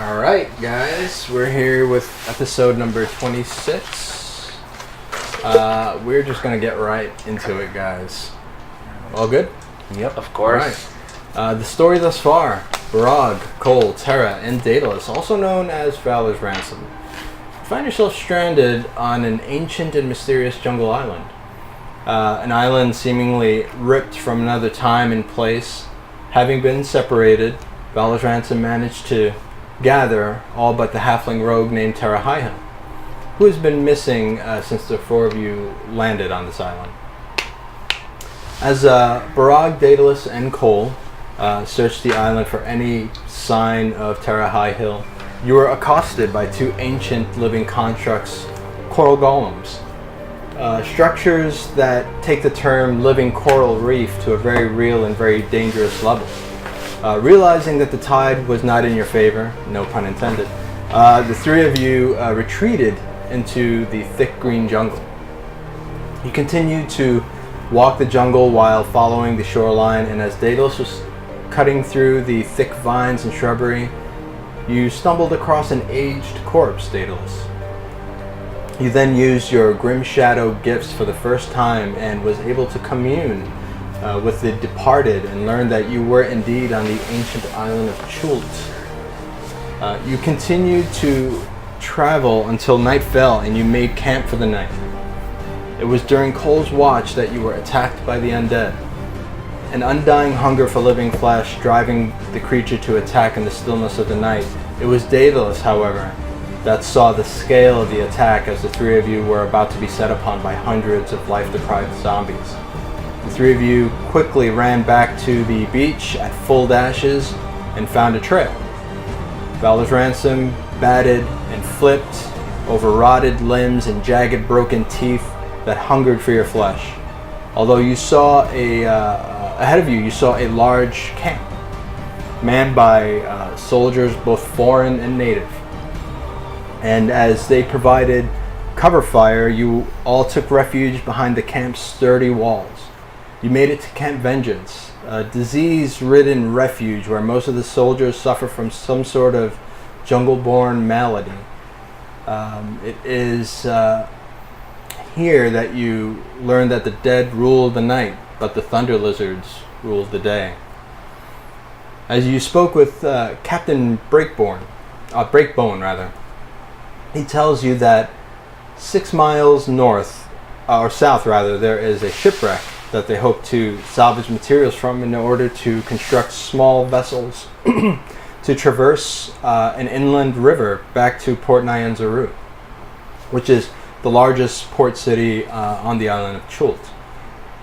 Alright, guys, we're here with episode number 26. We're just gonna get right into it, guys. All good? Yep, of course. Alright. The story thus far: Barag, Kohl, Terra, and Daedalus, also known as Valor's Ransom. You find yourself stranded on an ancient and mysterious jungle island. An island seemingly ripped from another time and place. Having been separated, Valor's Ransom managed to gather all but the halfling rogue named Terra High-Hill, who has been missing since the four of you landed on this island. As Barag, Daedalus, and Kohl searched the island for any sign of Terra High-Hill, you were accosted by two ancient living constructs, coral golems. Structures that take the term living coral reef to a very real and very dangerous level. Realizing that the tide was not in your favor, no pun intended, the three of you retreated into the thick green jungle. You continued to walk the jungle while following the shoreline, and as Daedalus was cutting through the thick vines and shrubbery, you stumbled across an aged corpse, Daedalus. You then used your Grim Shadow gifts for the first time and was able to commune with the departed and learned that you were indeed on the ancient island of Chult. You continued to travel until night fell and you made camp for the night. It was during Kohl's watch that you were attacked by the undead. An undying hunger for living flesh driving the creature to attack in the stillness of the night. It was Daedalus, however, that saw the scale of the attack as the three of you were about to be set upon by hundreds of life-deprived zombies. The three of you quickly ran back to the beach at full dashes and found a trail. Valor's Ransom batted and flipped over rotted limbs and jagged broken teeth that hungered for your flesh. Although you saw ahead of you saw a large camp manned by soldiers both foreign and native. And as they provided cover fire, you all took refuge behind the camp's sturdy walls. You made it to Camp Vengeance, a disease-ridden refuge where most of the soldiers suffer from some sort of jungle-born malady. It is here that you learn that the dead rule the night, but the thunder lizards rule the day. As you spoke with Captain Breakbone, he tells you that 6 miles north, or south rather, there is a shipwreck that they hope to salvage materials from in order to construct small vessels to traverse an inland river back to Port Nyanzaru, which is the largest port city on the island of Chult.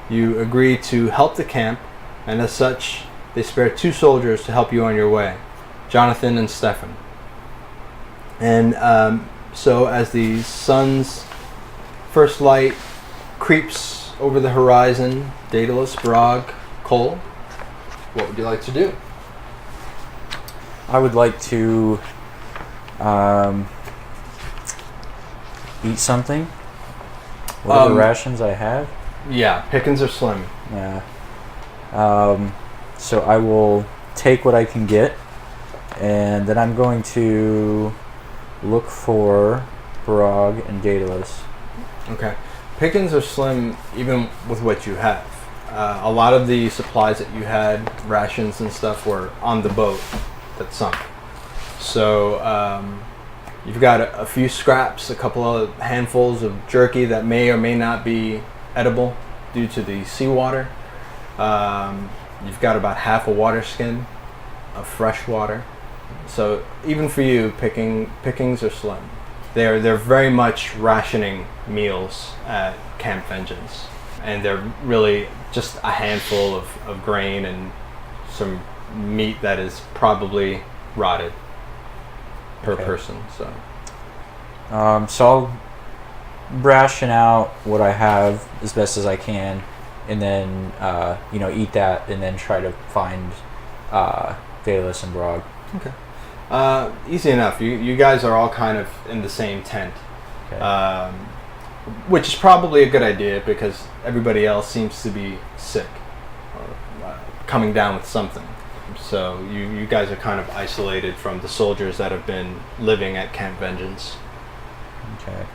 You agree to help the camp, and as such, they spare 2 soldiers to help you on your way, Jonathan and Stefan. And so as the sun's first light creeps over the horizon, Daedalus, Barag, Kohl, what would you like to do? I would like to eat something. Whatever rations I have. Yeah, pickings are slim. Yeah. So I will take what I can get, and then I'm going to look for Barag and Daedalus. Okay. Pickings are slim even with what you have. A lot of the supplies that you had, rations and stuff, were on the boat that sunk. So you've got a few scraps, a couple of handfuls of jerky that may or may not be edible due to the seawater. You've got about half a water skin of fresh water. So even for you, pickings are slim. They're very much rationing meals at Camp Vengeance, and they're really just a handful of grain and some meat that is probably rotted per person. So I'll ration out what I have as best as I can, and then eat that, and then try to find Daedalus and Barag. Okay. Easy enough. You guys are all kind of in the same tent, okay. Which is probably a good idea because everybody else seems to be sick or coming down with something. So you guys are kind of isolated from the soldiers that have been living at Camp Vengeance. Okay.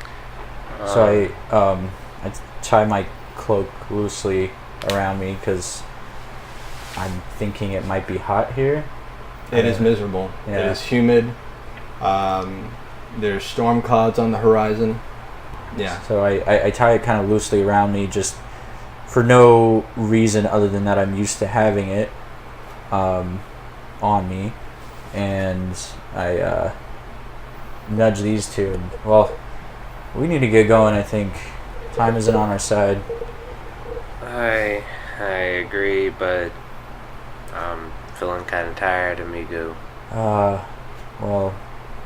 So I tie my cloak loosely around me because I'm thinking it might be hot here. It is miserable. Yeah. It is humid. There's storm clouds on the horizon. Yeah. So I tie it kind of loosely around me just for no reason other than that I'm used to having it on me. And I nudge these two. And, well, we need to get going, I think. Time isn't on our side. I agree, but I'm feeling kind of tired, amigo. Well,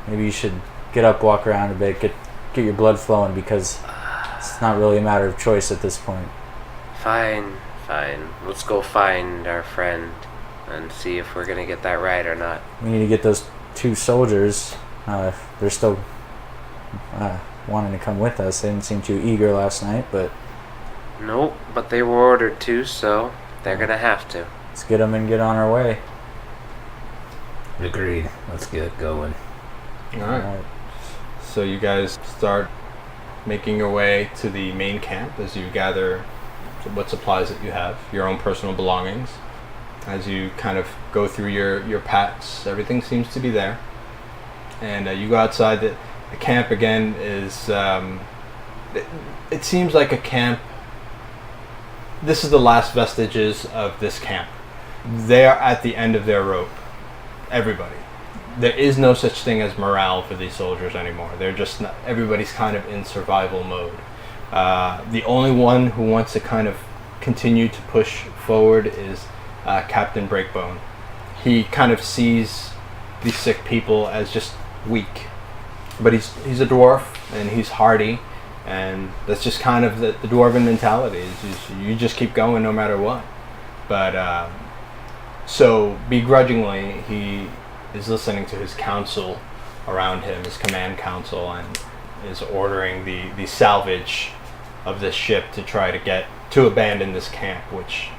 maybe you should get up, walk around a bit, get your blood flowing, because it's not really a matter of choice at this point. Fine. Let's go find our friend and see if we're gonna get that right or not. We need to get those two soldiers. They're still wanting to come with us. They didn't seem too eager last night, but... Nope, but they were ordered to, so they're gonna have to. Let's get them and get on our way. Agreed. Let's get going. All right. So you guys start making your way to the main camp as you gather what supplies that you have, your own personal belongings. As you kind of go through your packs, everything seems to be there. And you go outside. The camp again is, it seems like a camp. This is the last vestiges of this camp. They are at the end of their rope. Everybody. There is no such thing as morale for these soldiers anymore. They're just not, everybody's kind of in survival mode. The only one who wants to kind of continue to push forward is Captain Breakbone. He kind of sees these sick people as just weak, but he's a dwarf and he's hardy, and that's just kind of the dwarven mentality. Is you just keep going no matter what. But so begrudgingly, he is listening to his council around him, his command council, and is ordering the salvage of this ship to try to abandon this camp, which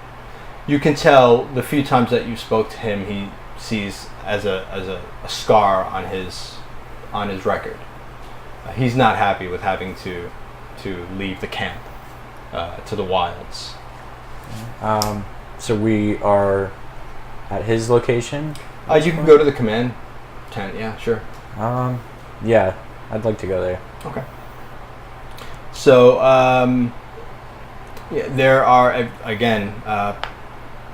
you can tell the few times that you spoke to him, he sees as a scar on his record. He's not happy with having to leave the camp to the wilds. So we are at his location? You can go to the command tent. Yeah, sure. Yeah, I'd like to go there. Okay. So, yeah, there are, again,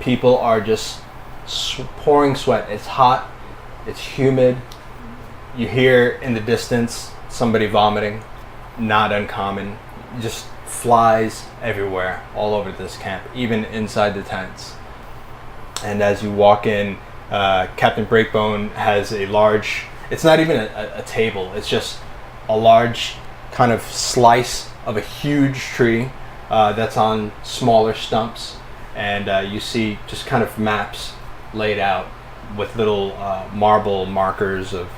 people are just pouring sweat. It's hot. It's humid. You hear in the distance somebody vomiting. Not uncommon. Just flies everywhere, all over this camp, even inside the tents. And as you walk in, Captain Breakbone has a large, it's not even a table, it's just a large kind of slice of a huge tree that's on smaller stumps, and you see just kind of maps laid out with little marble markers of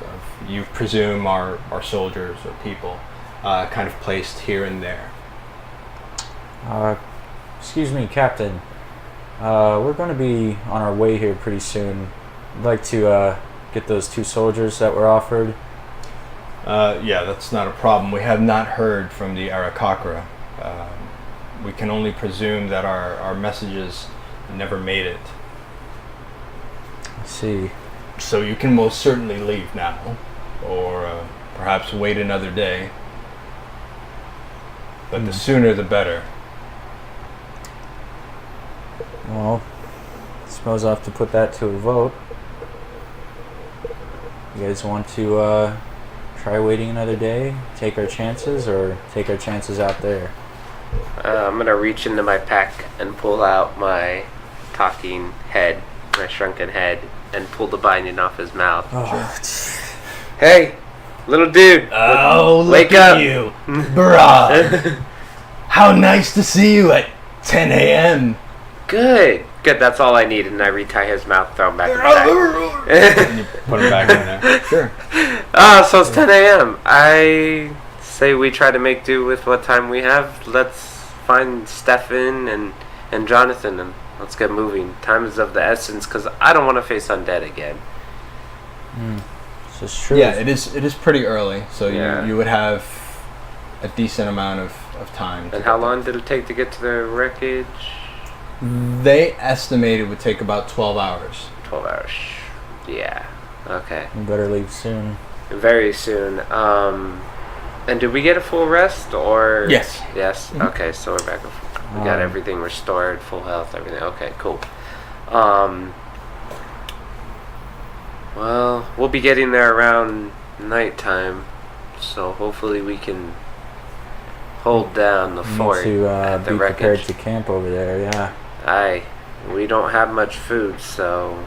you presume are soldiers or people kind of placed here and there. Excuse me, Captain. We're going to be on our way here pretty soon. I'd like to get those two soldiers that were offered. Yeah, that's not a problem. We have not heard from the Arakakra. We can only presume that our messages never made it. I see. So you can most certainly leave now, or perhaps wait another day. But the sooner the better. Well, I suppose I'll have to put that to a vote. You guys want to try waiting another day, take our chances, or take our chances out there? I'm gonna reach into my pack and pull out my talking head, my shrunken head, and pull the binding off his mouth. Hey, little dude! Oh, wake look up! At you, Barag. How nice to see you at 10 a.m. Good. That's all I need. And I retie his mouth, throw him back in the bag. And you put him back in there. Sure. So it's 10 a.m. I say we try to make do with what time we have. Let's find Stefan and Jonathan and Let's get moving. Time is of the essence because I don't want to face undead again. This is true. Yeah, it is pretty early, so Yeah. you would have a decent amount of time. And how long did it take to get to the wreckage? They estimate it would take about 12 hours. 12 hours. Yeah. Okay. You better leave soon. Very soon. And did we get a full rest or? Yes. Yes. Mhm. Okay, so we're back. We got everything restored, full health, everything. Okay, cool. Well, we'll be getting there around nighttime, so hopefully we can hold down the fort to at the be prepared wreckage. to camp over there. Yeah. We don't have much food, so,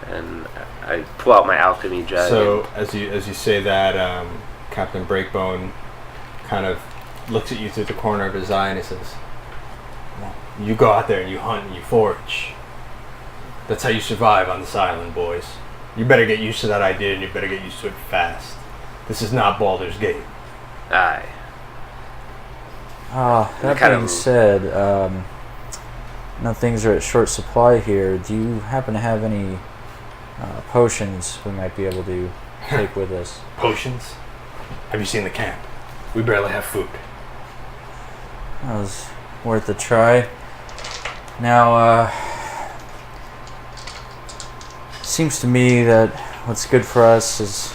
and I pull out my alchemy jug. So as you say that, Captain Breakbone kind of looks at you through the corner of his eye and he says, "You go out there and you hunt and you forage. That's how you survive on this island, boys. You better get used to that idea and you better get used to it fast. This is not Baldur's Gate." Aye. That kind being of- said, now things are at short supply here. Do you happen to have any potions we might be able to take with us? Potions? Have you seen the camp? We barely have food. That was worth a try. Now, seems to me that what's good for us is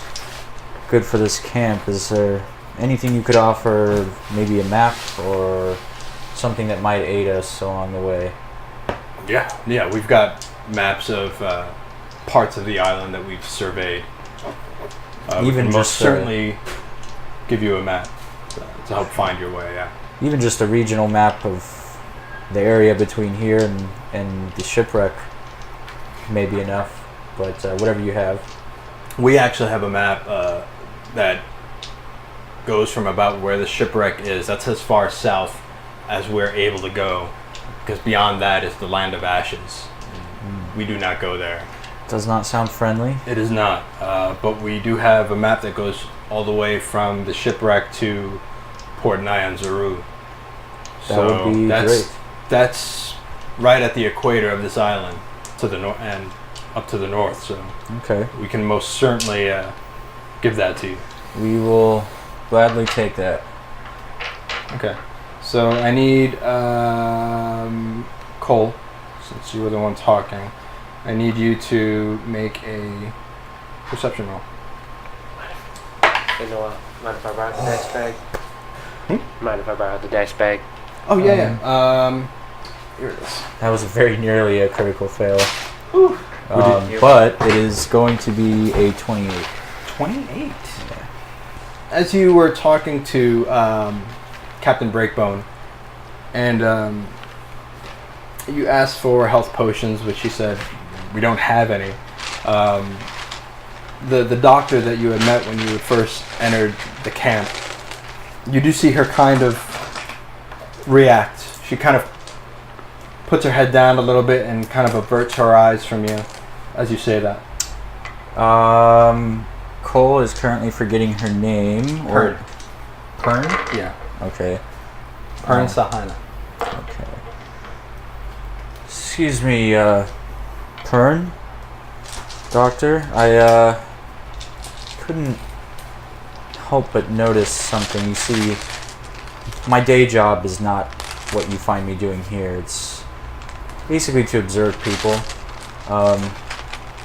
good for this camp. Is there anything you could offer, maybe a map or something that might aid us along the way? Yeah, we've got maps of parts of the island that we've surveyed. We Even can most just certainly give you a map to help find your way. Yeah. Even just a regional map of the area between here and the shipwreck may be enough, but whatever you have. We actually have a map that goes from about where the shipwreck is. That's as far south as we're able to go, because beyond that is the land of ashes. We do not go there. Does not sound friendly. It is not, but we do have a map that goes all the way from the shipwreck to Port Nyanzaru. That would be great. That's right at the equator of this island, to the north and up to the north. So Okay. we can most certainly give that to you. We will gladly take that. Okay. So I need Kohl, since you were the one talking. I need you to make a perception roll. You know what? Mind if I borrow the dice bag? Mind if I borrow the dice bag? Oh yeah. Here it is. That was very nearly a critical fail. Whew. But it is going to be a 28. 28. As you were talking to Captain Breakbone, and you asked for health potions, which he said we don't have any. The doctor that you had met when you had first entered the camp, you do see her kind of react. She kind of puts her head down a little bit and kind of averts her eyes from you as you say that. Kohl is currently forgetting her name. Pern. Pern? Yeah. Okay. Pern Sahana. Okay. Excuse me, Pern? Doctor? I, couldn't help but notice something. You see, my day job is not what you find me doing here. It's basically to observe people.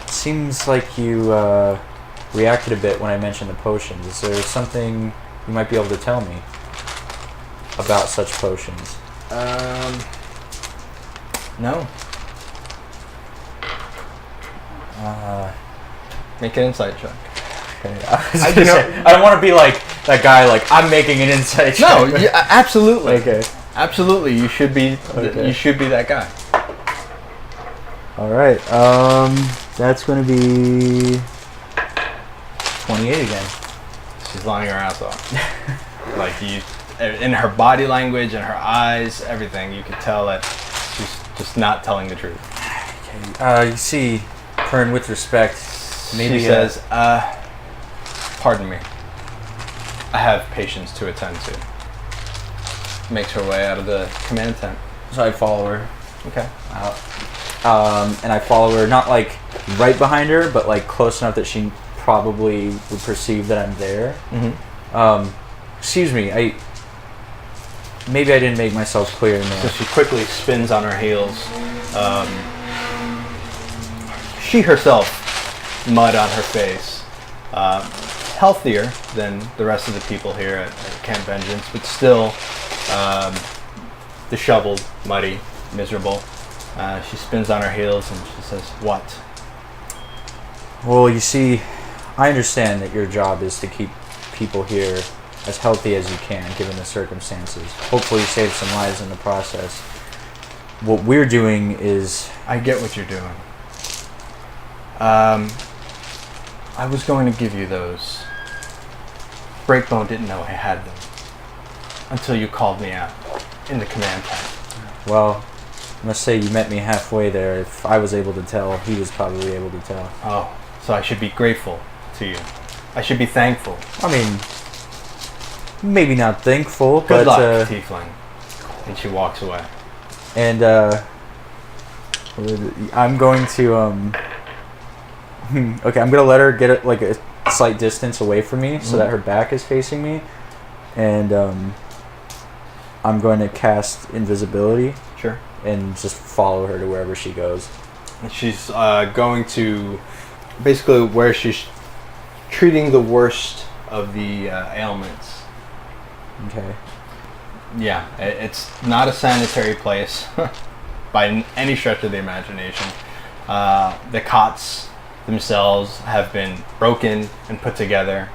Seems like you, reacted a bit when I mentioned the potions. Is there something you might be able to tell me about such potions? No. Make an insight check. Okay. I don't want to be like that guy. Like I'm making an insight check. No, yeah, absolutely. Okay. Absolutely, you should be. Okay. You should be that guy. All right. That's going to be 28 again. She's lying her ass off. Like you, in her body language and her eyes, everything, you could tell that she's just not telling the truth. Okay. You see, Pern, with respect, maybe she says, "Pardon me. I have patients to attend to." Makes her way out of the command tent. So I follow her. Okay. out. And I follow her, not like right behind her, but like close enough that she probably would perceive that I'm there. Excuse me, maybe I didn't make myself clear in So there. she quickly spins on her heels. She herself, mud on her face. Healthier than the rest of the people here at Camp Vengeance, but still disheveled, muddy, miserable. She spins on her heels and she says, "What?" Well, you see, I understand that your job is to keep people here as healthy as you can, given the circumstances. Hopefully save some lives in the process. What we're doing is... I get what you're doing. I was going to give you those. Breakbone didn't know I had them until you called me out in the command tent. Well, I must say you met me halfway there. If I was able to tell, he was probably able to tell. Oh, so I should be grateful to you. I should be thankful. I mean, maybe not thankful, Good but... luck, Tiefling. And she walks away. And, I'm going to, okay, I'm going to let her get like a slight distance away from me so that her back is facing me. And, I'm going to cast invisibility. Sure. And just follow her to wherever she goes. And she's going to basically where she's treating the worst of the ailments. Okay. Yeah, it's not a sanitary place by any stretch of the imagination. The cots themselves have been broken and put together,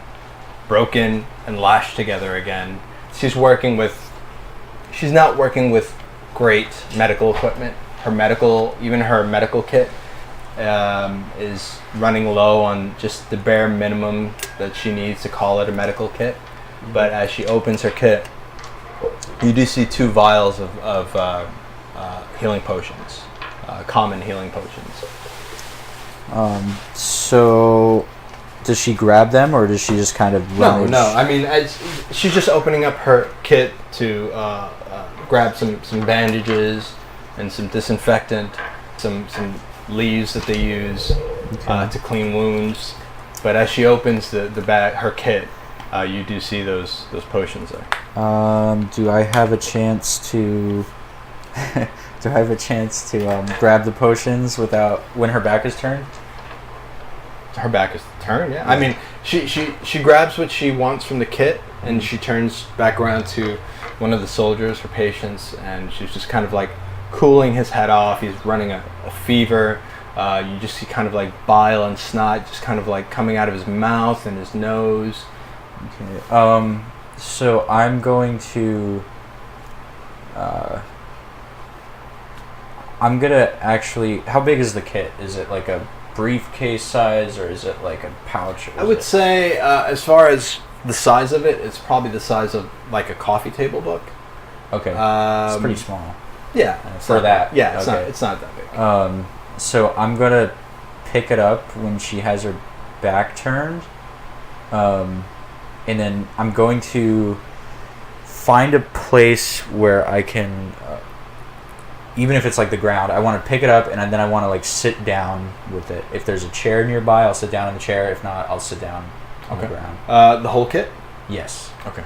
broken and lashed together again. She's not working with great medical equipment. Her medical kit is running low on just the bare minimum that she needs to call it a medical kit. But as she opens her kit, you do see 2 vials of healing potions, common healing potions. So does she grab them, or does she just kind of rummage? No. I mean, she's just opening up her kit to grab some bandages and some disinfectant, some leaves that they use to clean wounds. But as she opens the bag, her kit, you do see those potions there. Do I have a chance to? Grab the potions when her back is turned? Her back is turned. Yeah. I mean, she grabs what she wants from the kit, and she turns back around to one of the soldiers, her patients, and she's just kind of like cooling his head off. He's running a fever. You just see kind of like bile and snot just kind of like coming out of his mouth and his nose. Okay. So I'm going to. I'm gonna actually. How big is the kit? Is it like a briefcase size, or is it like a pouch? I would say, as far as the size of it, it's probably the size of like a coffee table book. Okay. It's pretty small. Yeah. For that. Yeah, okay. It's not that big. So I'm gonna pick it up when she has her back turned, and then I'm going to find a place where I can, even if it's like the ground, I want to pick it up and then I want to like sit down with it. If there's a chair nearby, I'll sit down in the chair. If not, I'll sit down on the ground. The whole kit? Yes. Okay.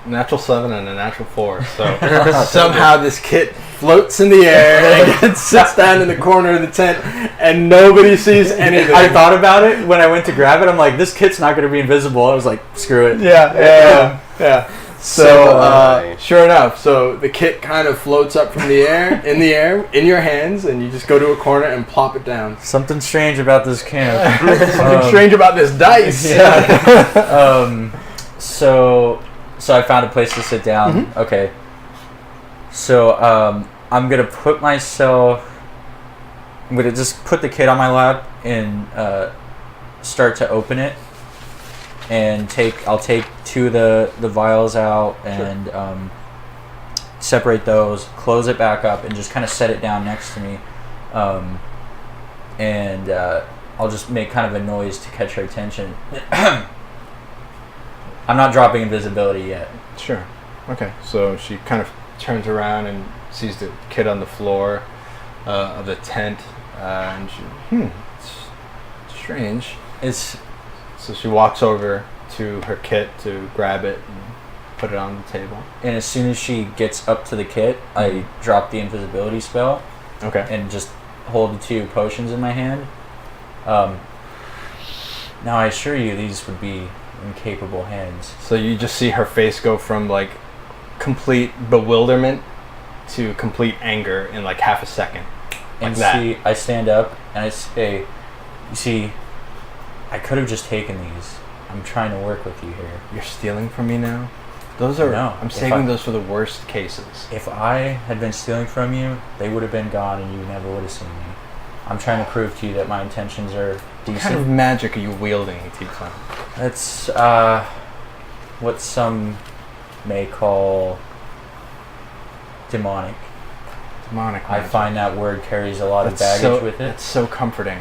Natural 7 and a natural 4. So somehow this kit floats in the air and sits down in the corner of the tent, and nobody sees anything. I thought about it when I went to grab it. I'm like, this kit's not going to be invisible. I was like, screw it. Yeah. So sure enough, so the kit kind of floats up from the air, in your hands, and you just go to a corner and plop it down. Something strange about this camp. Something strange about this dice. Yeah. So I found a place to sit down. Mm-hmm. Okay. So I'm gonna just put the kit on my lap and start to open it, and I'll take 2 of the vials out and separate those, close it back up, and just kind of set it down next to me, and I'll just make kind of a noise to catch her attention. I'm not dropping invisibility yet. Sure. Okay. So she kind of turns around and sees the kid on the floor of the tent, and it's strange. So she walks over to her kit to grab it and put it on the table. And as soon as she gets up to the kit, I drop the invisibility spell. Okay. And just hold the 2 potions in my hand. Now I assure you these would be in capable hands. So you just see her face go from like complete bewilderment to complete anger in like half a second. And that. see, I stand up and I say, you see, I could have just taken these. I'm trying to work with you here. You're stealing from me now? Those are... No. I'm saving those for the worst cases. If I had been stealing from you, they would have been gone and you never would have seen me. I'm trying to prove to you that my intentions are decent. What kind of magic are you wielding, Tiefling? That's what some may call demonic. Demonic I magic. find that word carries a lot of baggage with it. It's so comforting.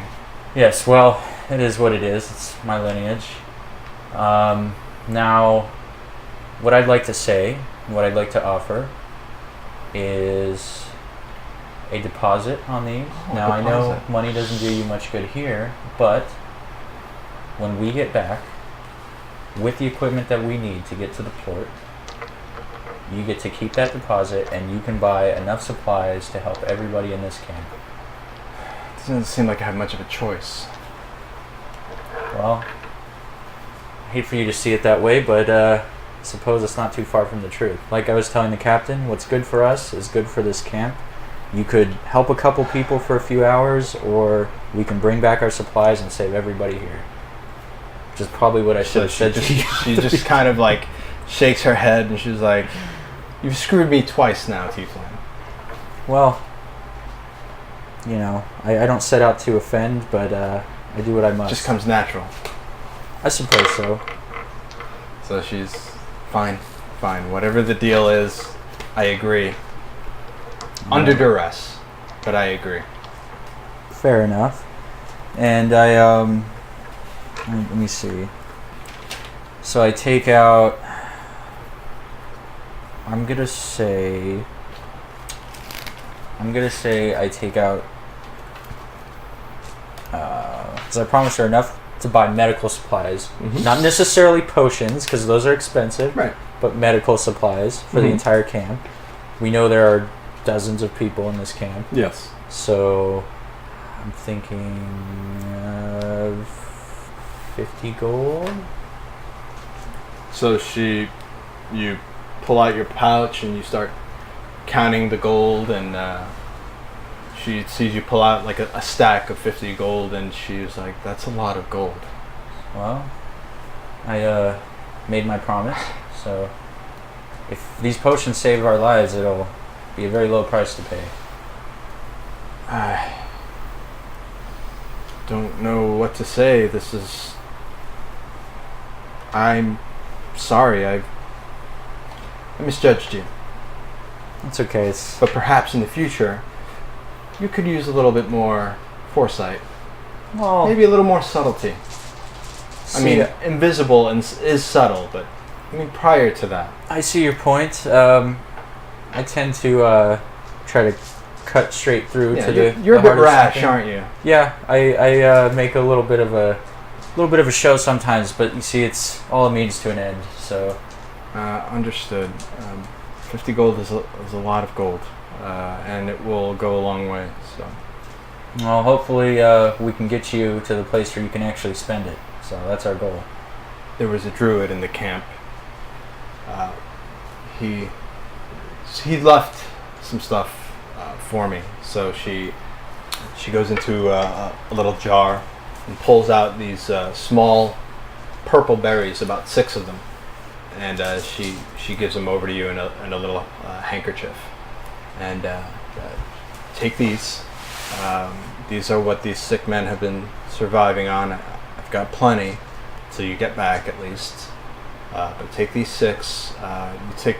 Yes, well, it is what it is. It's my lineage. Now, what I'd like to say, what I'd like to offer, is a deposit on these. Now, I know money doesn't do you much good here, but when we get back, with the equipment that we need to get to the port, you get to keep that deposit and you can buy enough supplies to help everybody in this camp. It doesn't seem like I have much of a choice. Well, I hate for you to see it that way, but I suppose it's not too far from the truth. Like I was telling the captain, what's good for us is good for this camp. You could help a couple people for a few hours, or we can bring back our supplies and save everybody here. Which is probably what I should have said to you. She just kind of like shakes her head and she's like, "You've screwed me twice now, Tiefling." Well, you know, I don't set out to offend, but I do what I must. Just comes natural. I suppose so. So she's fine. Whatever the deal is, I agree. Under duress, but I agree. Fair enough. And let me see. So I take out, I'm gonna say I take out, because I promised her enough to buy medical supplies. Not necessarily potions, because those are expensive, right? But medical supplies for the entire camp. We know there are dozens of people in this camp. Yes. So I'm thinking of 50 gold. So you pull out your pouch and you start counting the gold, and she sees you pull out like a stack of 50 gold, and she's like, "That's a lot of gold." Well, I made my promise, so if these potions save our lives, it'll be a very low price to pay. I don't know what to say. I'm sorry. I misjudged you. It's okay. But perhaps in the future, you could use a little bit more foresight. Well, maybe a little more subtlety. I mean, invisible is subtle, but I mean, prior to that. I see your point. I tend to try to cut straight through to the. You're a bit heart of rash, something. aren't you? Yeah, I make a little bit of a show sometimes, but you see, it's all a means to an end. So. Understood. 50 gold is a lot of gold, and it will go a long way. So. Well, hopefully we can get you to the place where you can actually spend it. So that's our goal. There was a druid in the camp. He left some stuff for me. So she goes into a little jar and pulls out these small purple berries, about 6 of them, and she gives them over to you in a little handkerchief. And take these. These are what these sick men have been surviving on. I've got plenty till you get back, at least. But take these 6. You take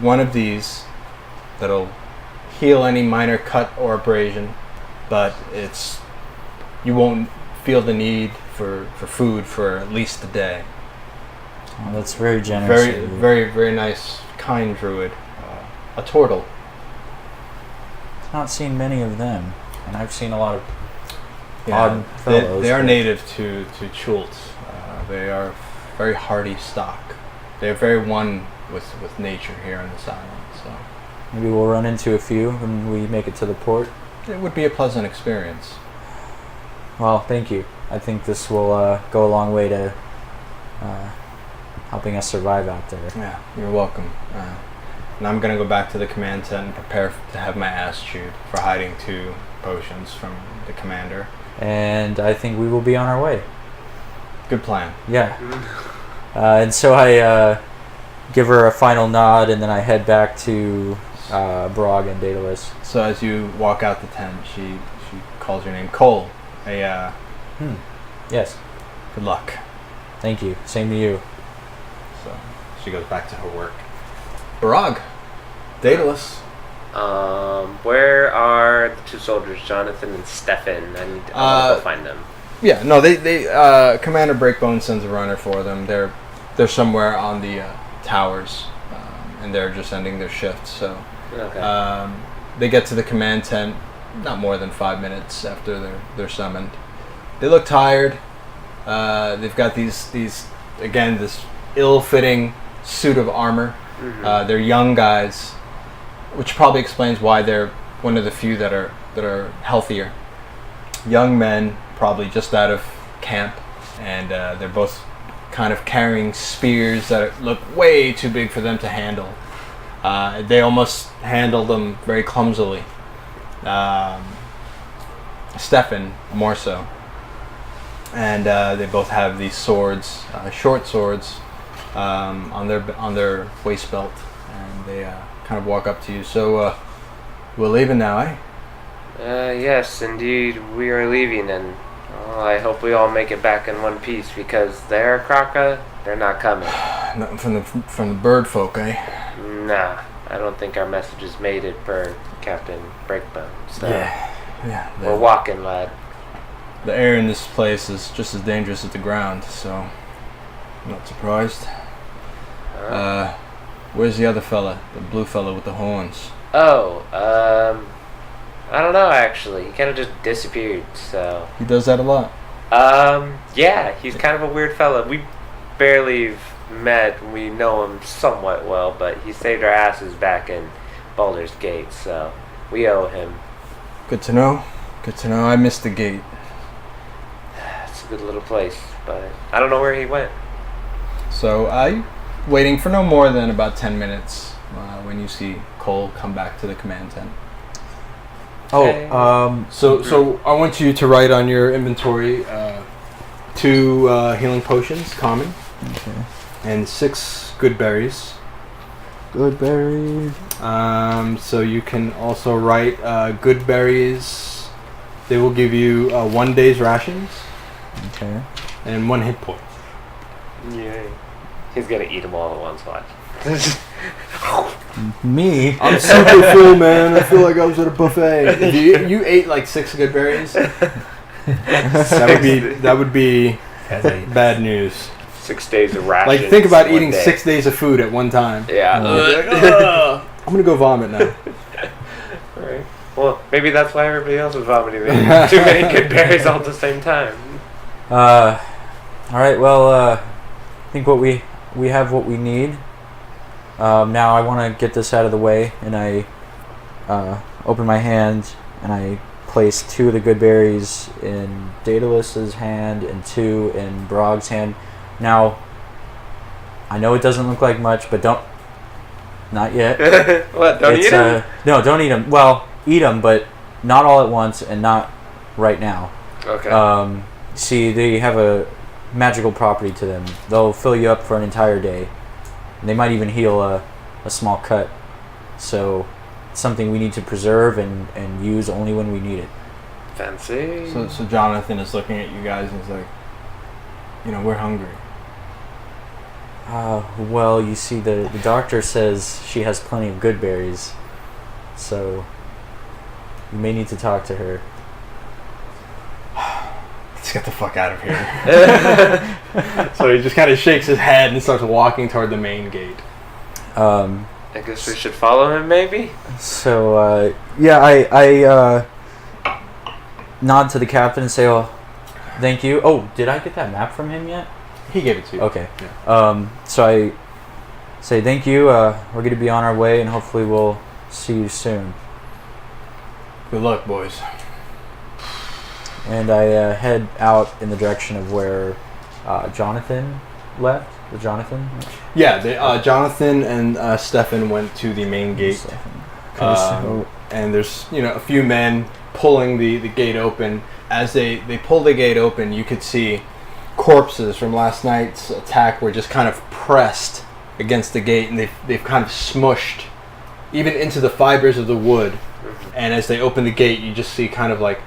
one of these that'll heal any minor cut or abrasion, but you won't feel the need for food for at least a day. Well, that's very generous. Very, very, very nice, kind druid. a turtle. Not seen many of them, and I've seen a lot of Yeah, odd fellows. they are but- native to Chult. They are very hardy stock. They're very one with nature here on this island. So Maybe we'll run into a few when we make it to the port. it would be a pleasant experience. Well, thank you. I think this will go a long way to helping us survive out there. Yeah, you're welcome. And I'm gonna go back to the command tent and prepare to have my ass chewed for hiding 2 potions from the commander. And I think we will be on our way. Good plan. Yeah. And so I give her a final nod, and then I head back to Barag and Daedalus. So as you walk out the tent, she calls your name, Kohl. Hey, Yes. good luck. Thank you. Same to you. So she goes back to her work. Barag, Daedalus. Where are the 2 soldiers, Jonathan and Stefan? I want to go find them. Yeah, no, they Commander Breakbone sends a runner for them. They're somewhere on the towers, and they're just ending their shift. So Okay. they get to the command tent not more than 5 minutes after they're summoned. They look tired. They've got these again this ill-fitting suit of armor. They're young guys, which probably explains why they're one of the few that are healthier. Young men, probably just out of camp, and they're both kind of carrying spears that look way too big for them to handle. They almost handle them very clumsily. Stefan more so, and they both have these swords, short swords, on their waist belt, and they kind of walk up to you. So we're leaving now, eh? Yes, indeed, we are leaving, and I hope we all make it back in one piece, because they're Kraka, they're not coming. Nothing from the bird folk, eh? Nah, I don't think our messages made it per Captain Breakbone, so Yeah. we're walking, lad. The air in this place is just as dangerous as the ground, so I'm not surprised. Where's the other fella? The blue fella with the horns? I don't know, actually. He kind of just disappeared, so... He does that a lot. Yeah, he's kind of a weird fella. We barely met. We know him somewhat well, but he saved our asses back in Baldur's Gate, so we owe him. Good to know. Good to know. I missed the gate. It's a good little place, but I don't know where he went. So I'm waiting for no more than about 10 minutes when you see Kohl come back to the command tent. So I want you to write on your inventory 2 healing potions, common, and 6 good berries. Good berries. So you can also write good berries. They will give you 1 day's rations Okay. and 1 hit point. Yeah. He's gonna eat them all at once, watch. Me? I'm super full, man. I feel like I was at a buffet. If you ate like 6 good berries, that would be bad news. 6 days of rations. Like think about one eating day. 6 days of food at one time. Yeah. You'd be like, "Ugh, I'm gonna go vomit now. Right. Well, maybe that's why everybody else was vomiting. They ate too many good berries all at the same time. All right. Well, I think we have what we need. Now I want to get this out of the way, and I open my hand and I place 2 of the good berries in Daedalus's hand and 2 in Barag's hand. Now, I know it doesn't look like much, but not yet. What? Don't eat them? No, don't eat them. Well, eat them, but not all at once and not right now. Okay. See, they have a magical property to them. They'll fill you up for an entire day. They might even heal a small cut. So it's something we need to preserve and use only when we need it. Fancy. So Jonathan is looking at you guys and he's like, we're hungry. Well, you see, the doctor says she has plenty of good berries. So you may need to talk to her. Let's get the fuck out of here. So he just kind of shakes his head and starts walking toward the main gate. I guess we should follow him, maybe? So, yeah, I nod to the captain and say, oh, thank you. Oh, did I get that map from him yet? He gave it to you. Okay. Yeah. So I say thank you. We're going to be on our way, and hopefully we'll see you soon. Good luck, boys. And I head out in the direction of where Jonathan left. Was Jonathan? Yeah, Jonathan and Stefan went to the main gate. And there's a few men pulling the gate open. As they pull the gate open, you could see corpses from last night's attack were just kind of pressed against the gate, and they've kind of smushed even into the fibers of the wood. And as they open the gate, you just see kind of like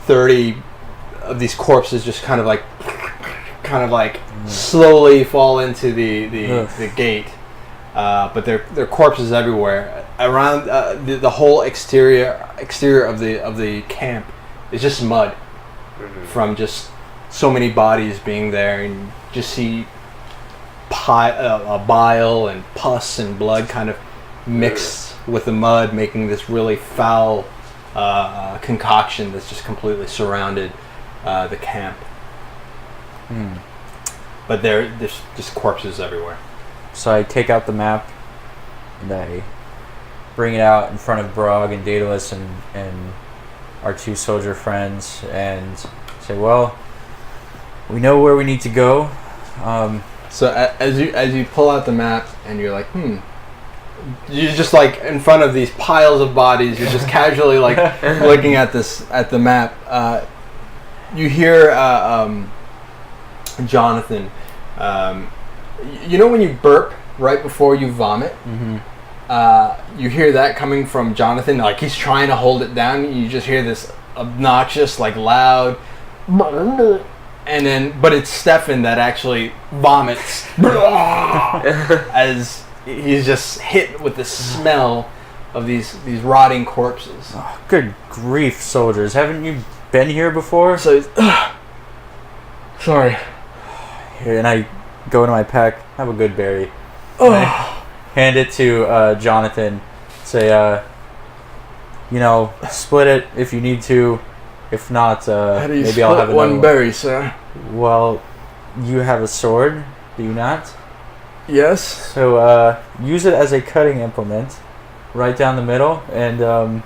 30 of these corpses just kind of like slowly fall into the gate. But there are corpses everywhere around. The whole exterior of the camp is just mud from just so many bodies being there, and you just see bile and pus and blood kind of mixed with the mud, making this really foul concoction that's just completely surrounded the camp. But there's just corpses everywhere. So I take out the map and I bring it out in front of Barag and Daedalus and our two soldier friends and say, well, we know where we need to go. So as you pull out the map and you're like, you're just like in front of these piles of bodies. You're just casually like looking at the map. You hear Jonathan. You know when you burp right before you vomit? You hear that coming from Jonathan. Like he's trying to hold it down. You just hear this obnoxious, like loud. And then, but it's Stefan that actually vomits as he's just hit with the smell of these rotting corpses. Oh, good grief, soldiers! Haven't you been here before? So, sorry. Here, and I go into my pack. Have a good berry. I hand it to Jonathan. Say, split it if you need to. If not, How do you maybe split I'll have one berry, sir? Well, you have a sword, do you not? Yes. So use it as a cutting implement, right down the middle, and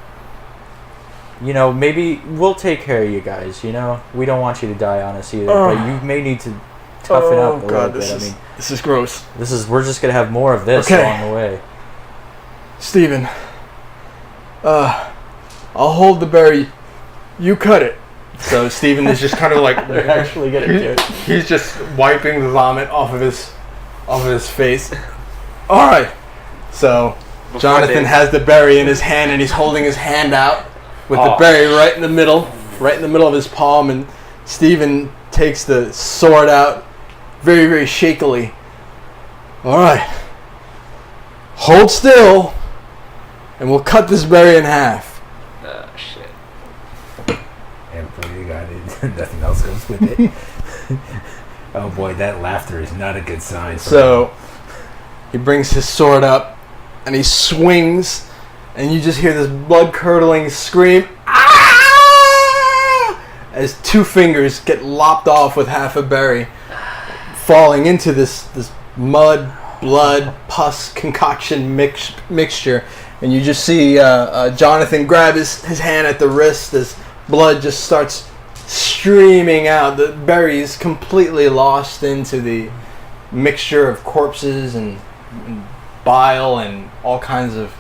maybe we'll take care of you guys. We don't want you to die on us either, but you may need to toughen up a little bit. This is gross. We're just gonna have more of this along the way. Steven, I'll hold the berry. You cut it. So Steven is just kind of like they're actually gonna do it. He's just wiping the vomit off of his face. All right. So Jonathan has the berry in his hand and he's holding his hand out with the berry right in the middle of his palm, and Steven takes the sword out very, very shakily. All right. Hold still and we'll cut this berry in half. Shit. And you got it. Nothing else goes with it. Oh boy, that laughter is not a good sign. So he brings his sword up and he swings, and you just hear this blood-curdling scream, "Ah!" as two fingers get lopped off with half a berry, falling into this mud, blood, pus concoction mixture. And you just see Jonathan grab his hand at the wrist as blood just starts streaming out. The berry's completely lost into the mixture of corpses and bile and all kinds of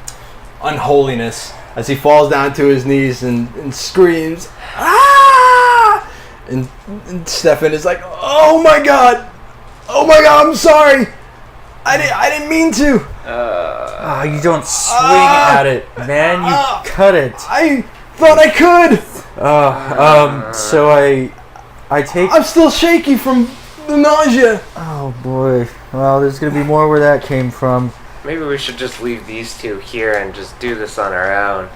unholiness as he falls down to his knees and screams, "Ah!" And Stefan is like, oh my god, I'm sorry. I didn't mean to. You don't swing at it, man. You cut it. I thought I could. So I take. I'm still shaky from the nausea. Oh boy. Well, there's gonna be more where that came from. Maybe we should just leave these two here and just do this on our own.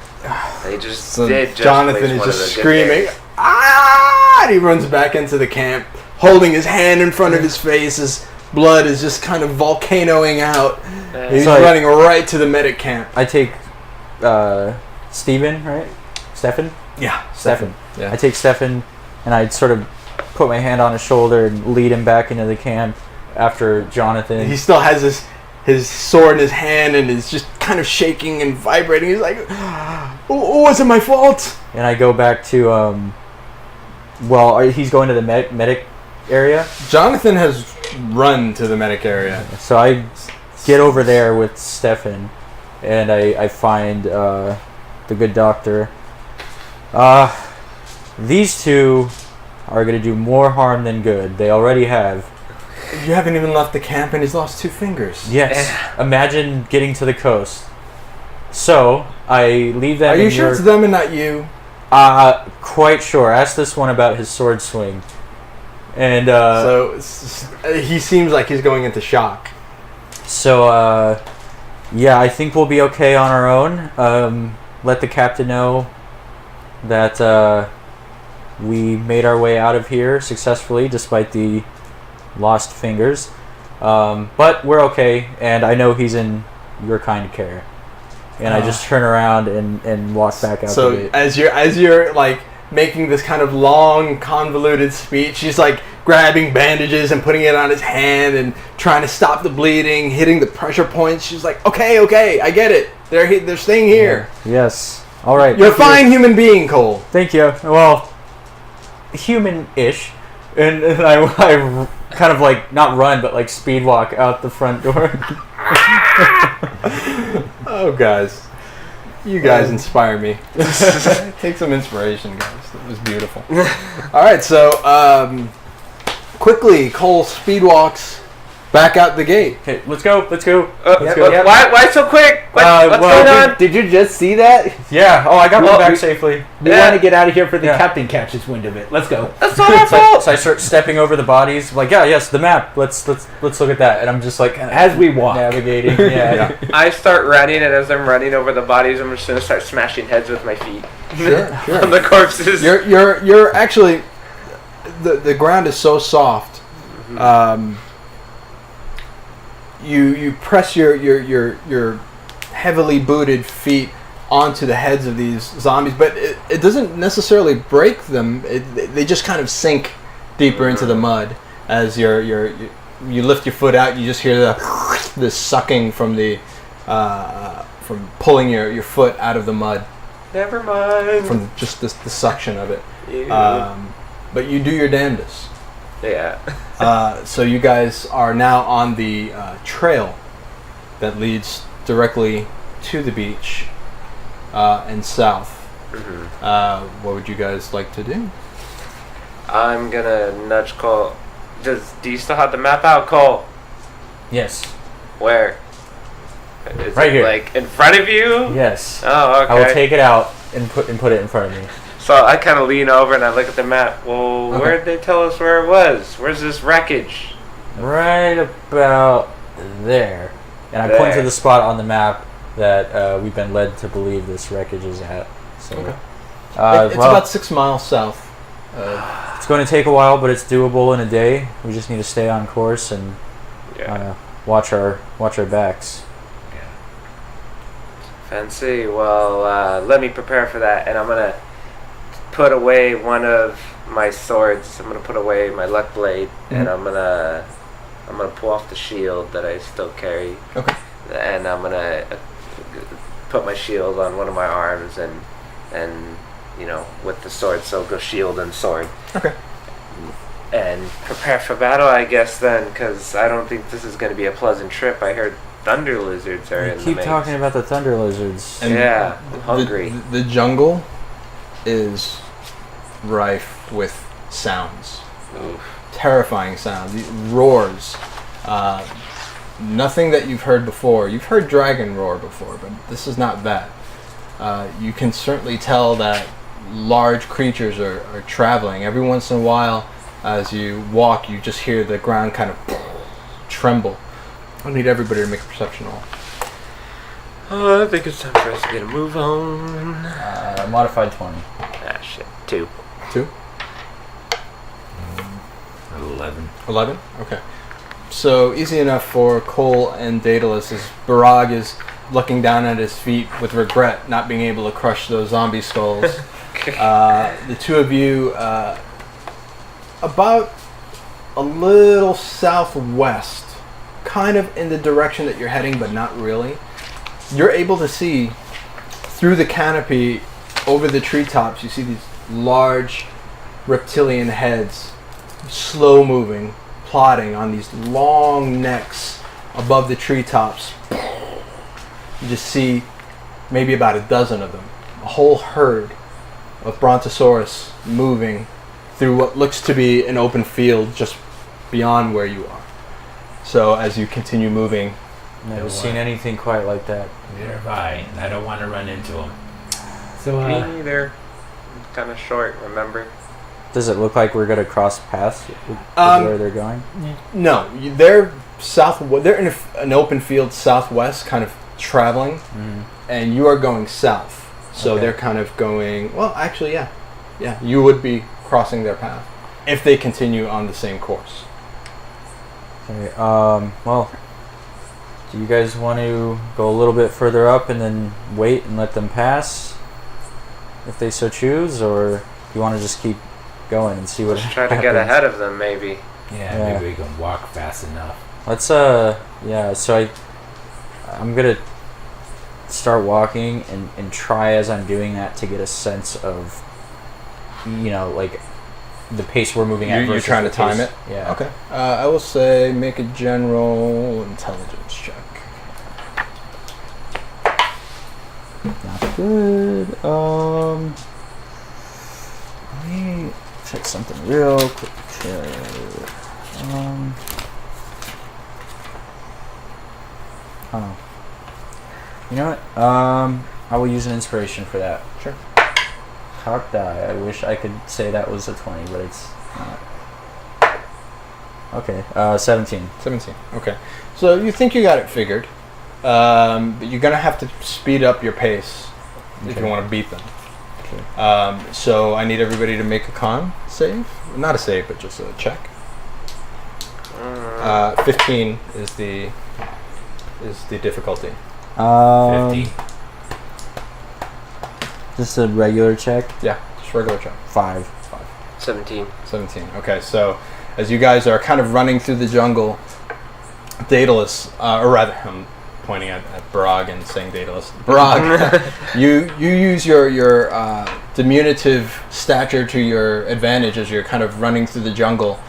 They just So did just Jonathan waste is one of just the good screaming, berries. "Ah!" And he runs back into the camp, holding his hand in front of his face as blood is just kind of volcanoing out. He's So running right to the medic camp. I take Steven, right? Stefan? Yeah, Stefan. Yeah. I take Stefan and I sort of put my hand on his shoulder and lead him back into the camp after Jonathan. He still has his sword in his hand and is just kind of shaking and vibrating. He's like, "Oh, was it my fault?" And I go back to, he's going to the medic area. Jonathan has run to the medic area. So I get over there with Stefan and I find the good doctor. These two are going to do more harm than good. They already have. You haven't even left the camp and he's lost 2 fingers. Yes. Imagine getting to the coast. So I leave them. Are you sure it's them and not you? Quite sure. Ask this one about his sword swing. And he seems like he's going into shock. So yeah, I think we'll be okay on our own. Let the captain know that we made our way out of here successfully despite the lost fingers. But we're okay, and I know he's in your kind care. And I just turn around and walk back out the gate. as you're like making this kind of long, convoluted speech, he's like grabbing bandages and putting it on his hand and trying to stop the bleeding, hitting the pressure points. She's like, okay, I get it. They're staying here. Yeah. Yes. All right. You're a fine human being, Kohl. Thank you. Well, human-ish. And I kind of like, not run, but like speed walk out the front door. Oh, guys. You guys inspire me. Take some inspiration, guys. That was beautiful. All right, so quickly, Kohl speed walks back out the gate. Okay, let's go. Let's go. Yep. Why so quick? What's going on? Did you just see that? Yeah. Oh, I got one back safely. We want to get out of here for the captain catches wind of it. Let's go. That's not our fault. So I start stepping over the bodies. Like, yes, the map. Let's look at that. And I'm just like As we walk. navigating. Yeah. I start running, and as I'm running over the bodies, I'm just gonna start smashing heads with my feet Sure. on the corpses. You're actually the ground is so soft. You press your heavily booted feet onto the heads of these zombies, but it doesn't necessarily break them. They just kind of sink deeper into the mud as you lift your foot out. You just hear the sucking from the from pulling your foot out of the mud. Never mind. From just the suction of it. Ew. But you do your damnedest. Yeah. So you guys are now on the trail that leads directly to the beach and south. What would you guys like to do? I'm gonna nudge Kohl. Do you still have the map out, Kohl? Yes. Where? Is Right it, here. like in front of you? Yes. Oh, okay. I will take it out and put it in front of me. So I kind of lean over and I look at the map. Well, Okay. where'd they tell us where it was? Where's this wreckage? Right about there. And I point to There. the spot on the map that we've been led to believe this wreckage is at. So, It's about 6 miles south. it's going to take a while, but it's doable in a day. We just need to stay on course and watch our backs. Fancy. Well, let me prepare for that, and I'm gonna put away one of my swords. I'm gonna put away my luck blade, and I'm gonna pull off the shield that I still carry. Okay. And I'm gonna put my shield on one of my arms, and with the sword, so go shield and sword. Okay. And prepare for battle, I guess, then, because I don't think this is going to be a pleasant trip. I heard thunder lizards are in the Keep mix. talking about the thunder lizards. And Yeah, I'm hungry. The jungle is rife with sounds. Oof. Terrifying sounds. Roars. Nothing that you've heard before. You've heard dragon roar before, but this is not that. You can certainly tell that large creatures are traveling. Every once in a while, as you walk, you just hear the ground kind of tremble. I need everybody to make a perception roll. Oh, I think it's time for us to get a move on. Modified 20. Ah, shit. 2. 2? 11. 11? Okay. So easy enough for Kohl and Daedalus as Barag is looking down at his feet with regret not being able to crush those zombie skulls. The two of you, about a little southwest, kind of in the direction that you're heading, but not really. You're able to see through the canopy over the treetops. You see these large reptilian heads, slow moving, plodding on these long necks above the treetops. You just see maybe about a dozen of them, a whole herd of Brontosaurus moving through what looks to be an open field just beyond where you are. So as you continue moving, Never seen anything quite like that. Neither have I, and I don't want to run into them. So, Me neither. Kind of short, remember? Does it look like we're gonna cross paths with where they're going? no, they're south. They're in an open field southwest, kind of traveling, and you are going south. So Okay. they're kind of going. Well, actually, yeah. You would be crossing their path if they continue on the same course. Okay. Well, do you guys want to go a little bit further up and then wait and let them pass, if they so choose, or do you want to just keep going and see what Let's try happens? to get ahead of them, maybe. yeah, Yeah. maybe we can walk fast enough. Let's yeah. So I'm gonna start walking and try as I'm doing that to get a sense of, like the pace we're moving at. You're versus trying the to time pace- it? Yeah. Okay. I will say make a general intelligence check. Not good. Let me check something real quick. Oh. You know what? I will use an inspiration for that. Sure. Cock die. I wish I could say that was a 20, but it's not. Okay. 17. 17. Okay. So you think you got it figured, but you're gonna have to speed up your pace if you Okay. want to beat them. Okay. So I need everybody to make a con save. Not a save, but just a check. 15 is the difficulty. 50. Just a regular check. Yeah, just regular check. 5. 17. 17. Okay, so as you guys are kind of running through the jungle, Daedalus, or rather, I'm pointing at Barag and saying Daedalus. Barag, you use your diminutive stature to your advantage as you're kind of running through the jungle,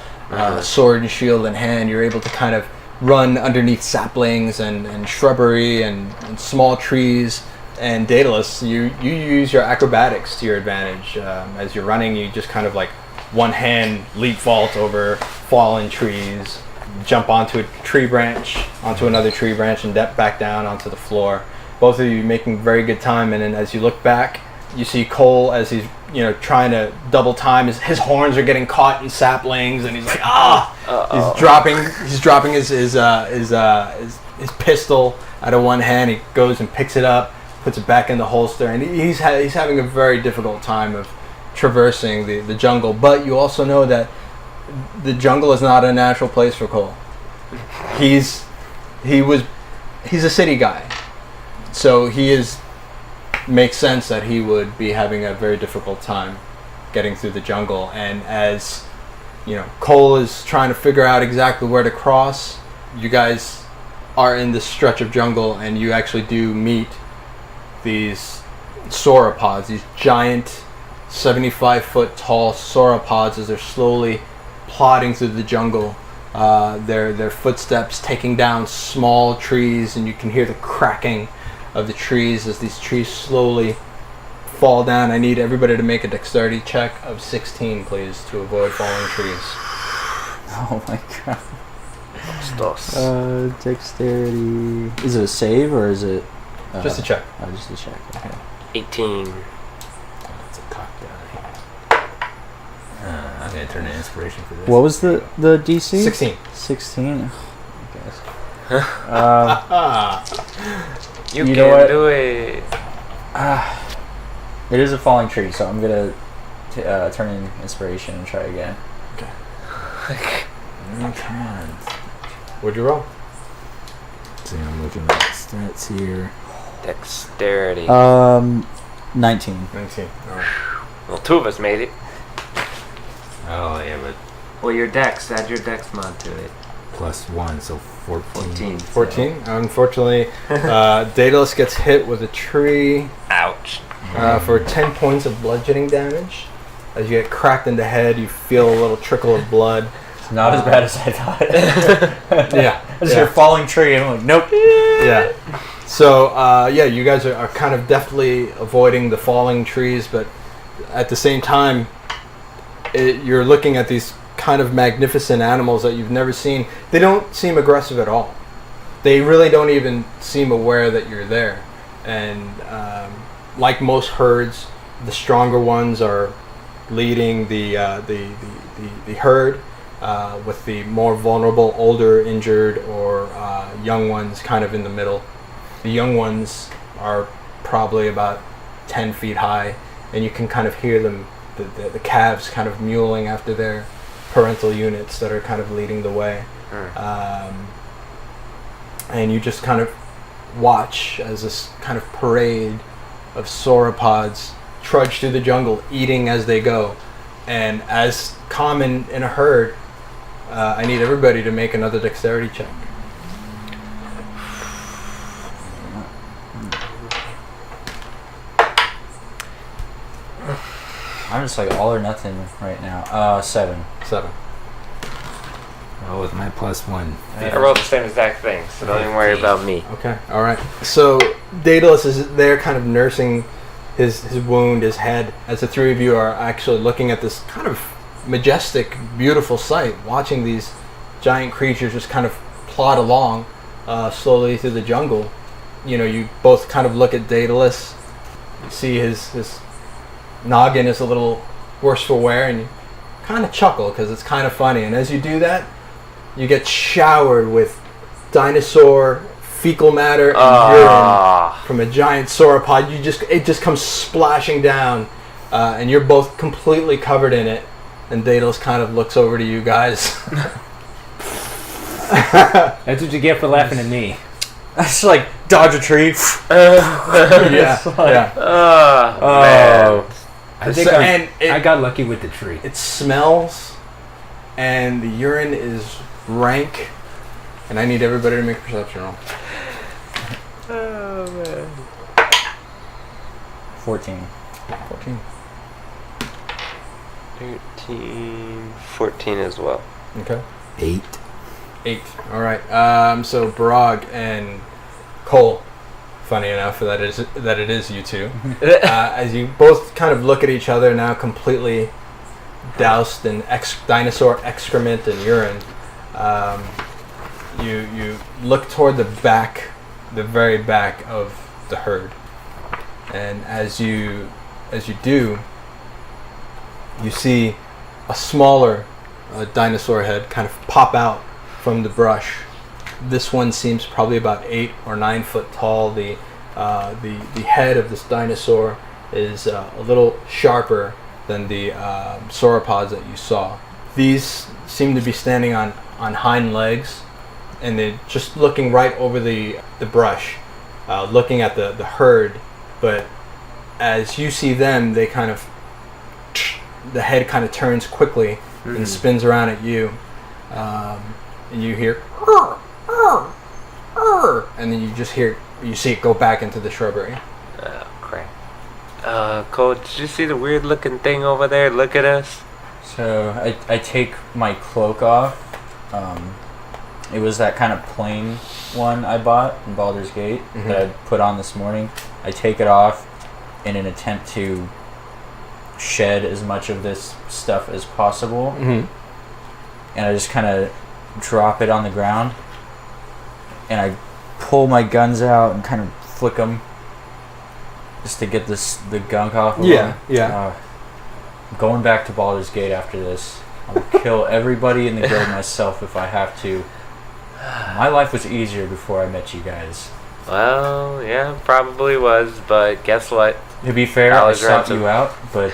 sword and shield in hand. You're able to kind of run underneath saplings and shrubbery and small trees. And Daedalus, you use your acrobatics to your advantage. As you're running, you just kind of like one hand leap vault over fallen trees, jump onto a tree branch, onto another tree branch, and back down onto the floor. Both of you making very good time. And then as you look back, you see Kohl as he's trying to double time. His horns are getting caught in saplings, and he's like He's dropping his pistol out of one hand. He goes and picks it up, puts it back in the holster, and he's having a very difficult time of traversing the jungle. But you also know that the jungle is not a natural place for Kohl. He's a city guy, so makes sense that he would be having a very difficult time getting through the jungle. And as Kohl is trying to figure out exactly where to cross, you guys are in this stretch of jungle, and you actually do meet these sauropods, these giant 75-foot tall sauropods, as they're slowly plodding through the jungle. Their footsteps taking down small trees, and you can hear the cracking of the trees as these trees slowly fall down. I need everybody to make a dexterity check of 16, please, to avoid falling trees. Oh my god. Dos. Dexterity. Is it a save or is it? Just a check. Oh, just a check. Okay. 18. That's a cock die. I'm going to turn to inspiration for this. What was the DC? 16. 16. I guess. You You can know what? do it. It is a falling tree, so I'm gonna turn in inspiration and try again. Come on. What'd you roll? See, I'm looking at stats here. Dexterity. 19. 19. All right. Well, 2 of us made it. Oh, yeah, but Well, your dex. Add your dex mod to it. +1, so 14. 14. Unfortunately, Daedalus gets hit with a tree Ouch. for 10 points of bludgeoning damage. As you get cracked in the head, you feel a little trickle of blood. It's not as bad as I thought. Yeah. As your falling tree, I'm like, nope. Yeah. So, you guys are kind of deftly avoiding the falling trees, but at the same time, you're looking at these kind of magnificent animals that you've never seen. They don't seem aggressive at all. They really don't even seem aware that you're there. And like most herds, the stronger ones are leading the herd, with the more vulnerable, older, injured, or young ones kind of in the middle. The young ones are probably about 10 feet high, and you can kind of hear them, the calves kind of muling after their parental units that are kind of leading the way. And you just kind of watch as this kind of parade of sauropods trudge through the jungle, eating as they go. And as common in a herd, I need everybody to make another dexterity check. I'm just like all or nothing right now. 7. 7. Oh, with my +1. I rolled the same exact thing, so don't even worry about me. Okay, all right. So Daedalus is there kind of nursing his wound, his head, as the three of you are actually looking at this kind of majestic, beautiful sight, watching these giant creatures just kind of plod along slowly through the jungle. You know, you both kind of look at Daedalus, you see his noggin is a little worse for wear, and you kind of chuckle because it's kind of funny. And as you do that, you get showered with dinosaur fecal matter and urine from a giant sauropod. It just comes splashing down, and you're both completely covered in it. And Daedalus kind of looks over to you guys. That's what you get for laughing at me. I just like dodge a tree. Yeah. Man. I think I got lucky with the tree. It smells, and the urine is rank, and I need everybody to make a perception roll. Oh, man. 14. 14. 13, 14 as well. Okay. 8. 8. All right. So Barag and Kohl, funny enough that it is you two, as you both kind of look at each other now, completely doused in dinosaur excrement and urine. You look toward the very back of the herd, and as you do, you see a smaller dinosaur head kind of pop out from the brush. This one seems probably about 8 or 9 foot tall. The head of this dinosaur is a little sharper than the sauropods that you saw. These seem to be standing on hind legs, and they're just looking right over the brush, looking at the herd. But as you see them, they kind of, the head kind of turns quickly and spins around at you, and you hear, and then you see it go back into the shrubbery. Oh, crap. Kohl, did you see the weird looking thing over there? Look at us. So I take my cloak off. It was that kind of plain one I bought in Baldur's Gate that I put on this morning. I take it off in an attempt to shed as much of this stuff as possible. And I just kind of drop it on the ground, and I pull my guns out and kind of flick them just to get the gunk off of them. I'm going back to Baldur's Gate after this. I'll kill everybody in the guild myself if I have to. My life was easier before I met you guys. Well, yeah, probably was, but guess what? To be fair, I sought Ransom. you out, but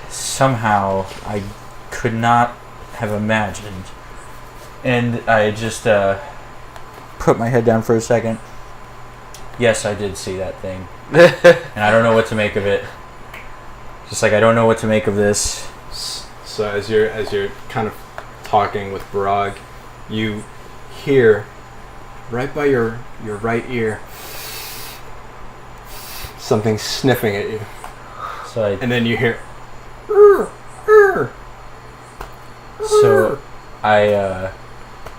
somehow I could not have imagined And I just put my head down for a second. Yes, I did see that thing. And I don't know what to make of it. Just like I don't know what to make of this. So as you're kind of talking with Barag, you hear right by your right ear something sniffing at you. So And then you hear I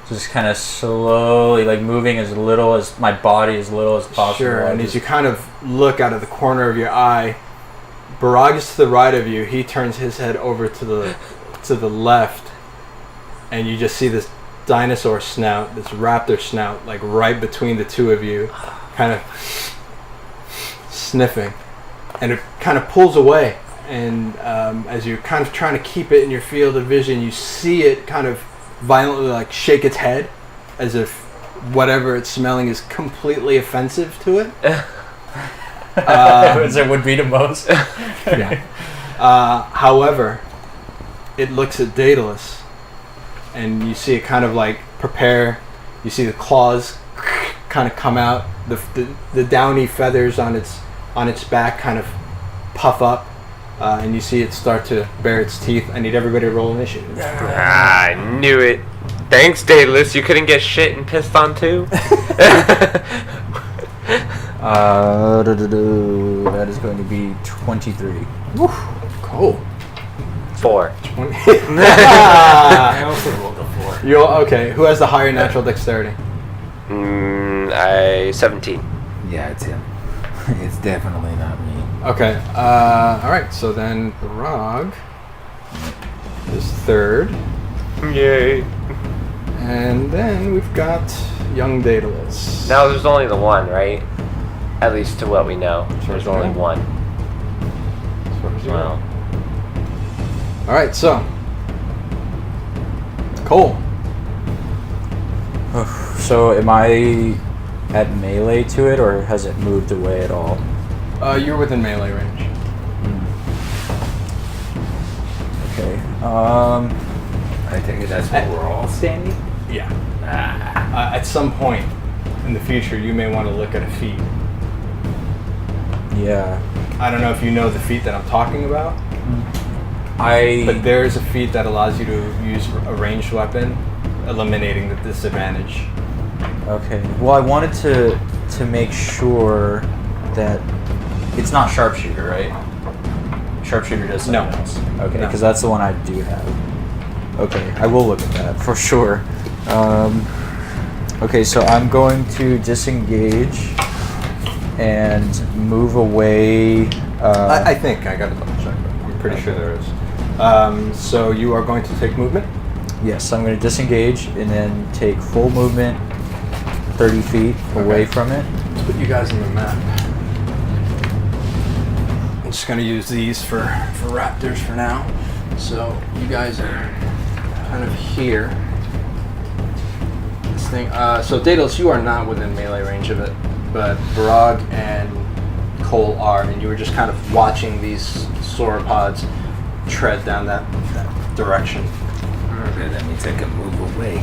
just kind of slowly, like moving as little as my body, as little as possible. Sure, and as you kind of look out of the corner of your eye, Barag is to the right of you. He turns his head over to the left, and you just see this dinosaur snout, this raptor snout, like right between the two of you, kind of sniffing, and it kind of pulls away. And as you're kind of trying to keep it in your field of vision, you see it kind of violently like shake its head, as if whatever it's smelling is completely offensive to it. as it would be to most. Yeah. However, it looks at Daedalus, and you see it kind of like prepare. You see the claws kind of come out, the downy feathers on its back kind of puff up, and you see it start to bare its teeth. I need everybody to roll initiative. I knew it. Thanks, Daedalus. You couldn't get shit and pissed on too. That is going to be 23. Woo, Kohl. 4. 20. I also rolled a 4. You okay? Who has the higher natural dexterity? 17. Yeah, it's him. It's definitely not me. Okay. All right. So then Barag is third, Yay. and then we've got young Daedalus. Now there's only the one, right? At least to what we know. There's only Okay. one. As far as you know. Well, All right. So Kohl. So am I at melee to it, or has it moved away at all? You're within melee range. Okay. I take it that's where we're all standing. Yeah. At some point in the future, you may want to look at a feat. Yeah. I don't know if you know the feat that I'm talking about, but I there's a feat that allows you to use a ranged weapon, eliminating the disadvantage. okay. Well, I wanted to make sure that it's not sharpshooter, right? Sharpshooter does something No. else. Okay, No. because that's the one I do have. Okay, I will look at that for sure. Okay, so I'm going to disengage and move away. I think I got to double check, but I'm pretty sure there is. So you are going to take movement. Yes, I'm going to disengage and then take full movement 30 feet away from it. Let's put you guys on the map. I'm just going to use these for raptors for now. So you guys are kind of here. This thing. So Daedalus, you are not within melee range of it, but Barag and Kohl are, and you were just kind of watching these sauropods tread down that direction. Okay, that means I can move away.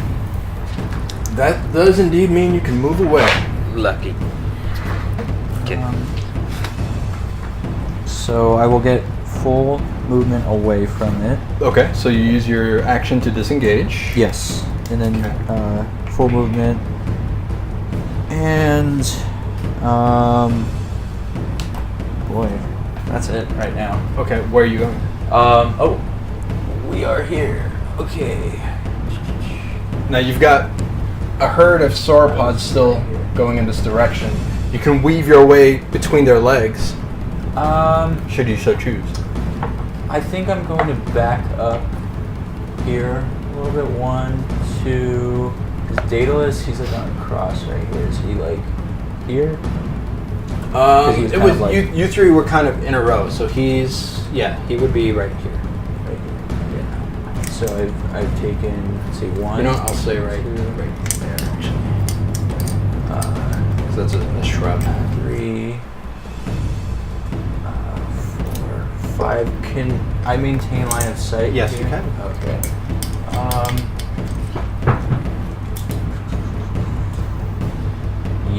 That does indeed mean you can move away. lucky. So I will get full movement away from it. Okay, so you use your action to disengage. Yes, and then Okay. Full movement, and boy, that's it right now. Okay, where are you going? Oh, we are here. Okay. Now you've got a herd of sauropods still going in this direction. You can weave your way between their legs, should you so choose. I think I'm going to back up here a little bit. 1, 2. Is Daedalus? He's like on a cross right here. Is he like here? he was It kind was of like- you three were kind of in a row, so he would be right here. Right here. Yeah. So I've taken, let's see, 1. You know what, I'll say right there actually. 'Cause that's a shrub. 3, 4, 5. Can I maintain line of sight? Yes, here? you can. Okay.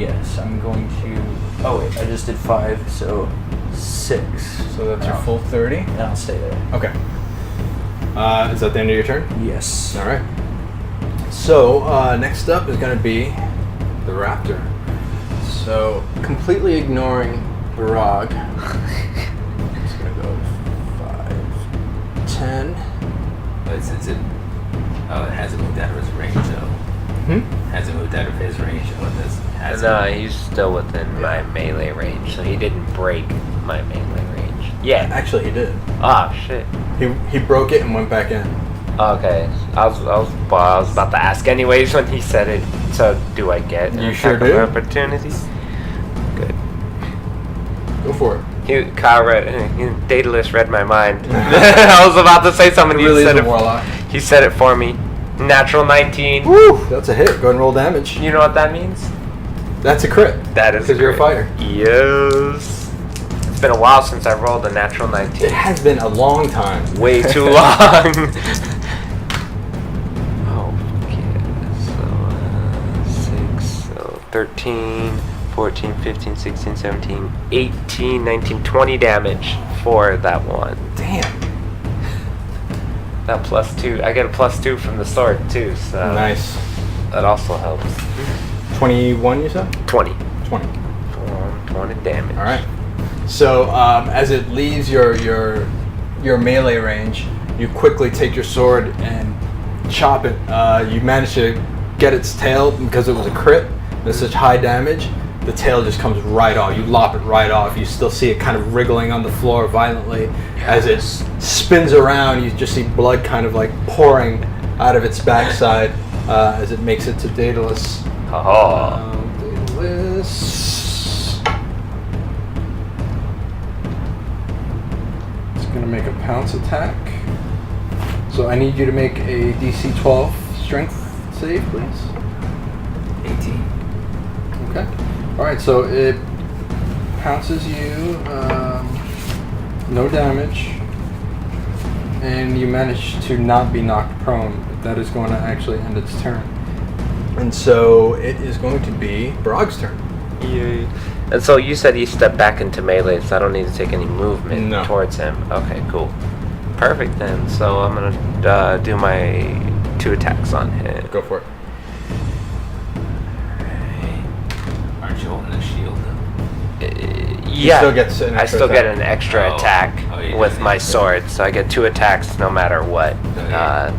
Yes, I'm going to. Oh wait, I just did 5, so 6. So that's your full 30. And I'll stay there. Okay. Is that the end of your turn? Yes. All right. So next up is going to be the raptor. So completely ignoring Barag, it's going to go 5, 10. But since it hasn't moved out of his range, though. Hasn't moved out of his range. No, he's still within my melee range, so he didn't break my melee range. Yeah. Actually, he did. Oh shit. He broke it and went back in. Okay. I was about to ask anyways when he said it. So do I get an You sure attack do. of opportunity? Good. Go for it. Daedalus read my mind. I was about to say something. It really is a it. warlock. He said it for me. Natural 19. Woo! That's a hit. Go ahead and roll damage. You know what that means? That's a crit. That is because you're a fighter. Yes. It's been a while since I rolled a natural 19. It has been a long time. Way too long. Oh, yeah. So, 6, so 13, 14, 15, 16, 17, 18, 19, 20 damage for that one. Damn. That +2. I get a +2 from the sword, too, so. Nice. That also helps. 21, you said? 20. 20. 20 damage. All right. So as it leaves your melee range, you quickly take your sword and chop it. You manage to get its tail because it was a crit. There's such high damage. The tail just comes right off. You lop it right off. You still see it kind of wriggling on the floor violently. As it spins around, you just see blood kind of like pouring out of its backside as it makes it to Daedalus. Oh. Daedalus. It's going to make a pounce attack. So I need you to make a DC 12 strength save, please. 18. Okay. Alright, so it pounces you, no damage, and you manage to not be knocked prone. That is going to actually end its turn. And so it is going to be Barag's turn. Yay. And so you said he stepped back into melee, so I don't need to take any movement towards him. Okay, cool. Perfect then. So I'm going to do my 2 attacks on him. Go for it. Aren't you holding a shield, though? Yeah, still gets an I extra still get attack. an extra attack with my sword, so I get 2 attacks no matter what.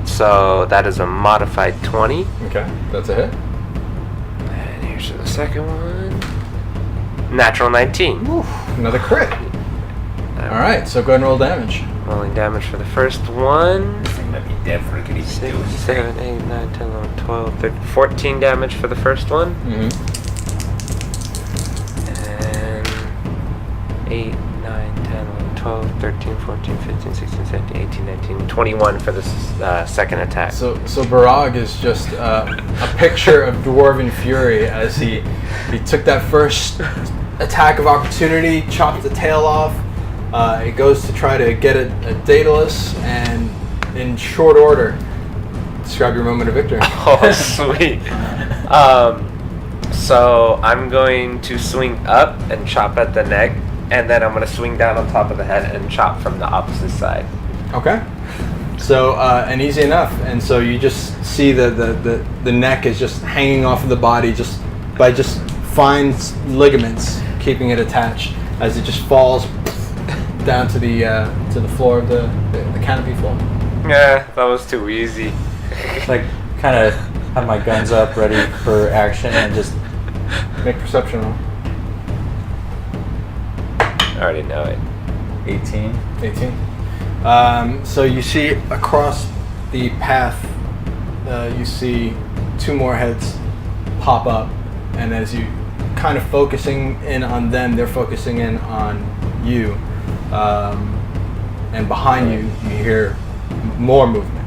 So that is a modified 20. Okay, that's a hit. And here's the second one. Natural 19. Oof, another crit. Alright, so go ahead and roll damage. Rolling damage for the first one. This thing might be dead for it could even 6, do it. 7, 8, 9, 10, 11, 12, 13, 14 damage for the first one. Mm-hmm. And 8, 9, 10, 11, 12, 13, 14, 15, 16, 17, 18, 19, 21 for the second attack. So Barag is just a picture of dwarven fury as he took that first attack of opportunity, chopped the tail off. It goes to try to get at Daedalus, and in short order, describe your moment of victory. Oh, sweet. So I'm going to swing up and chop at the neck, and then I'm going to swing down on top of the head and chop from the opposite side. Okay. So, and easy enough. And so you just see the neck is just hanging off of the body just by just fine ligaments keeping it attached as it just falls down to the floor of the canopy floor. Yeah, that was too easy. Like, kind of have my guns up, ready for action, and just Make perception roll. I already know it. 18. 18. So you see across the path, you see 2 more heads pop up, and as you kind of focusing in on them, they're focusing in on you. And behind you, you hear more movement.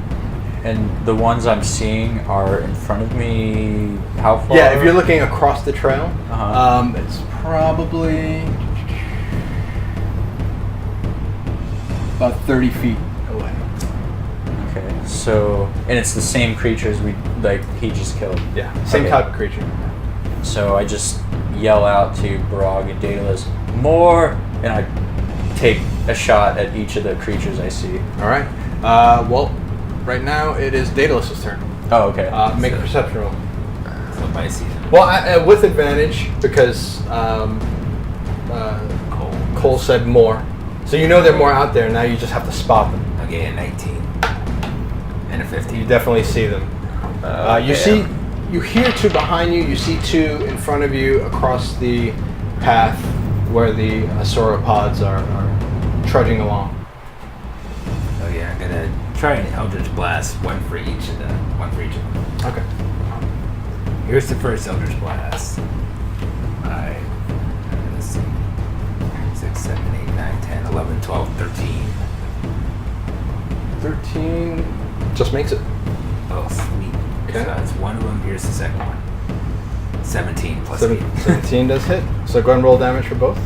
And the ones I'm seeing are in front of me. How far? Yeah, if you're looking across the trail, it's probably about 30 feet away. Okay, so and it's the same creatures he just killed. Yeah, same Okay. type of creature. So I just yell out to Barag and Daedalus, "More!" and I take a shot at each of the creatures I see. All right. Well, right now it is Daedalus' turn. Oh, okay. Make a perception roll. Flip I see them. Well, with advantage because Kohl said more. So you know there are more out there. Now you just have to spot them. Okay, a 19 and a 15. You definitely see them. You hear two behind you. You see two in front of you across the path where the sauropods are trudging along. Oh yeah, I'm gonna try an Eldritch Blast, one for each of them. Okay. Here's the first Eldritch Blast. 5, let's see, 6, 7, 8, 9, 10, 11, 12, 13. 13 just makes it. Oh, sweet. Okay. So that's one of them. Here's the second one. 17 plus 8. 17 does hit. So go ahead and roll damage for both.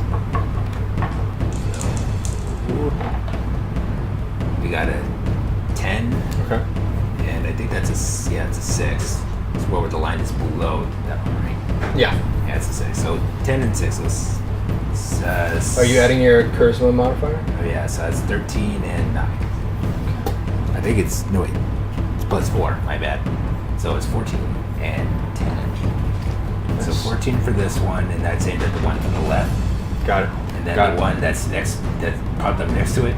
We got a 10, Okay. and I think that's it's a 6. It's where the line is below that one, right? Yeah. Yeah, it's a 6. So 10 and 6 is. Are you adding your charisma modifier? Oh yeah, so that's 13 and 9. I think it's no wait, it's plus 4. My bad. So it's 14 and 10. Nice. So 14 for this one, and that's aimed at the one to the left. Got it. And then Got the it. one that's next, that popped up next to it,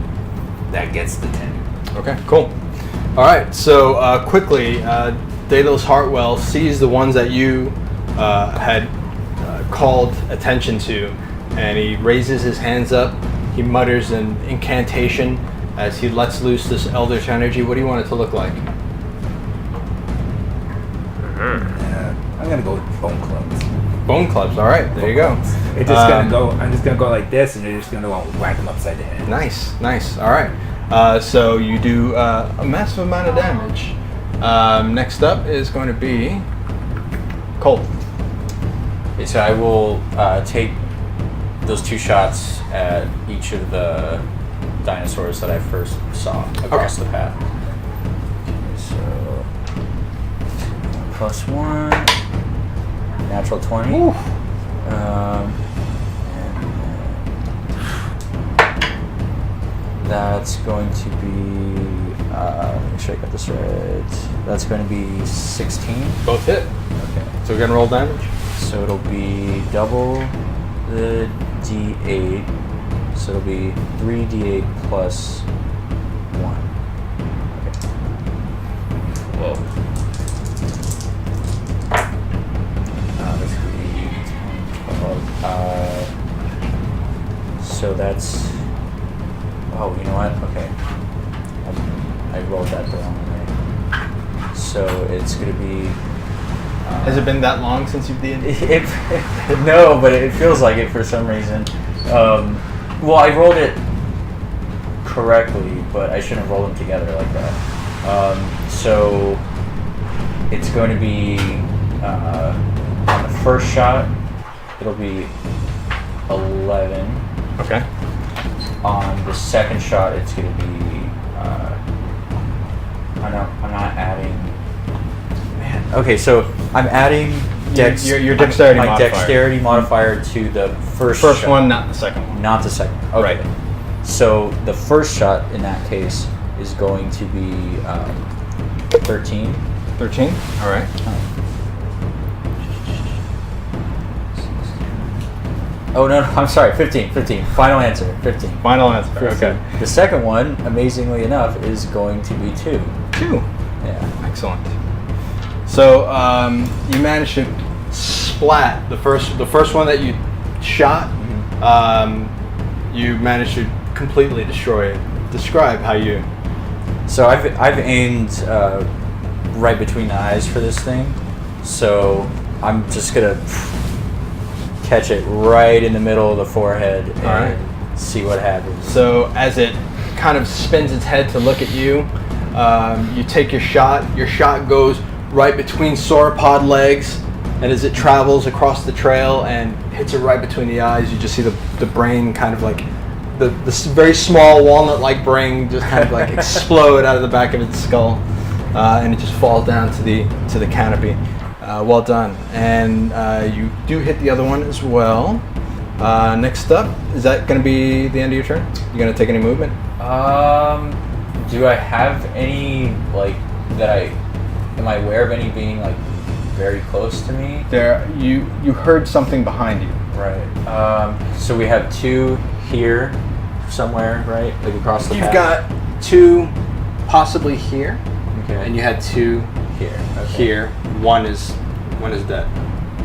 that gets the 10. Okay, cool. All right, so quickly, Daedalus Hartwell sees the ones that you had called attention to, and he raises his hands up. He mutters an incantation as he lets loose this eldritch energy. What do you want it to look like? I'm gonna go with bone clubs. Bone clubs. All right, there you go. It's just gonna go. I'm just gonna go like this, and they're just gonna whack them upside the head. Nice. All right. So you do a massive amount of damage. Next up is going to be Kohl. Okay, so I will take those 2 shots at each of the dinosaurs that I first saw across the path. Okay, so +1, natural 20. Ooh. And that's going to be, make sure I got this right. That's going to be 16. Both hit. Okay. So we're gonna roll damage. So it'll be double the d8. So it'll be 3d8 plus 1. Okay. Whoa. That's going to be 12. So that's. Oh, you know what? Okay. I rolled that the wrong way. So it's going to be. Has it been that long since you've D&D? No, but it feels like it for some reason. Well, I rolled it correctly, but I shouldn't have rolled them together like that. So it's going to be on the first shot, it'll be 11. Okay. On the second shot, it's going to be. I'm not adding. Man. Okay, so I'm adding your dexterity my modifier. dexterity modifier to the first First shot. one, not the second one. Not the second. Okay. Right. So the first shot in that case is going to be 13. 13. All right. Oh no, I'm sorry, 15. Final answer, 15. Final answer. 15. Okay. The second one, amazingly enough, is going to be 2. 2. Yeah. Excellent. So you managed to splat the first one that you shot. You managed to completely destroy it. Describe how you. So I've aimed right between the eyes for this thing. So I'm just gonna catch it right in the middle of the forehead and see what happens. So as it kind of spins its head to look at you, you take your shot. Your shot goes right between sauropod legs, and as it travels across the trail and hits it right between the eyes, you just see the brain kind of like the very small walnut-like brain just kind of like explode out of the back of its skull, and it just falls down to the canopy. Well done. And you do hit the other one as well. Next up, is that going to be the end of your turn? You going to take any movement? Do I have any, like, am I aware of any being, like, very close to me? You heard something behind you. Right. So we have 2 here somewhere, right? Like across the You've path. got 2 possibly here, Okay. and you had 2 here. Okay. here. One is dead.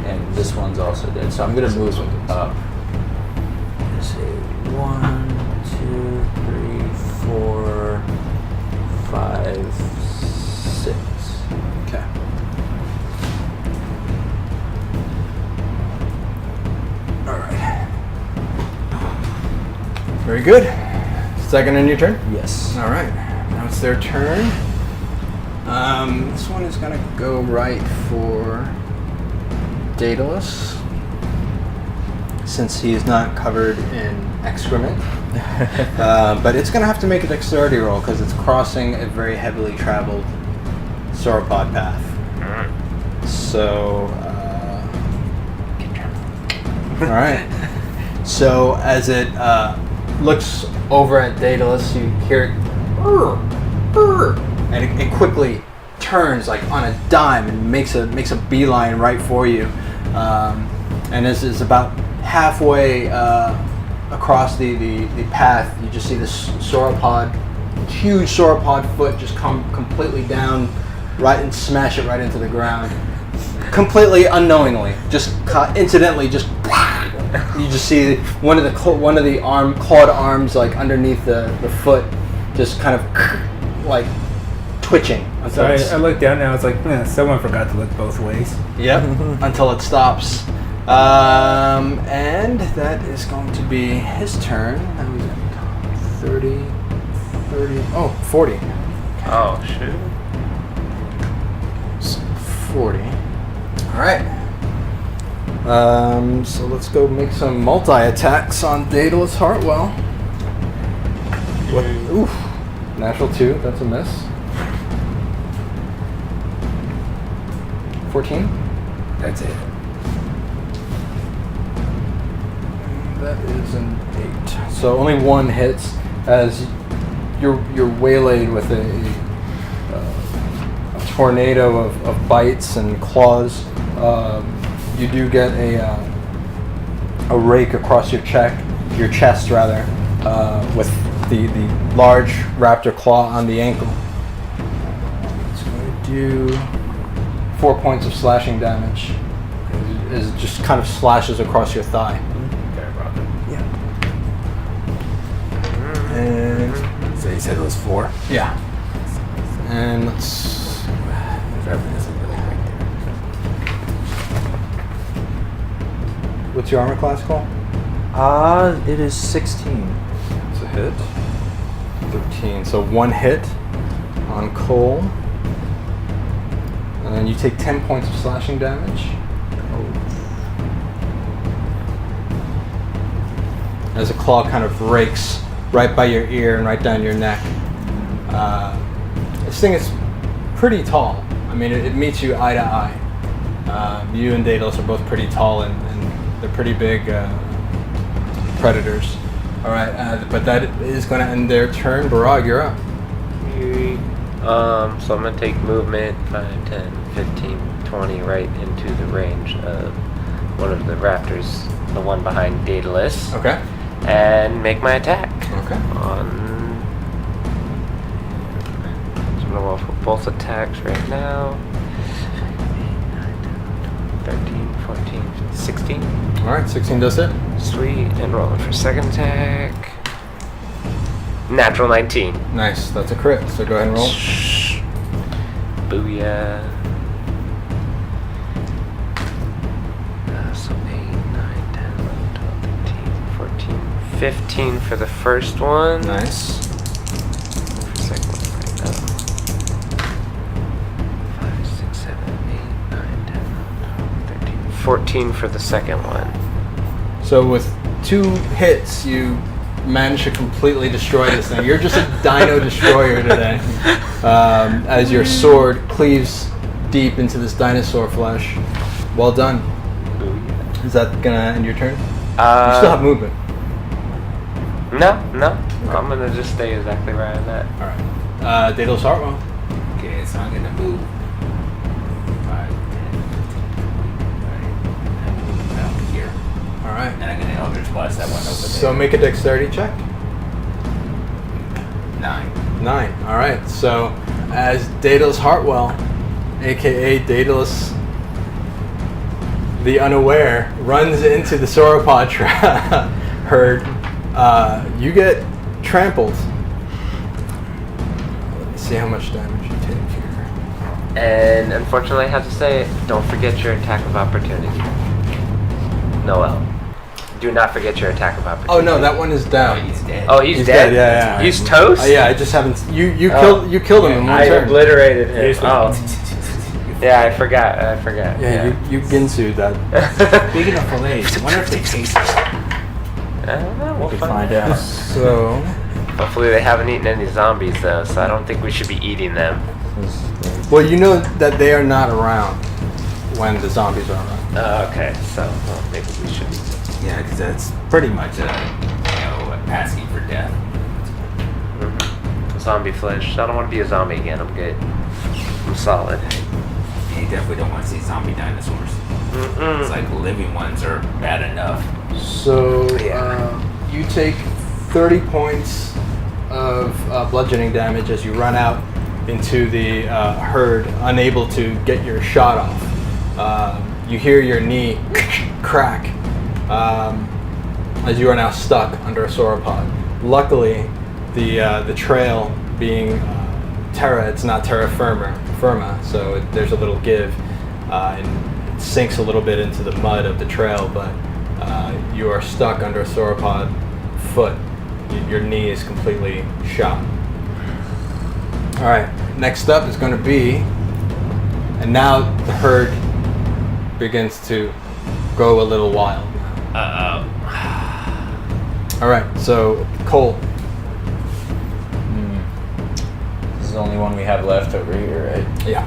And this one's also dead. So I'm gonna move up. Let's see. 1, 2, 3, 4, 5, 6. Okay. All right. Very good. Second in your turn? Yes. All right. Now it's their turn. This one is going to go right for Daedalus, since he is not covered in excrement. But it's going to have to make a dexterity roll because it's crossing a very heavily traveled sauropod path. So, all right. So as it looks over at Daedalus, you hear it, and it quickly turns like on a dime and makes a beeline right for you. And as it's about halfway across the path, you just see this huge sauropod foot just come completely down, right, and smash it right into the ground, completely unknowingly, just incidentally, just you just see one of the clawed arms like underneath the foot, just kind of like twitching. So I looked down and I was like, someone forgot to look both ways. Yep, until it stops. And that is going to be his turn. Now he's at 30, 40. Oh, shoot. So 40. All right. So let's go make some multi-attacks on Daedalus Hartwell. What? Oof. Natural 2, that's a miss. 14? That's it. That is an 8. So only 1 hits as you're waylaid with a tornado of bites and claws. You do get a rake across your chest rather, with the large raptor claw on the ankle. It's going to do 4 points of slashing damage. It just kind of slashes across your thigh. Yeah. And So you said it was 4? yeah. And let's. Everything isn't really right What's your armor class, Cole? It is 16. It's a hit. 13. So 1 hit on Kohl. And then you take 10 points of slashing damage. As a claw kind of rakes right by your ear and right down your neck. This thing is pretty tall. I mean, it meets you eye to eye. You and Daedalus are both pretty tall and they're pretty big predators. All right, but that is going to end their turn. Barag, you're up. So I'm going to take movement 5, 10, 15, 20 right into the range of one of the raptors, the one behind Daedalus. Okay. And make my attack. Okay. So I'm going to roll for both attacks right now. 13, 14, 16. All right, 16 does hit. Sweet. And rolling for second attack. Natural 19. Nice, that's a crit. So go ahead and roll. Booyah. So 8, 9, 10, 11, 12, 13, 14, 15 for the first one. Nice. For the second one right now. 5, 6, 7, 8, 9, 10, 11, 12, 13, 14 for the second one. So with 2 hits, you managed to completely destroy this thing. You're just a dino destroyer today. As your sword cleaves deep into this dinosaur flesh. Well done. Is that gonna end your turn? You still have movement. No. I'm gonna just stay exactly where I'm at. All right. Daedalus Hartwell. Okay, so I'm gonna move 5, 10, 15, 20, and I'm moving out here. All right. And I'm gonna Eldritch Blast that one over there. So make a dexterity check. 9. 9. All right. So as Daedalus Hartwell, aka Daedalus the Unaware, runs into the sauropod herd, you get trampled. Let me see how much damage you take here. And unfortunately, I have to say, don't forget your attack of opportunity. Noel. Do not forget your attack of opportunity. Oh no, that one is down. He's dead. Oh, he's dead? Yeah. He's toast? Yeah, I just haven't. You killed him in one I turn. obliterated him. Oh. Yeah, I forgot. Yeah, you Ginsu'd that. Speaking of fillets, I wonder if they taste it. I don't know. We'll We can find out. So Hopefully they haven't eaten any zombies though, so I don't think we should be eating them. well, you know that they are not around when the zombies are around. Okay, so well, maybe we should eat them. Yeah, because that's pretty much asking for death. Zombie flesh. I don't want to be a zombie again. I'm good. I'm solid. You definitely don't want to see zombie dinosaurs. It's like living ones are bad enough. So you take 30 points of bludgeoning damage as you run out into the herd, unable to get your shot off. You hear your knee crack as you are now stuck under a sauropod. Luckily, the trail being Terra, it's not terra firma, so there's a little give and it sinks a little bit into the mud of the trail, but you are stuck under a sauropod foot. Your knee is completely shot. All right, next up is going to be, and now the herd begins to go a little wild. All right, so Kohl. This is the only one we have left over here, right? Yeah.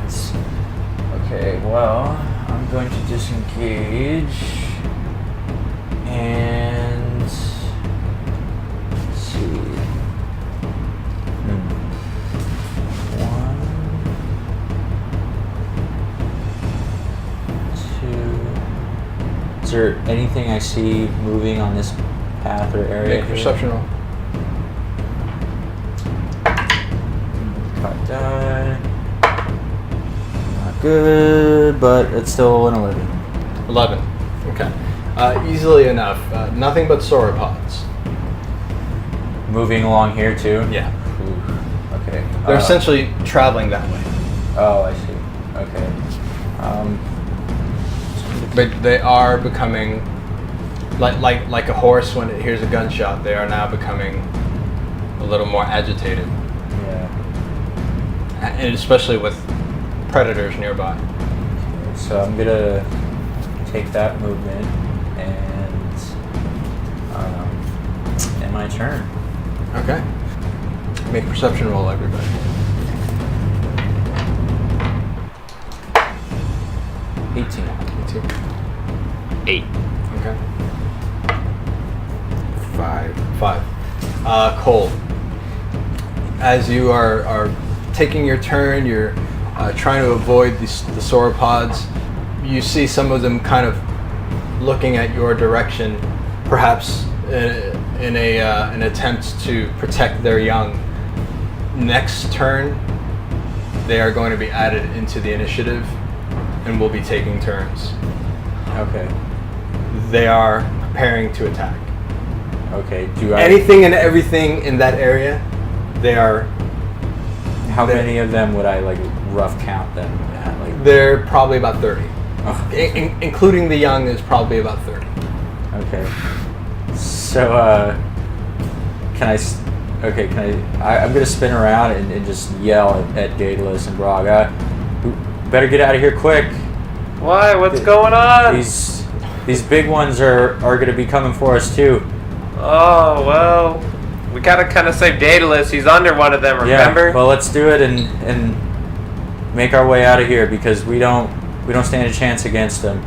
Okay, well, I'm going to disengage and let's see. One, two. Is there anything I see moving on this path or area? Make a perception roll. Die. Not good, but it's still an 11. 11. Okay. Easily enough. Nothing but sauropods. Moving along here too? Yeah. Ooh, okay. They're essentially traveling that way. Oh, I see. Okay. But they are becoming like a horse when it hears a gunshot. They are now becoming a little more agitated, Yeah. and especially with predators nearby. So I'm gonna take that movement and end my turn. Okay. Make a perception roll, everybody. 18. 8. Okay. 5. Kohl. As you are taking your turn, you're trying to avoid the sauropods. You see some of them kind of looking at your direction, perhaps in an attempt to protect their young. Next turn, they are going to be added into the initiative, and will be taking turns. Okay. They are preparing to attack. Okay. Do I? Anything and everything in that area, they are. How many of them would I like rough count then? Like. They're probably about 30. Oh. Including the young is probably about 30. Okay. So, I'm gonna spin around and just yell at Daedalus and Barag. Better get out of here quick. Why? What's going on? These big ones are gonna be coming for us too. Oh, well, we gotta kind of save Daedalus. He's under one of them, remember? Yeah, well, let's do it and make our way out of here because we don't stand a chance against them.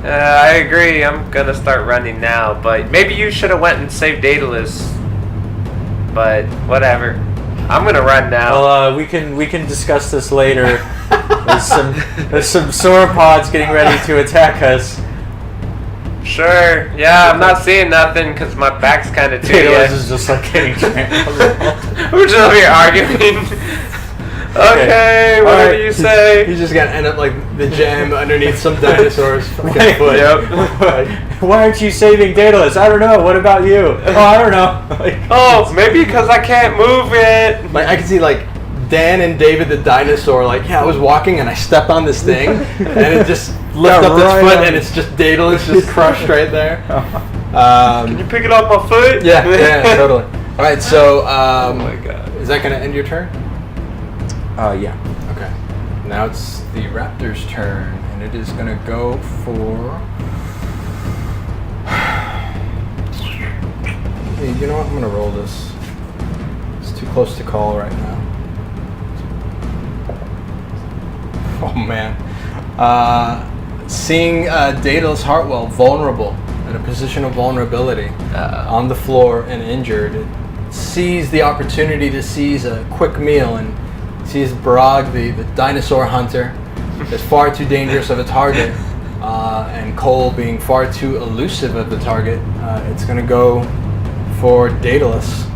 I agree. I'm gonna start running now, but maybe you should have went and saved Daedalus. But whatever. I'm gonna run now. Well, we can discuss this later. There's some sauropods getting ready to attack us. Sure. Yeah, I'm not seeing nothing because my back's kind of to Daedalus you. is just like getting trampled. We're just over here arguing. Okay, whatever you say. He's just gonna end up like the gem underneath some dinosaurs' fucking foot. Yep. Why aren't you saving Daedalus? I don't know. What about you? Oh, I don't know. Oh, maybe because I can't move it. Like I can see like Dan and David the dinosaur. Like I was walking and I stepped on this thing and it just lifted up its foot and it's just Daedalus just crushed right there. Can you pick it off my foot? Yeah, totally. All right, so Oh my god. is that gonna end your turn? Yeah. Okay. Now it's the raptor's turn, and it is gonna go for. Hey, you know what? I'm gonna roll this. It's too close to call right now. Oh man. Seeing Daedalus Hartwell vulnerable in a position of vulnerability on the floor and injured, it sees the opportunity to seize a quick meal and sees Barag, the dinosaur hunter, is far too dangerous of a target, and Kohl being far too elusive of the target. It's going to go for Daedalus,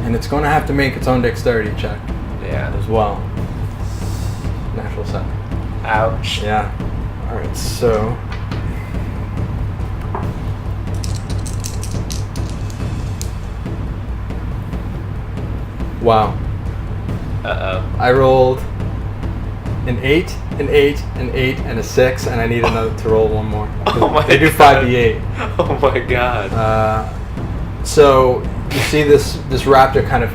and it's going to have to make its own dexterity check Yeah. as well. Natural 7. Ouch. Yeah. All right. So. Wow. Uh-oh. I rolled an 8, an 8, an 8, and a 6, and I need another to roll one more. Oh my They do God. 5d8. Oh my god. So you see this raptor kind of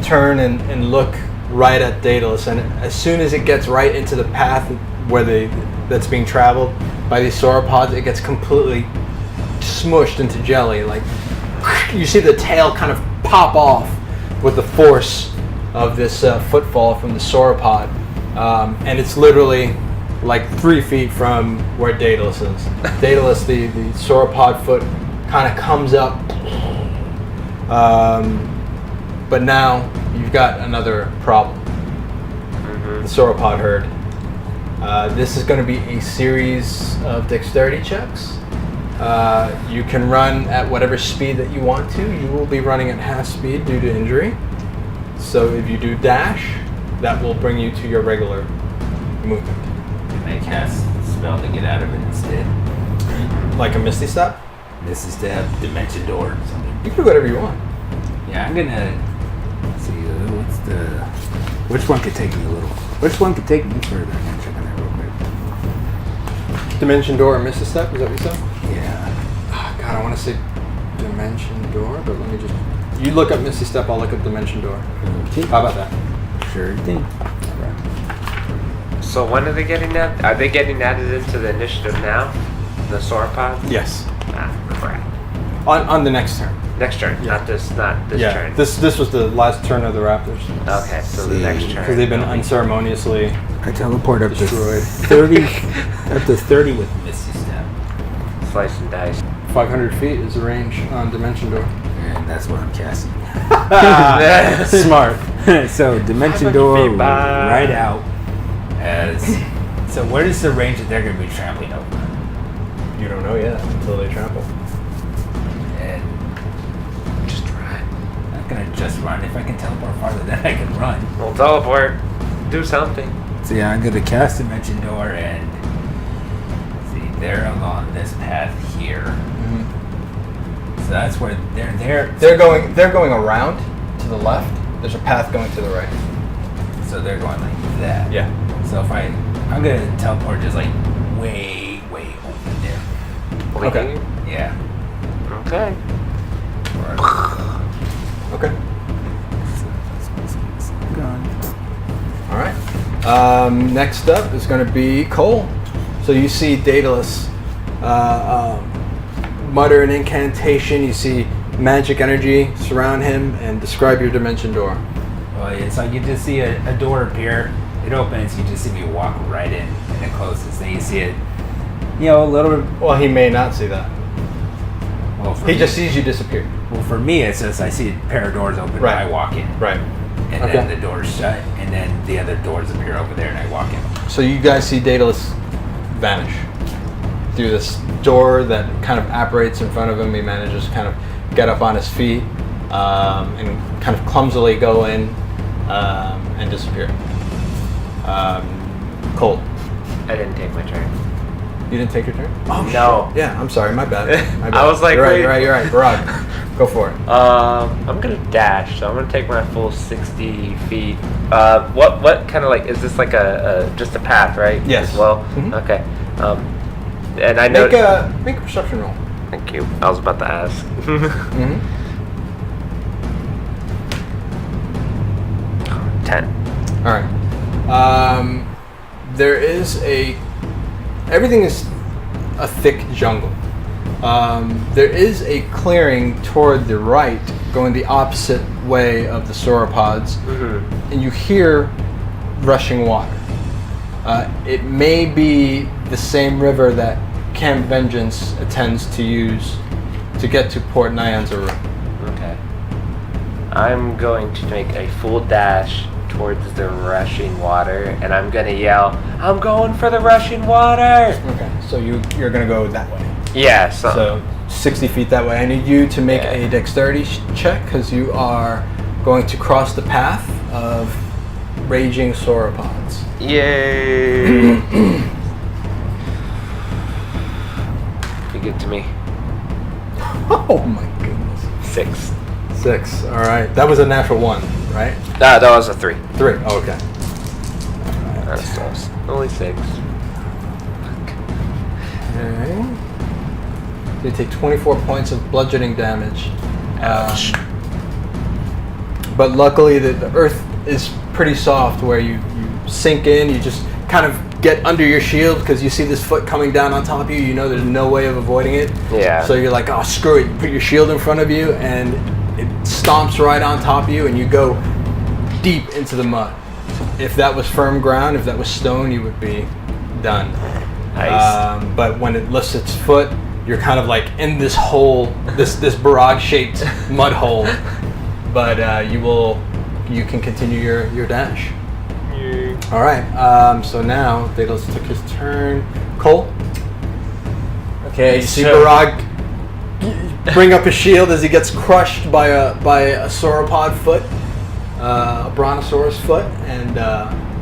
turn and look right at Daedalus, and as soon as it gets right into the path where that's being traveled by these sauropods, it gets completely smushed into jelly. Like you see the tail kind of pop off with the force of this footfall from the sauropod, and it's literally like 3 feet from where Daedalus is. Daedalus, the sauropod foot, kind of comes up, but now you've got another problem. The sauropod herd. This is going to be a series of dexterity checks. You can run at whatever speed that you want to. You will be running at half speed due to injury. So if you do dash, that will bring you to your regular movement. Can I cast a spell to get out of it instead? Like a Misty Step? This is the dimension door or something. You can do whatever you want. Yeah, I'm gonna see which one could take me which one could take me further? I'm gonna check on that real quick. Dimension Door or Misty Step, is that what you said? Yeah. Oh, God, I want to say Dimension Door, but let me just... You look up Misty Step, I'll look up Dimension Door. Okay. How about that? Sure thing. So when are they getting that? Are they getting added into the initiative now? The sauropods? Yes. Ah, crap. On the next turn. Next turn, Yeah. not this Yeah, turn. this was the last turn of the Raptors. Okay, so the See. next turn. Because they've been unceremoniously... I teleport up Destroyed. to 30 up to 30 with Misty Step. Slice and dice. 500 feet is the range on Dimension Door. And that's what I'm casting. Smart. So Dimension 500 Door feet, bye. right out as so what is the range that they're gonna be trampling over? You don't know yet until they trample. And Just run. I'm not gonna just run. If I can teleport farther then I can run. Well, teleport. Do something. So yeah, I'm gonna cast Dimension Door and see they're along this path here. So that's where They're going around to the left. There's a path going to the right. so they're going like that. Yeah. So if I'm gonna teleport just like way over there. Okay. Yeah. Okay. Okay. Gone. All right. Next up is going to be Kohl. So you see Daedalus mutter an incantation. You see magic energy surround him and describe your Dimension Door. Well, it's like you just see a door appear, it opens, you just see me walk right in, and it closes. Then you see it, a little bit. Well, he may not see that. Well, He just sees you disappear. Well, for me, it's just I see a pair of doors open, Right. and I walk in. Right. And Okay. then the doors shut, and then the other doors appear over there, and I walk in. So you guys see Daedalus vanish through this door that kind of apparates in front of him. He manages to kind of get up on his feet and kind of clumsily go in and disappear. Kohl, I didn't take my turn. you didn't take your turn? Oh, No. shit. Yeah, I'm sorry. My bad. My bad. I was like, you're right. wait. You're right. Barag, go for it. I'm gonna dash, so I'm gonna take my full 60 feet. What kind of like is this like a just a path, right? Yes. As well. Mhm. Okay. And I know. Make a perception roll. Thank you. I was about to ask. Mm-hmm. 10. All right. There is everything is a thick jungle. There is a clearing toward the right, going the opposite way of the sauropods, and you hear rushing water. It may be the same river that Camp Vengeance intends to use to get to Port Nyanzaru. Okay. I'm going to make a full dash towards the rushing water, and I'm gonna yell, "I'm going for the rushing water!" Okay, so you're gonna go that way. Yeah. So 60 feet that way. I need you to make a dexterity check because you are going to cross the path of raging sauropods. Yay! You get to me. Oh my goodness. 6. 6. All right. That was a natural 1, right? That was a 3. 3. Oh, okay. That's close. Only 6. Okay. You take 24 points of bludgeoning damage. Ouch. But luckily, the earth is pretty soft where you sink in, you just kind of get under your shield because you see this foot coming down on top of you. You know there's no way of avoiding it. Yeah. So you're like, oh, screw it. You put your shield in front of you, and it stomps right on top of you, and you go deep into the mud. If that was firm ground, if that was stone, you would be done. Nice. But when it lifts its foot, you're kind of like in this hole, this Barag-shaped mud hole. But you can continue your dash. All right. So now Daedalus took his turn. Kohl, Okay, you see so Barag bring up his shield as he gets crushed by a sauropod foot, a brontosaurus foot, and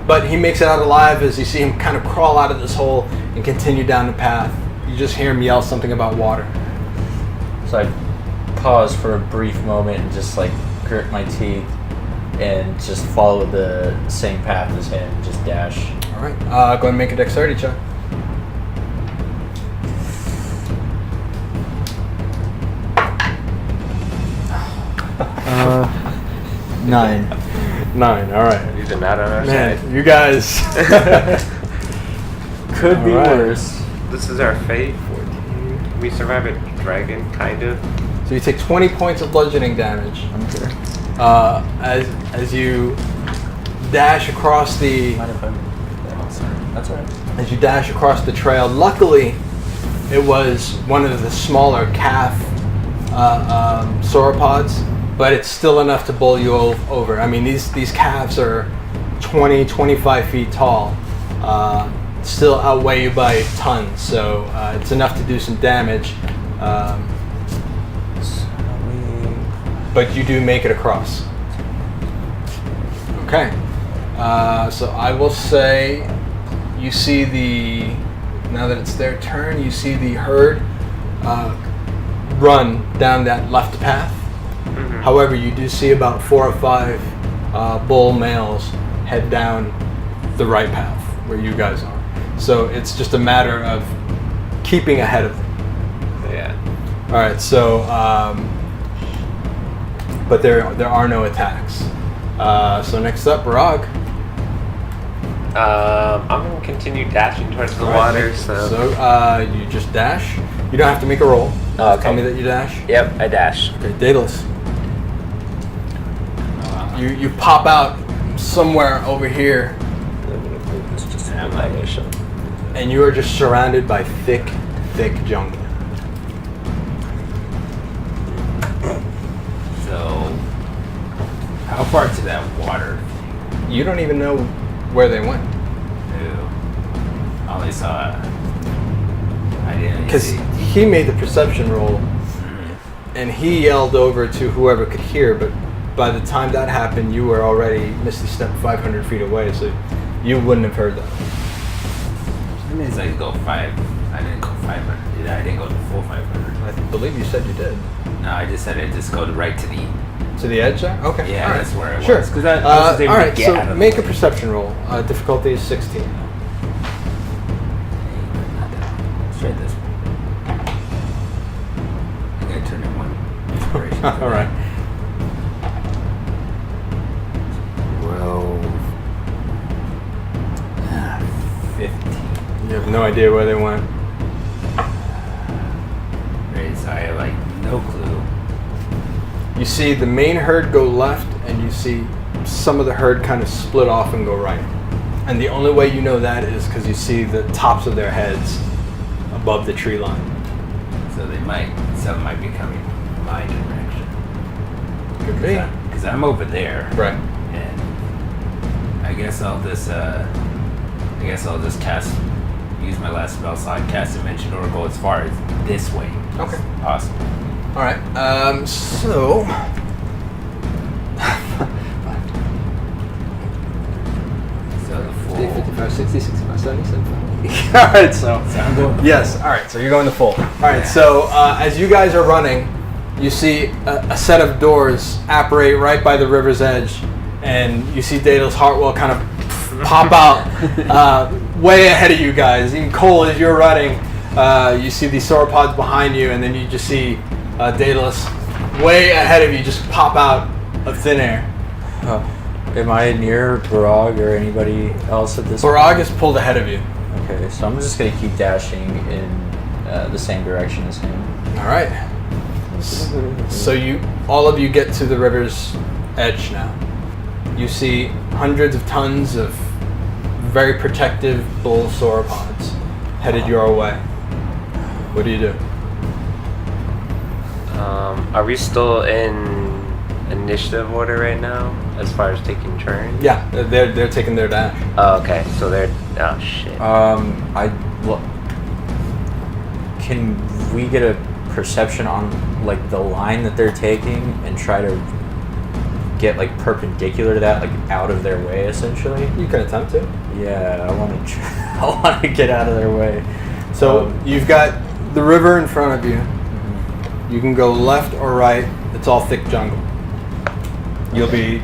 but he makes it out alive as you see him kind of crawl out of this hole and continue down the path. You just hear him yell something about water. So I pause for a brief moment and just like grit my teeth and just follow the same path as him, just dash. All right. Go ahead and make a dexterity check. Nine. 9. All right. These are not on our Man, side. you guys. Could be All right. worse. This is our fate. We survive a dragon, kind of. So you take 20 points of bludgeoning damage. I'm here. As you dash across the Mind if I'm... Oh, sorry. That's all right. as you dash across the trail. Luckily, it was one of the smaller calf sauropods, but it's still enough to bowl you over. I mean, these calves are 20, 25 feet tall. Still outweigh you by tons, so it's enough to do some damage. But you do make it across. Okay. So I will say you see now that it's their turn, you see the herd run down that left path. Mm-hmm. However, you do see about 4 or 5 bull males head down the right path where you guys are. So it's just a matter of keeping ahead of them. Yeah. All right, so, but there are no attacks. So next up, Barag. I'm gonna continue dashing towards the water. So. You just dash. You don't have to make a roll. Oh, okay. Tell me that you dash. Yep, I dash. Okay, Daedalus. You pop out somewhere over here, It's just Yeah, an I'm like- animation. and you are just surrounded by thick jungle. So, how far to that water? You don't even know where they went. Ew. I only saw. I didn't Because see. he made the perception roll, and he yelled over to whoever could hear, but by the time that happened, you were already Misty Step 500 feet away, so you wouldn't have heard that. It means I go 5. I didn't go 500. I didn't go to full 500. I believe you said you did. No, I just said I just go right to the. To the edge there? Okay. Yeah, all right. that's where I was. Sure. 'Cause I was able all to right, get out so of make the a way. perception roll. Difficulty is 16. Straight this way. I gotta turn it 1. Inspiration. All right. 12. 15. You have no idea where they went. Right, so I have like no clue. You see the main herd go left, and you see some of the herd kind of split off and go right. And the only way you know that is because you see the tops of their heads above the tree line. So some might be coming my direction. Could be. Because I'm over there. Right. And I guess I'll just use my last spell slot, cast Dimension Oracle as far as this way Okay. as possible. All right. So. So the full. 55, 60, 65, 70, 75. All right, so. I'm going. Yes, all right, so you're going to full. All right, so as you guys are running, you see a set of doors apparate right by the river's edge, and you see Daedalus Hartwell kind of pop out way ahead of you guys. Even Kohl, as you're running, you see these sauropods behind you, and then you just see Daedalus way ahead of you just pop out of thin air. Am I near Barag or anybody else at this Barag point? is pulled ahead of you. Okay, so I'm just gonna keep dashing in the same direction as him. All right. So all of you get to the river's edge now. You see hundreds of tons of very protective bull sauropods headed your way. What do you do? Are we still in initiative order right now, as far as taking turns? Yeah, they're taking their dash. Oh, okay. So they're. Oh shit. Can we get a perception on like the line that they're taking and try to get like perpendicular to that, like out of their way, essentially? You can attempt to. Yeah, I want to. I want to get out of their way. So you've got the river in front of you. You can go left or right. It's all thick jungle. You'll be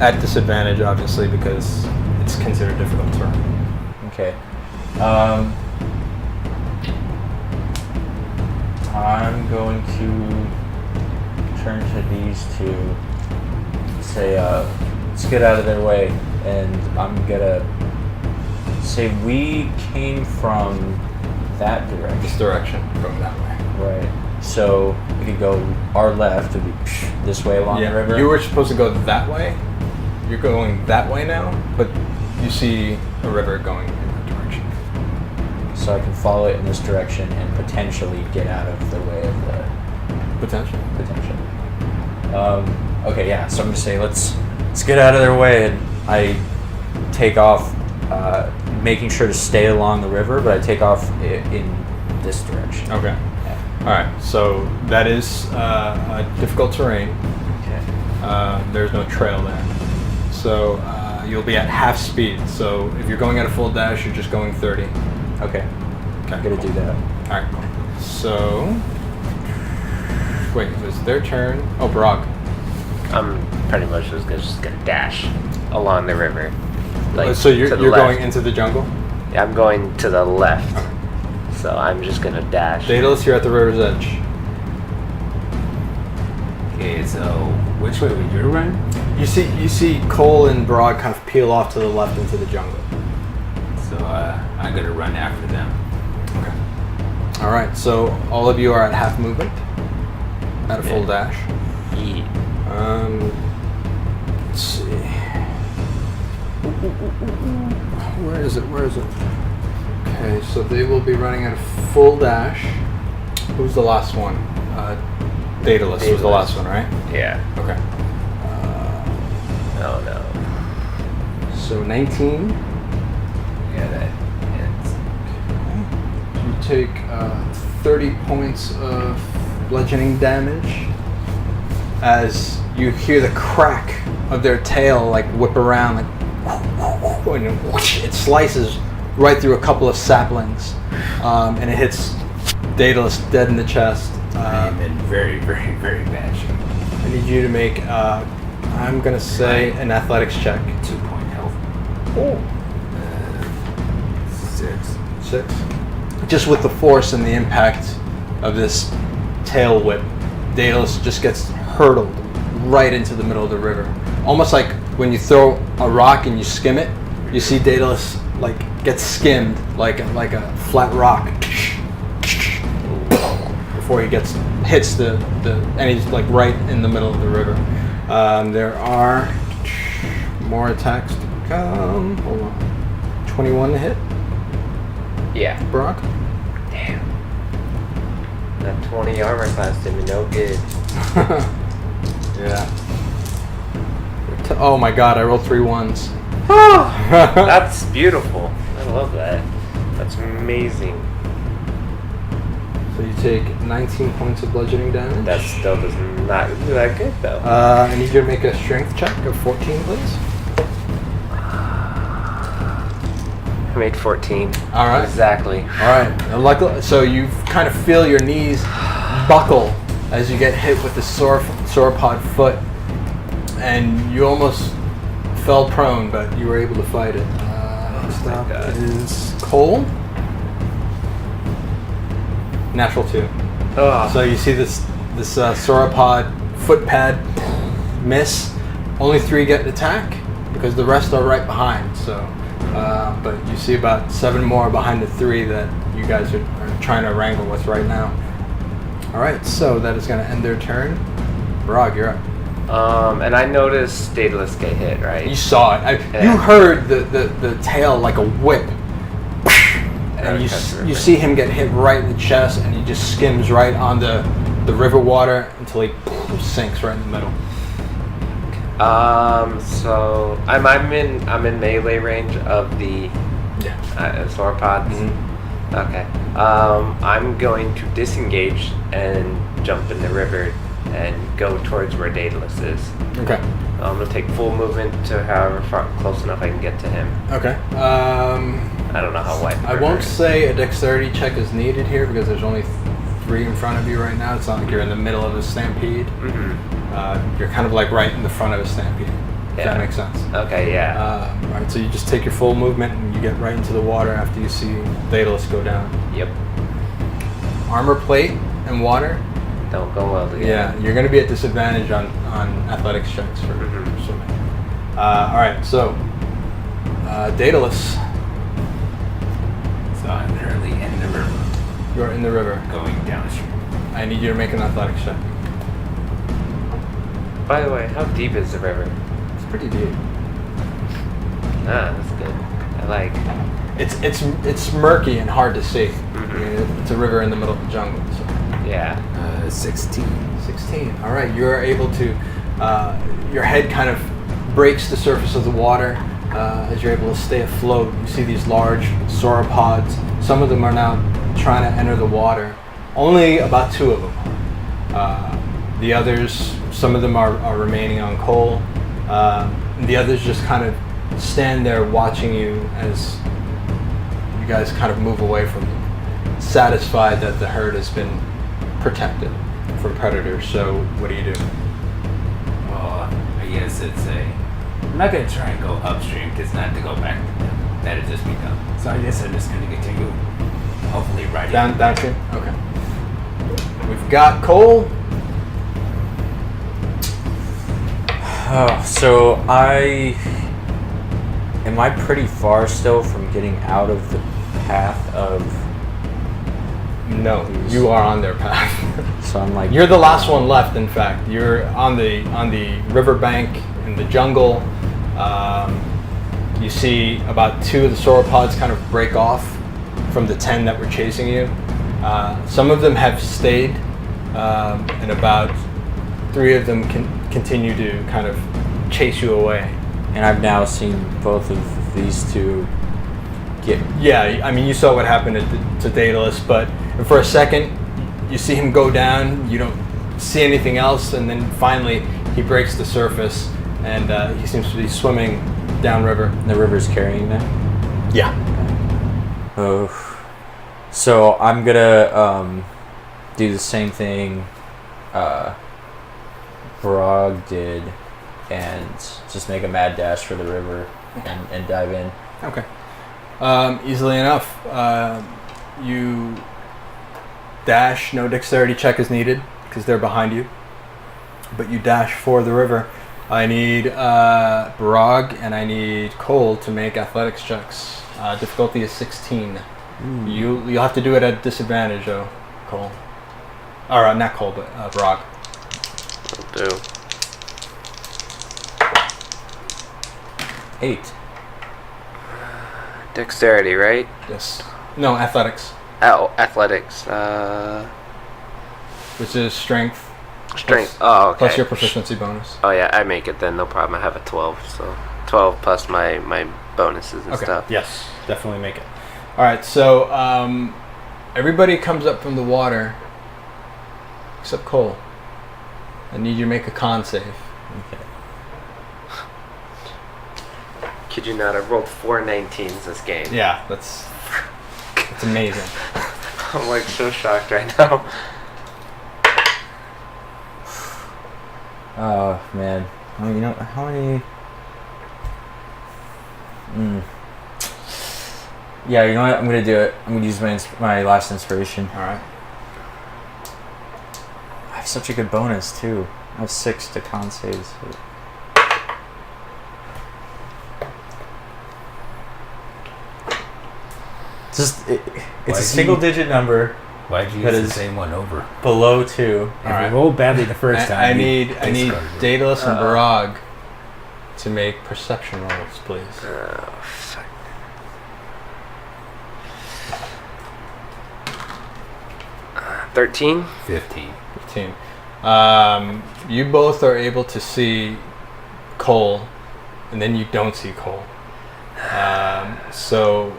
at disadvantage, obviously, because it's considered difficult terrain. Okay. I'm going to turn to these two, say, let's get out of their way, and I'm gonna say we came from that This direction, direction, going that way. right? So we could go our left would be this way along the river. You were supposed to go that way. You're going that way now, but you see a river going in that direction. so I can follow it in this direction and potentially get out of the way of the Potentially. potential. Okay, yeah. So I'm gonna say let's get out of their way, and I take off, making sure to stay along the river, but I take off in this direction. Okay. Yeah. All right. So that is a difficult terrain. Okay. There's no trail there. So you'll be at half speed. So if you're going at a full dash, you're just going 30. Okay. Okay. I'm gonna do that. All right. Cool. So wait, it was their turn. Oh, Barag. I'm pretty much just gonna dash along the river. Like, So you're to the you're left. going into the jungle. Yeah, I'm going to the left. Okay. So I'm just gonna dash. Daedalus, you're at the river's edge. Okay, so which way would you run? You see Kohl and Barag kind of peel off to the left into the jungle. So I'm gonna run after them. Okay. All right. So all of you are at half movement, at a full dash. Yeah. Where is it? Where is it? Okay, so they will be running at a full dash. Who's the last one? Daedalus was the last one, right? Yeah. Okay. Oh no. So 19. Yeah, that ends. You take 30 points of bludgeoning damage as you hear the crack of their tail like whip around, like, and it slices right through a couple of saplings, and it hits Daedalus dead in the chest. I am in very, very, very bad shape. I need you to make, I'm gonna say, an athletics check. 2-point health. Oh. 6. 6. Just with the force and the impact of this tail whip, Daedalus just gets hurtled right into the middle of the river. Almost like when you throw a rock and you skim it, you see Daedalus like gets skimmed like a flat rock before he hits the and he's like right in the middle of the river. There are more attacks to come. Hold on. 21 to hit. Yeah. Barag. Damn. That 20 armor class did me no good. Yeah. Oh my god, I rolled 3 ones. That's beautiful. I love that. That's amazing. So you take 19 points of bludgeoning damage. That still does not do that good though. I need you to make a strength check of 14, please. I made 14. All right. Exactly. All right. Luckily, so you kind of feel your knees buckle as you get hit with the sauropod foot, and you almost fell prone, but you were able to fight it. Next up God. is Kohl. Natural 2. Oh. So you see this sauropod foot pad miss. Only 3 get an attack because the rest are right behind. So, but you see about 7 more behind the 3 that you guys are trying to wrangle with right now. All right, so that is going to end their turn. Barag, you're up. And I noticed Daedalus get hit, right? You saw it. You heard the tail like a whip. And you see him get hit right in the chest, and he just skims right on the river water until he sinks right in the middle. So I'm in melee range of the sauropods. Mm-hmm. Okay. I'm going to disengage and jump in the river and go towards where Daedalus is. Okay. I'm gonna take full movement to however far close enough I can get to him. Okay. I don't know how wide. I won't say a dexterity check is needed here because there's only 3 in front of you right now. It's not like you're in the middle of a stampede. Mm-hmm. You're kind of like right in the front of a stampede. If that makes sense. Okay, yeah. Right, so you just take your full movement and you get right into the water after you see Daedalus go down. Yep. Armor plate and water. Don't go well together. Yeah, you're going to be at disadvantage on athletics checks for swimming. All right, so Daedalus. So I'm currently in the river, You're in the river. going downstream. I need you to make an athletics check. By the way, how deep is the river? It's pretty deep. Ah, that's good. I like. It's murky and hard to see. Mm-hmm. I mean, it's a river in the middle of the jungle. So. Yeah. 16. 16. All right, you are able to. Your head kind of breaks the surface of the water as you're able to stay afloat. You see these large sauropods. Some of them are now trying to enter the water. Only about 2 of them. The others, some of them are remaining on Kohl. The others just kind of stand there watching you as you guys kind of move away from them, satisfied that the herd has been protected from predators. So what do you do? Well, I guess it's I'm not going to try and go upstream because not to go back. That'd just be dumb. So I guess I'm just going to continue, hopefully right Downstream? Okay. We've got Kohl. Oh, so am I pretty far still from getting out of the path of? No, you are on their path. So I'm like. You're the last one left. In fact, you're on the riverbank in the jungle. You see about 2 of the sauropods kind of break off from the 10 that were chasing you. Some of them have stayed, and about 3 of them continue to kind of chase you away. And I've now seen both of these two get... Yeah, I mean, you saw what happened to Daedalus, but for a second, you see him go down, you don't see anything else, and then finally he breaks the surface, and he seems to be swimming downriver. The river's carrying them? Yeah. Oh. So I'm gonna do the same thing Barag did and just make a mad dash for the river and dive in. Okay. Easily enough. You dash, no dexterity check is needed because they're behind you. But you dash for the river. I need Barag and I need Kohl to make athletics checks. Difficulty is 16. You'll have to do it at disadvantage, though, Kohl. Or not Kohl, but Barag. Will do. 8. Dexterity, right? Yes. No, athletics. Oh, athletics. Which is strength. Strength. Plus, Okay. plus your proficiency bonus. Oh yeah, I make it then. No problem. I have a 12, so 12 plus my bonuses and stuff. Yes, definitely make it. All right, so everybody comes up from the water except Kohl. I need you to make a con save. Okay. Kid you not, I've rolled 4 19s this game. Yeah, that's amazing. I'm like so shocked right now. Oh man. Oh, you know how many? Yeah, you know what? I'm gonna do it. I'm gonna use my last inspiration. All right. I have such a good bonus too. I have 6 to con saves. It's a single-digit number. Why'd you That use the is- same one over? Below 2. If Alright. you rolled badly the first time, I you need discarded it. Daedalus and Barag to make perception rolls, please. Oh, fuck. Uh, 13? 15. 15. You both are able to see Kohl, and then you don't see Kohl. So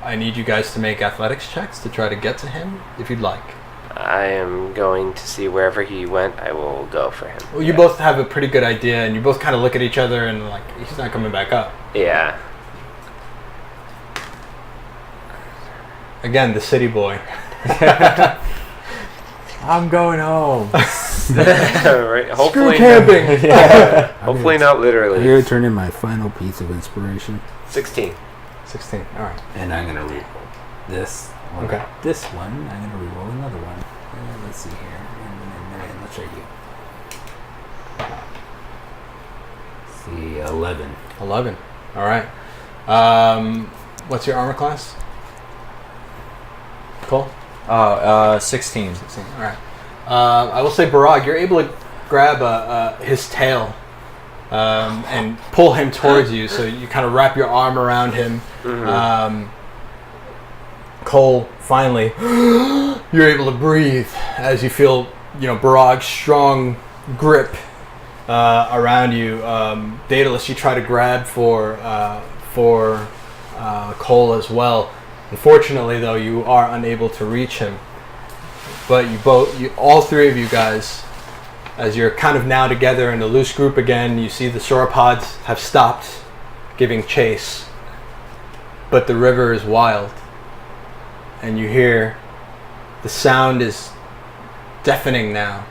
I need you guys to make athletics checks to try to get to him, if you'd like. I am going to see wherever he went. I will go for him. Well, you both have a pretty good idea, and you both kind of look at each other and like, he's not coming back up. Yeah. Again, the city boy. I'm going home. Right. Screw Hopefully, camping! Yeah. hopefully not I'm literally. going to turn in my final piece of inspiration. 16. 16, alright. And I'm going to re-roll this one. Okay. This one, I'm going to re-roll another one. Let's see here. And let's show you. See, 11. 11. Alright. What's your armor class? Kohl? 16. 16. All right. I will say, Barag, you're able to grab his tail and pull him towards you. So you kind of wrap your arm around him. Kohl, finally, you're able to breathe as you feel, Barag's strong grip around you. Daedalus, you try to grab for Kohl as well. Unfortunately, though, you are unable to reach him. But all 3 of you guys, as you're kind of now together in a loose group again, you see the sauropods have stopped giving chase. But the river is wild. And you hear the sound is deafening now.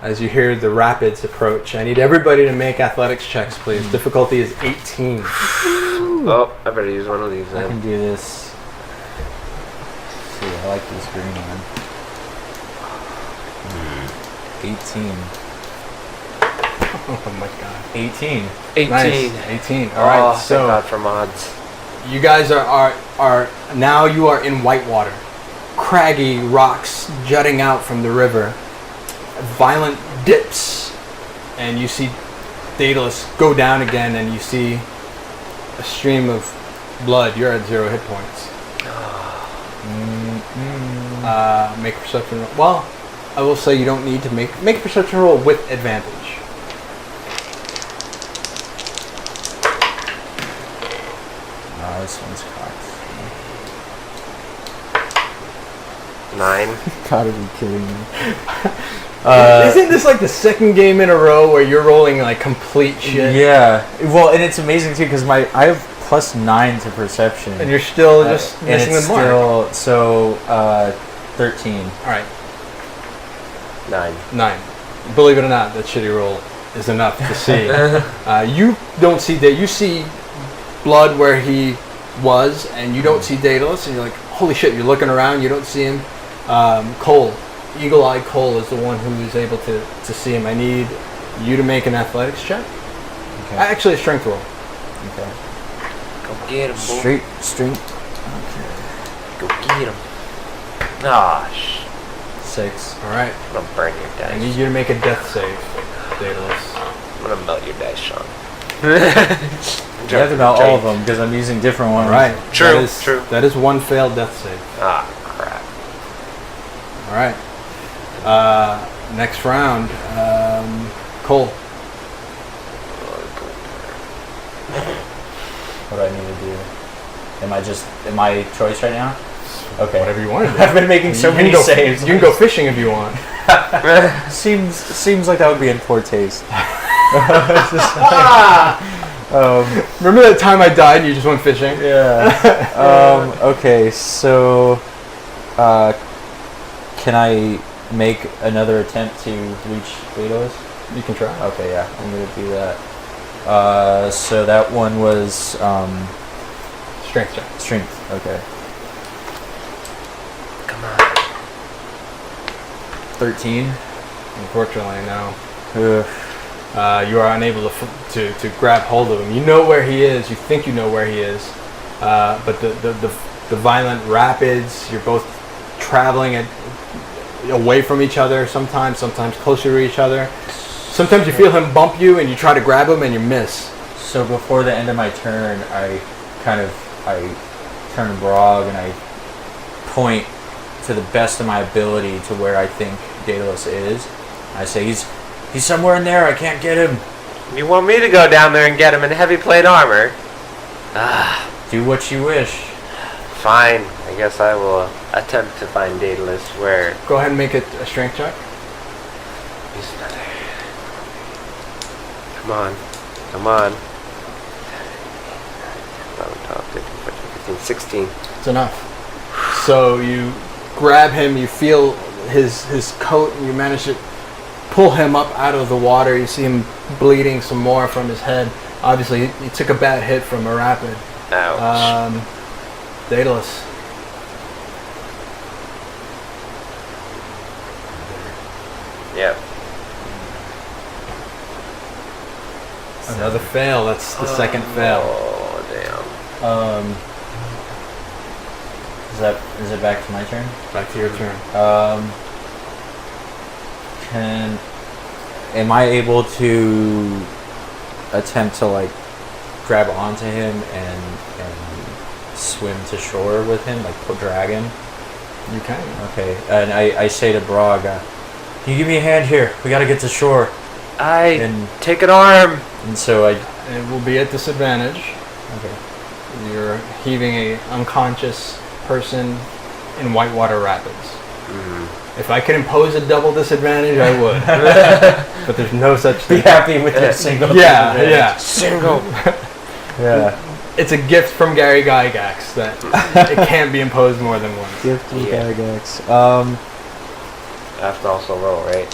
As you hear the rapids approach. I need everybody to make athletics checks, please. Difficulty is 18. Oh, I better use one of these I then. can do this. See, I like this green one. 18. Oh my god. 18. 18. Nice. 18. Oh, Alright, thank so God for mods. you guys are now you are in whitewater. Craggy rocks jutting out from the river. Violent dips. And you see Daedalus go down again, and you see a stream of blood. You're at 0 hit points. Make a perception roll. Well, I will say you don't need to make a perception roll with advantage. This one's cocked. 9. Gotta be kidding me. Isn't this like the second game in a row where you're rolling like complete shit? Yeah. Well, and it's amazing too because I have +9 to perception, And you're still just and missing it's the mark. still 13. Alright, 9. 9. Believe it or not, that shitty roll is enough to see. You don't see that. You see blood where he was, and you don't see Daedalus, and you're like, holy shit, you're looking around, you don't see him. Kohl, eagle-eyed Kohl is the one who is able to see him. I need you to make an athletics check. Okay. Actually, a strength roll. Okay. Go get him, boy. Strength. Go get him. Ah, 6. Alright. I'm gonna burn your I need dice. you to make a death save, Daedalus. I'm gonna melt your dice, Sean. You have to melt all of them because I'm using different ones. Alright. True, That is, true. That is one failed death save. Ah, crap. Alright. Next round, Kohl. What do I need to do? Am I choice right now? Okay. Whatever you want to do. I've been making so You can many go- saves. You can go fishing if you want. Seems like that would be in poor taste. Remember that time I died and you just went fishing? Yeah. Okay, so can I make another attempt to reach Daedalus? You can try. Okay, yeah, I'm gonna do that. So that one was Strength check. strength. Okay. Come on. 13. Unfortunately, no. Ugh. You are unable to grab hold of him. You know where he is. You think you know where he is, but the violent rapids. You're both traveling away from each other. Sometimes closer to each other. Sometimes you feel him bump you, and you try to grab him, and you miss. So before the end of my turn, I turn Barag and I point to the best of my ability to where I think Daedalus is. I say he's somewhere in there. I can't get him. You want me to go down there and get him in heavy plate armor? Ah, Do what you wish. fine. I guess I will attempt to find Daedalus where Go ahead and make a strength check. he's not there. Come on. Come on. 11, 12, 13, 14, 15, 16. It's enough. So you grab him. You feel his coat, and you manage to pull him up out of the water. You see him bleeding some more from his head. Obviously, he took a bad hit from a rapid. Ouch. Daedalus. Yep. Another fail. That's the second fail. Oh, damn. Is it back to my turn? Back to your turn. Am I able to attempt to like grab onto him and swim to shore with him, like drag him? You can. Okay, and I say to Barag, can you give me a hand here? We gotta get to shore. And Take an arm. and so I. It will be at disadvantage. Okay. You're heaving a unconscious person in whitewater rapids. If I could impose a double disadvantage, I would. But there's no such Be thing. happy with that single. Yeah, disadvantage. yeah. Single. Yeah. It's a gift from Gary Gygax that it can't be imposed more than once. Gift with Yeah. Gygax. I have to also roll, right?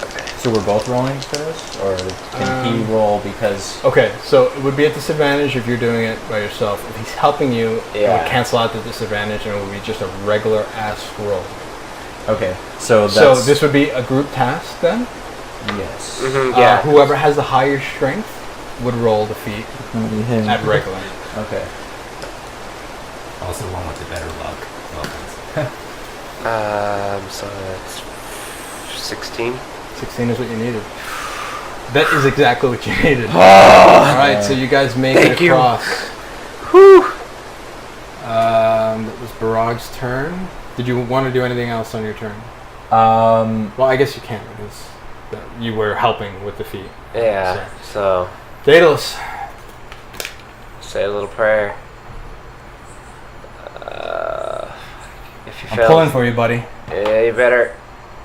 Okay. So we're both rolling for this, or can he roll because? Okay, so it would be a disadvantage if you're doing it by yourself. If he's helping you, it Yeah. would cancel out the disadvantage and it would be just a regular ass roll. Okay, so that's So this would be a group task then. yes. Yeah. Whoever has the higher strength would roll the feat Him. at regular. Okay. Also one with the better luck. Well, So that's 16. 16 is what you needed. That is exactly what you needed. All right, so you guys make it across. Whew. That was Barag's turn. Did you want to do anything else on your turn? Well, I guess you can't because you were helping with the feat. Yeah, so Daedalus. say a little prayer. If you I'm fail, pulling for you, buddy. yeah, you better.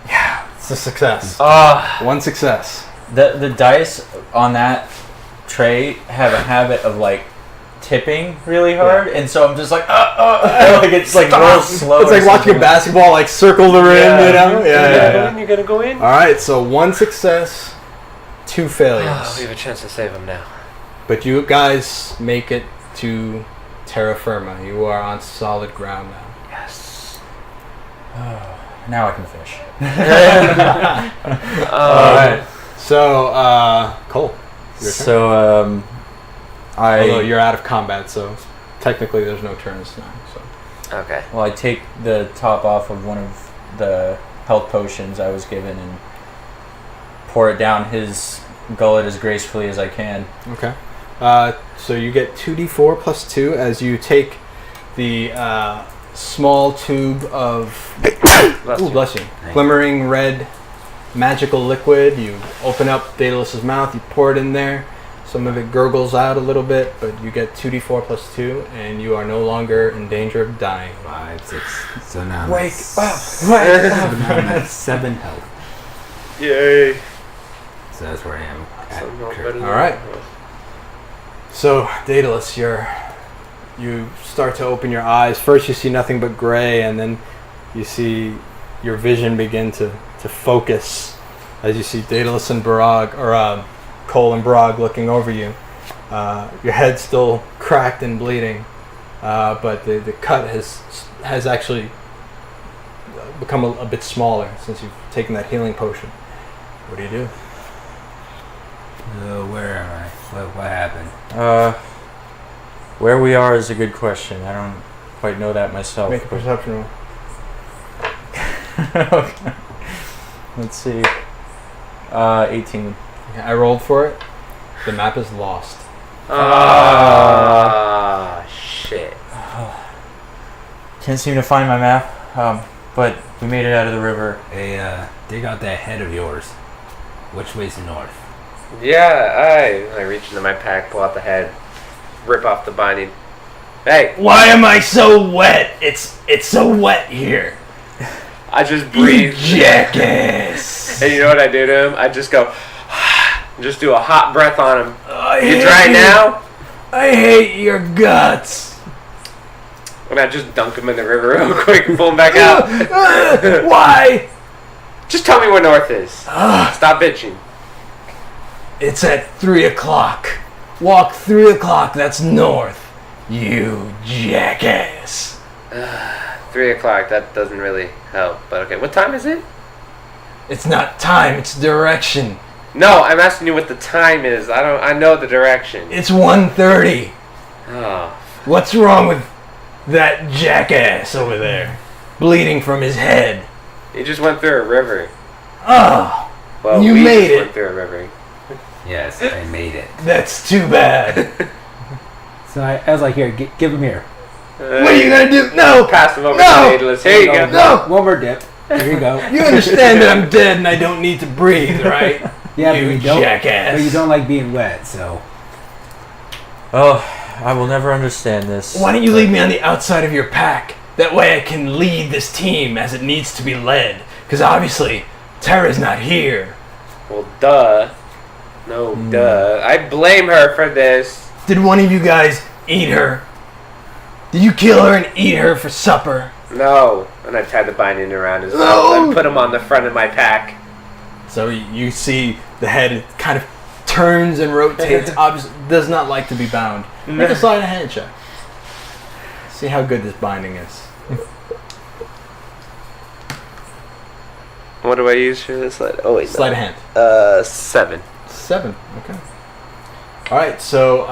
Yeah, it's a success. Oh, One success. The dice on that tray have a habit of like tipping really hard, and so I'm just like, like it's like real slow. It's like watching a basketball like circle the rim, you know? Yeah. You're gonna go in. All right, so 1 success, 2 failures. We have a chance to save him now. But you guys make it to terra firma. You are on solid ground now. Yes. Now I can fish. All right. So, Kohl, your turn. So Although you're out of combat, so technically there's no turns now. So. Okay. Well, I take the top off of one of the health potions I was given and pour it down his gullet as gracefully as I can. Okay. So you get 2d4 plus 2 as you take the small tube of bless you, glimmering red magical liquid. You open up Daedalus's mouth, you pour it in there. Some of it gurgles out a little bit, but you get 2d4 plus 2, and you are no longer in danger of dying. 5, 6. So now I'm Wake at up! So now I'm at 7 health. Yay. So that's where I am. All right. So, Daedalus, you start to open your eyes. First you see nothing but gray, and then you see your vision begin to focus as you see Daedalus and Barag, or Kohl and Barag looking over you. Your head's still cracked and bleeding, but the cut has actually become a bit smaller since you've taken that healing potion. What do you do? Where am I? What happened? Where we are is a good question. I don't quite know that myself. Make a perception roll. Okay. Let's see. 18. Okay, I rolled for it. The map is lost. Ah, shit. Can't seem to find my map, but we made it out of the river. Hey, dig out that head of yours. Which way's north? Yeah, I reach into my pack, pull out the head, rip off the binding. Hey, Why am I so wet? It's so wet here. I just breathe. Jackass. And you know what I do to him? I just go, just do a hot breath on him. I You hate dry now? I hate your guts. And I just dunk him in the river real quick and pull him back out. Why? Just tell me where north is. Stop bitching. It's at 3 o'clock. Walk 3 o'clock, that's north. You jackass. 3 o'clock, that doesn't really help. But okay, what time is it? It's not time, it's direction. No, I'm asking you what the time is. I know the direction. It's 1:30. Oh. What's wrong with that jackass over there? Bleeding from his head. He just went through a river. Oh, Well, You we made just it. went through a river. Yes, I made it. that's too bad. So I was like, here, give him here. What are you gonna do? No! Pass him over No! to Daedalus. Here you go. No! One more dip. Here you go. You understand that I'm dead and I don't need to breathe, right? Yeah, You but you don't. jackass. But you don't like being wet, so. Oh, I will never understand this. Why don't you leave me on the outside of your pack? That way I can lead this team as it needs to be led. Because obviously, Terra's not here. Well, duh. No, duh. I blame her for this. Did one of you guys eat her? Did you kill her and eat her for supper? No. And I tied the binding around his No. mouth and put him on the front of my pack. So you see the head kind of turns and rotates. Obviously, does not like to be bound. Make a sleight of hand check. See how good this binding is. What do I use for this slide? Oh, wait. Sleight of hand. 7. 7. Okay. All right. So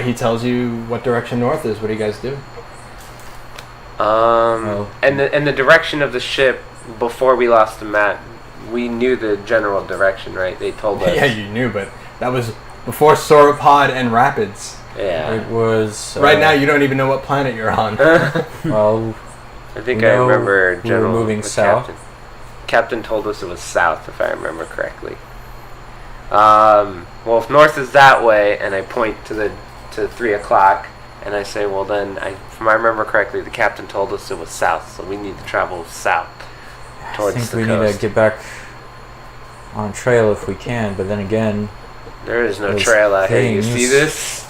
he tells you what direction north is. What do you guys do? And the direction of the ship before we lost the map we knew the general direction, right? They told us. Yeah, you knew, but that was before sauropod and rapids. Yeah. It was... Right now, you don't even know what planet you're on. Well, I think I remember we were General moving the south. Captain told us it was south, if I remember correctly. Well, if north is that way, and I point to 3 o'clock, and I say, well then, if I remember correctly, the captain told us it was south, so we need to travel south towards I think the we coast. need to get back on trail if we can, but then again... There is no those trail out here. You things- see this?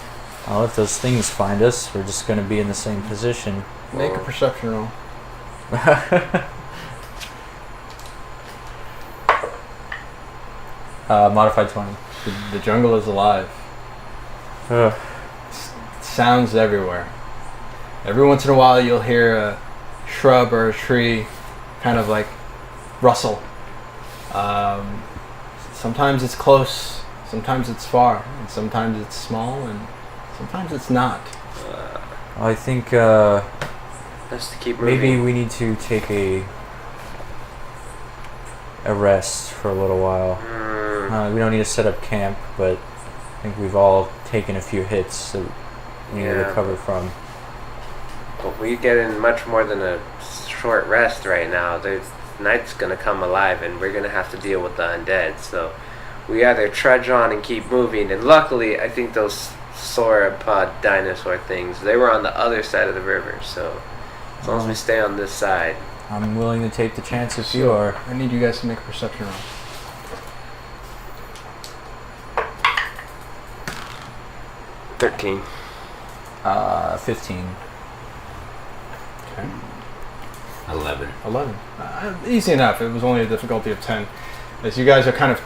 Well, if those things find us, we're just going to be in the same position. Make a perception roll. Modified 20. The jungle is alive. Ugh. Sounds everywhere. Every once in a while, you'll hear a shrub or a tree kind of like rustle. Sometimes it's close, sometimes it's far, and sometimes it's small, and sometimes it's not. I think Just to keep moving. maybe we need to take a rest for a little while. We don't need to set up camp, but I think we've all taken a few hits that we need to Yeah. recover from. But we get in much more than a short rest right now. There's night's gonna come alive, and we're gonna have to deal with the undead. So we either trudge on and keep moving. And luckily, I think those sauropod dinosaur things, they were on the other side of the river. So as long as we stay on this side. I'm willing to take the chance if you are. I need you guys to make a perception roll. 13. 15. Okay. 11. 11. Easy enough. It was only a difficulty of 10. As you guys are kind of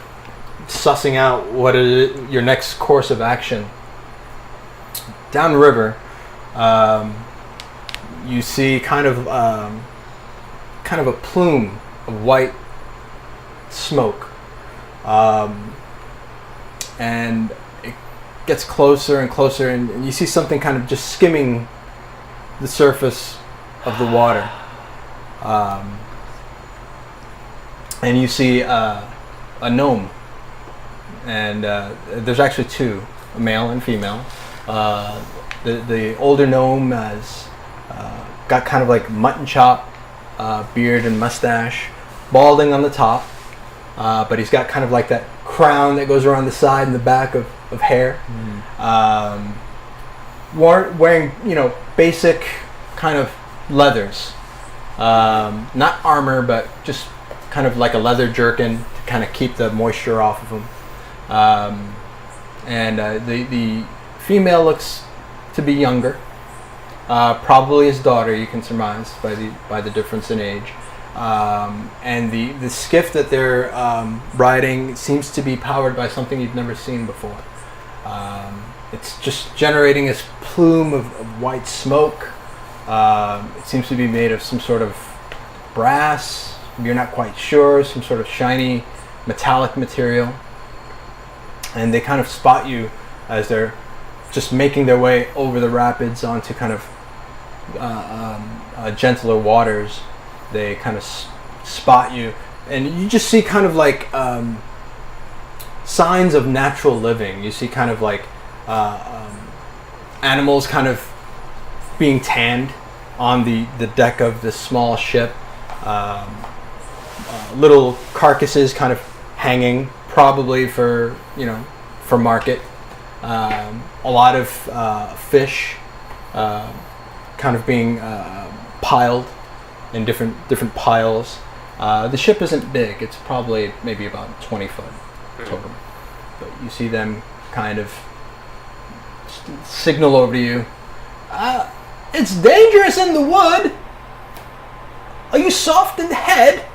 sussing out what is your next course of action. Downriver, you see kind of a plume of white smoke, and it gets closer and closer, and you see something kind of just skimming the surface of the water. And you see a gnome, and there's actually two, a male and female. The older gnome has got kind of like mutton chop beard and mustache, balding on the top, but he's got kind of like that crown that goes around the side and the back of hair. Wearing basic kind of leathers, not armor, but just kind of like a leather jerkin to kind of keep the moisture off of him. And the female looks to be younger, probably his daughter. You can surmise by the difference in age. And the skiff that they're riding seems to be powered by something you've never seen before. It's just generating this plume of white smoke. It seems to be made of some sort of brass. You're not quite sure. Some sort of shiny metallic material. And they kind of spot you as they're just making their way over the rapids onto kind of gentler waters. They kind of spot you, and you just see kind of like signs of natural living. You see kind of like animals kind of being tanned on the deck of this small ship. Little carcasses kind of hanging, probably for market. A lot of fish kind of being piled in different piles. The ship isn't big. It's probably maybe about 20 foot total. But you see them kind of signal over to you. It's dangerous in the wood. Are you soft in the head?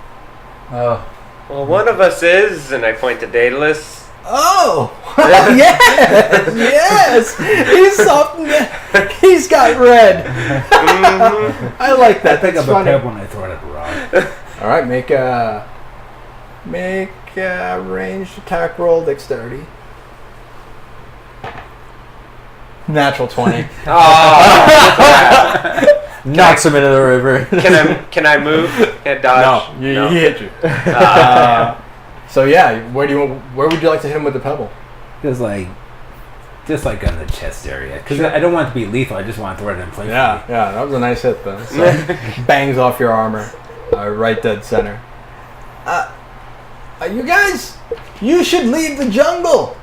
Oh. Well, one of us is, and I point to Daedalus. Oh, yes, he's soft in the head. He's got red. I like that. I pick That's up funny. a pebble and I throw it at the rock. All right, make a ranged attack roll, dexterity. Natural 20. Knocks him into the river. Can I move? Can I dodge? He hit you. So yeah, where would you like to hit him with the pebble? Just like on the chest area. Because I don't want it to be lethal. I just want to throw it in place. Yeah, that was a nice hit though. So bangs off your armor, right dead center. You guys, you should leave the jungle.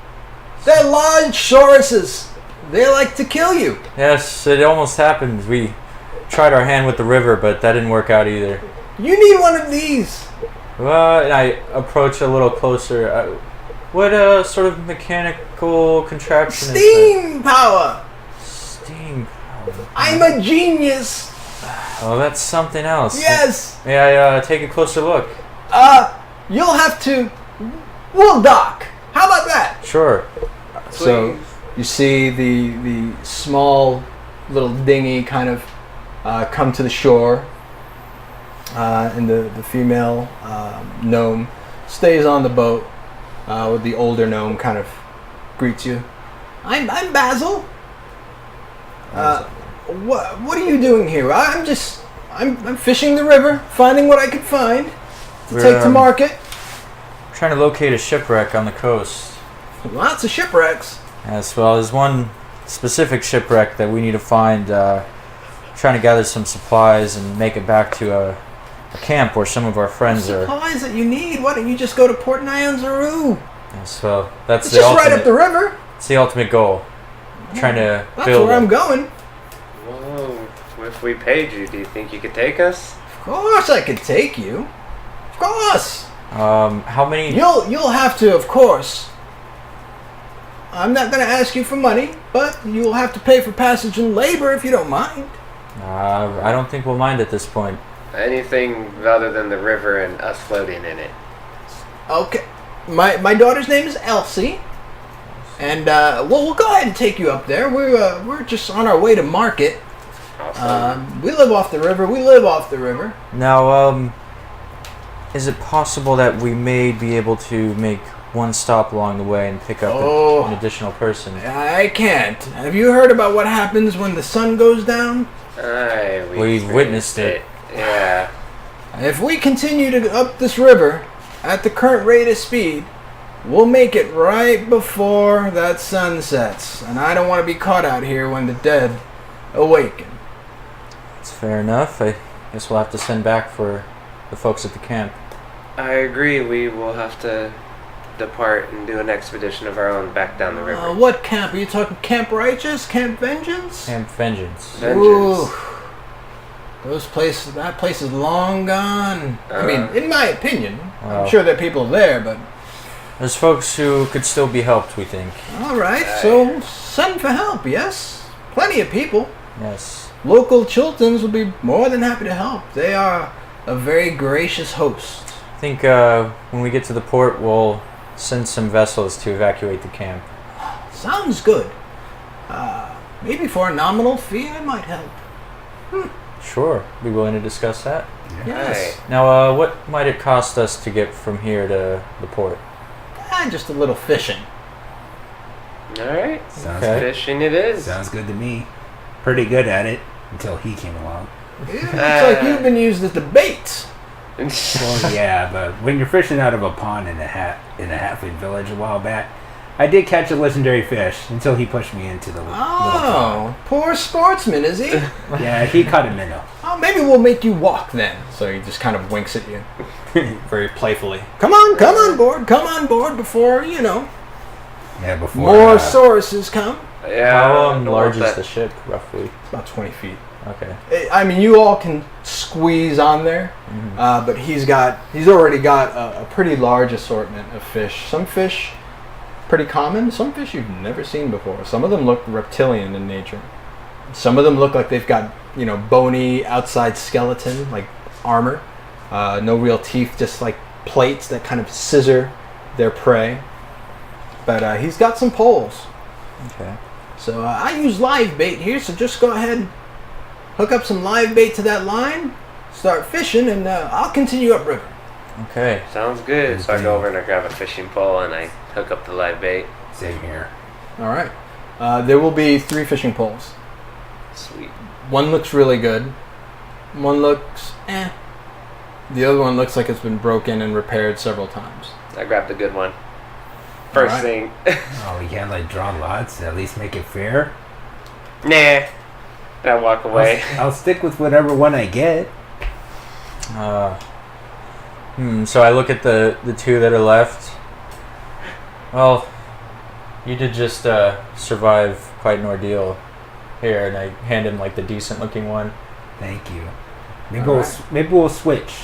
They're large sauruses. They like to kill you. Yes, it almost happened. We tried our hand with the river, but that didn't work out either. You need one of these. Well, and I approach a little closer. What sort of mechanical contraption is Steam power. that? Steam power. I'm a genius. Oh, that's something else. Yes. May I take a closer look? You'll have to. We'll dock. How about that? Sure. So you see the small little dinghy kind of come to the shore, and the female gnome stays on the boat. With the older gnome kind of greets you. I'm Basil. What are you doing here? I'm fishing the river, finding what I could find to take to market. Trying to locate a shipwreck on the coast. Lots of shipwrecks. Yes, well, there's one specific shipwreck that we need to find. Trying to gather some supplies and make it back to a camp where some of our friends are. Supplies that you need. Why don't you just go to Port Nyanzaru? Yes, well, that's It's the just ultimate. right up the river. It's the ultimate goal. Trying to That's build. where I'm going. Whoa. If we paid you, do you think you could take us? Of course, I could take you. Of course. How many? You'll have to, of course. I'm not going to ask you for money, but you'll have to pay for passage and labor if you don't mind. I don't think we'll mind at this point. Anything other than the river and us floating in it. Okay. My daughter's name is Elsie, and we'll go ahead and take you up there. We're just on our way to market. Awesome. We live off the river. Now, is it possible that we may be able to make one stop along the way and pick up an additional person? I can't. Have you heard about what happens when the sun goes down? We've witnessed it. Yeah. If we continue to up this river at the current rate of speed, we'll make it right before that sun sets. And I don't want to be caught out here when the dead awaken. It's fair enough. I guess we'll have to send back for the folks at the camp. I agree. We will have to depart and do an expedition of our own back down the river. What camp? Are you talking Camp Righteous? Camp Vengeance? Camp Vengeance. Vengeance. That place is long gone. I mean, in my opinion. Well, I'm sure there are people there, but... There's folks who could still be helped, we think. Alright, so send for help, yes? Plenty of people. Yes. Local Chultans will be more than happy to help. They are a very gracious host. I think when we get to the port, we'll send some vessels to evacuate the camp. Sounds good. Maybe for a nominal fee, I might help. Sure. Be willing to discuss that? Yes. Now, what might it cost us to get from here to the port? Just a little fishing. Alright. Sounds Okay. Fishing it is. Sounds good to me. Pretty good at it until he came along. It looks like you've been used as the bait. Well, yeah, but when you're fishing out of a pond in a halfway village a while back, I did catch a legendary fish until he pushed me into the little pond. Poor sportsman, is he? Yeah, he caught a minnow. Oh, maybe we'll make you walk then. So he just kind of winks at you, very playfully. Come on board before, Yeah, before more sauruses come. Yeah. How I don't large want is the that. ship, roughly? About 20 feet. Okay. I mean, you all can squeeze on there, but he's already got a pretty large assortment of fish. Some fish pretty common, some fish you've never seen before. Some of them look reptilian in nature. Some of them look like they've got, bony outside skeleton, like armor. No real teeth, just like plates that kind of scissor their prey. But he's got some poles. Okay. So I use live bait here, so just go ahead and hook up some live bait to that line, start fishing, and I'll continue upriver. Okay. Sounds good. So I go over and I grab a fishing pole and I hook up the live bait. Same here. All right. There will be 3 fishing poles. Sweet. One looks really good. One looks The other one looks like it's been broken and repaired several times. I grabbed a good one. First Alright. thing. Oh, we can't like draw lots. At least make it fair. Nah. I walk away. I'll stick with whatever one I get. So I look at the two that are left. Well, you did just survive quite an ordeal here, and I hand him like the decent looking one. Thank you. Maybe Alright. maybe we'll switch.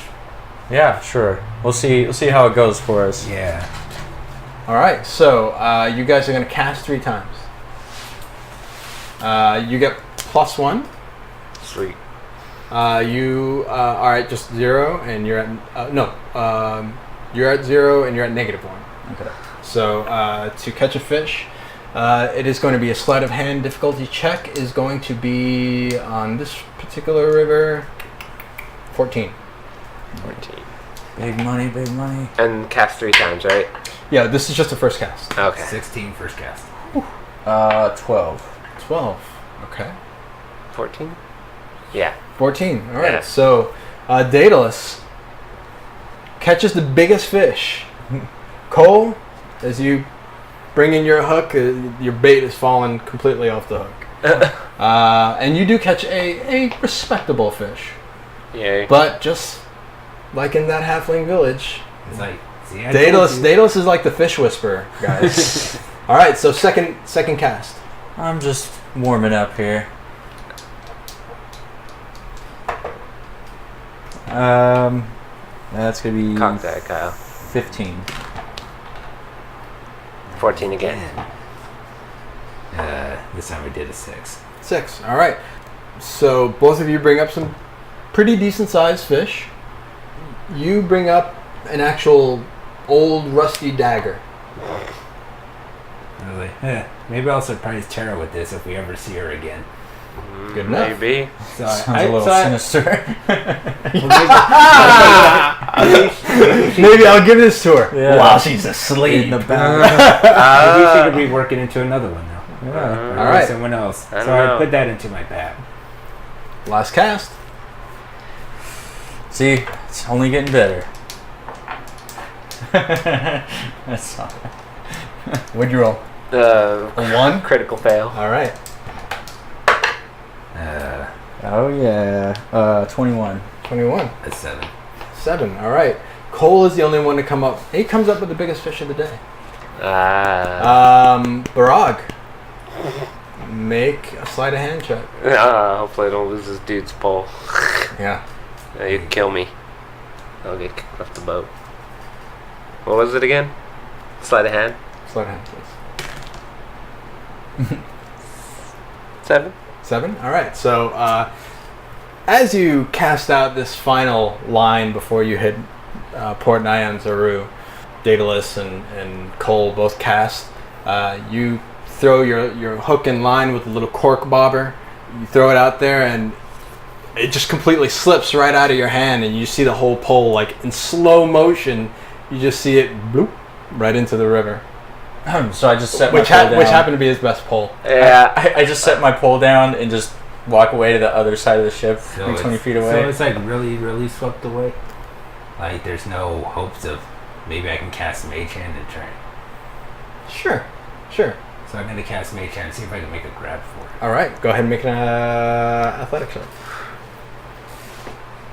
Yeah, sure. We'll see how it goes for us. Yeah. All right, so you guys are going to cast 3 times. You get +1. Sweet. You are at just 0, and you're at you're at 0, and you're at -1. Okay. So to catch a fish, it is going to be a sleight of hand difficulty check. Is going to be on this particular river, 14. 14. Big money, big money. And cast 3 times, right? Yeah, this is just the first cast. Okay. 16 first cast. 12. 12. Okay. 14? Yeah. 14. All right. Yeah. So, Daedalus catches the biggest fish. Kohl, as you bring in your hook, your bait is falling completely off the hook. And you do catch a respectable fish. Yay. But just like in that halfling village, It's like, see, I told you. Daedalus is like the fish whisperer, guys. All right. So second cast. I'm just warming up here. That's gonna be Cock that, Kyle. 15. 14 again. This time we did a 6. 6. All right. So both of you bring up some pretty decent sized fish. You bring up an actual old rusty dagger. I was like, maybe I'll surprise Terra with this if we ever see her again. Good enough. Maybe. So Sounds a little sinister. Maybe I'll give this to her Yeah. while she's asleep. In the back. maybe she could be working into another one now. Yeah. All right. Someone else. I don't So know. I put that into my bag. Last cast. See, it's only getting better. That's not. What'd you roll? The A 1? critical fail. All right. Oh yeah. 21. 21. A 7. 7. All right. Kohl is the only one to come up. He comes up with the biggest fish of the day. Barag. Make a sleight of hand check. Hopefully I don't lose this dude's pole. Yeah. You can kill me. I'll get kicked off the boat. What was it again? Sleight of hand? Sleight of hand, please. 7? 7? All right. So, as you cast out this final line before you hit Port Nyan Zaru, Daedalus and Kohl both cast. You throw your hook in line with a little cork bobber. You throw it out there, and it just completely slips right out of your hand, and you see the whole pole like in slow motion. You just see it bloop right into the river, So I just set my which pole down. which happened to be his best pole. Yeah. I just set my pole down and just walk away to the other side of the ship, like 20 feet away. So it's like really, really swept away. Like there's no hopes of maybe I can cast Mage Hand and try. Sure. So I'm gonna cast Mage Hand and see if I can make a grab for it. All right. Go ahead and make an athletic check.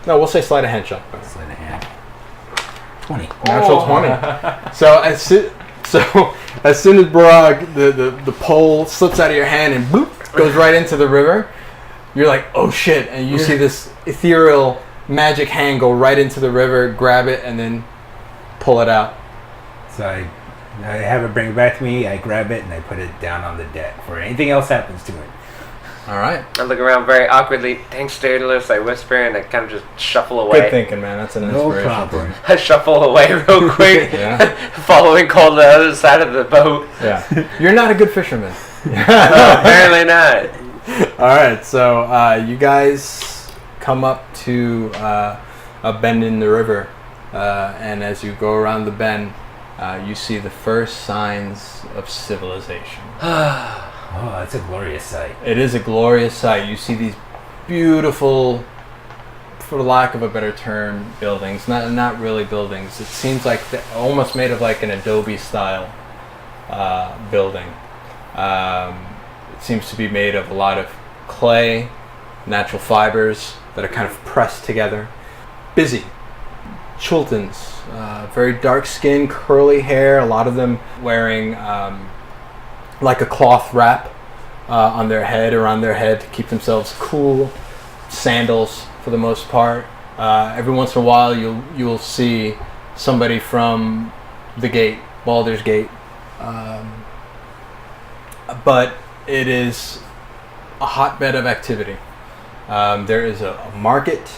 No, we'll say sleight of hand check. Sleight of hand. 20. Natural 20. So as soon as Barag, the pole slips out of your hand and boop goes right into the river, you're like, oh shit, and you see this ethereal magic hand go right into the river, grab it, and then pull it out. So I have it bring it back to me, I grab it and I put it down on the deck before anything else happens to it. All right. I look around very awkwardly. Thanks, Daedalus. I whisper and I kind of just shuffle away. Good thinking, man. That's an No inspiration. problem. I shuffle away real quick, Yeah. following Kohl to the other side of the boat. Yeah. You're not a good fisherman. Apparently not. All right. So you guys come up to a bend in the river, and as you go around the bend, you see the first signs of civilization. Oh, that's a glorious sight. It is a glorious sight. You see these beautiful for lack of a better term, buildings. Not really buildings. It seems like almost made of like an Adobe style building. It seems to be made of a lot of clay, natural fibers that are kind of pressed together. Busy. Chultans, very dark skin, curly hair, a lot of them wearing like a cloth wrap on their head, around their head to keep themselves cool. Sandals for the most part. Every once in a while you'll see somebody from the gate, Baldur's Gate. But it is a hotbed of activity. There is a market,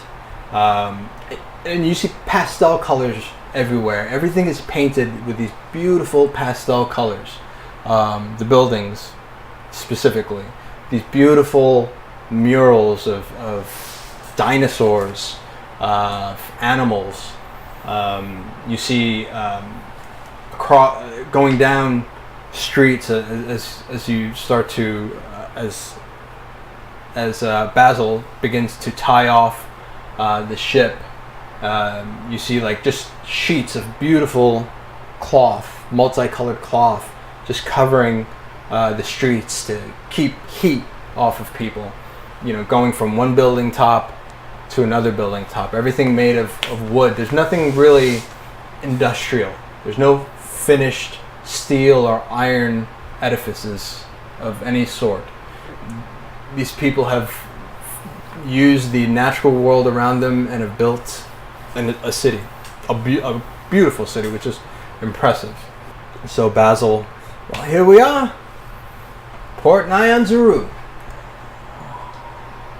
and you see pastel colors everywhere. Everything is painted with these beautiful pastel colors. The buildings, specifically, these beautiful murals of dinosaurs, animals. You see going down streets as you start to as Basil begins to tie off the ship. You see like just sheets of beautiful cloth, multicolored cloth, just covering the streets to keep heat off of people. You know, going from one building top to another building top. Everything made of wood. There's nothing really industrial. There's no finished steel or iron edifices of any sort. These people have used the natural world around them and have built a city, a beautiful city, which is impressive. So Basil, well, here we are, Port Nyanzaru.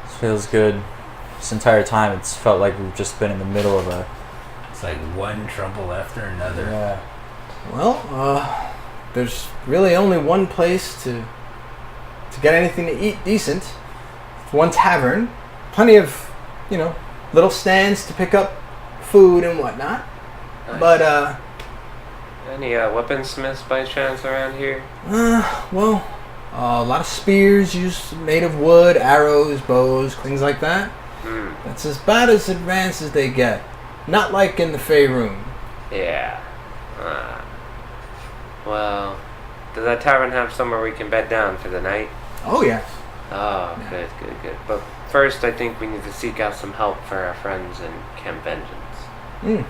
This feels good. This entire time it's felt like we've just been in the middle of a... It's like one trouble after another. Yeah. Well, there's really only one place to get anything to eat decent. One tavern, plenty of, little stands to pick up food and whatnot. Nice. But Any weaponsmiths by chance around here? well, a lot of spears used made of wood, arrows, bows, things like that. That's about as advanced as they get. Not like in the Fey Room. Yeah. Well, does that tavern have somewhere we can bed down for the night? Oh yeah. Oh, Yeah. good. But first, I think we need to seek out some help for our friends in Camp Vengeance.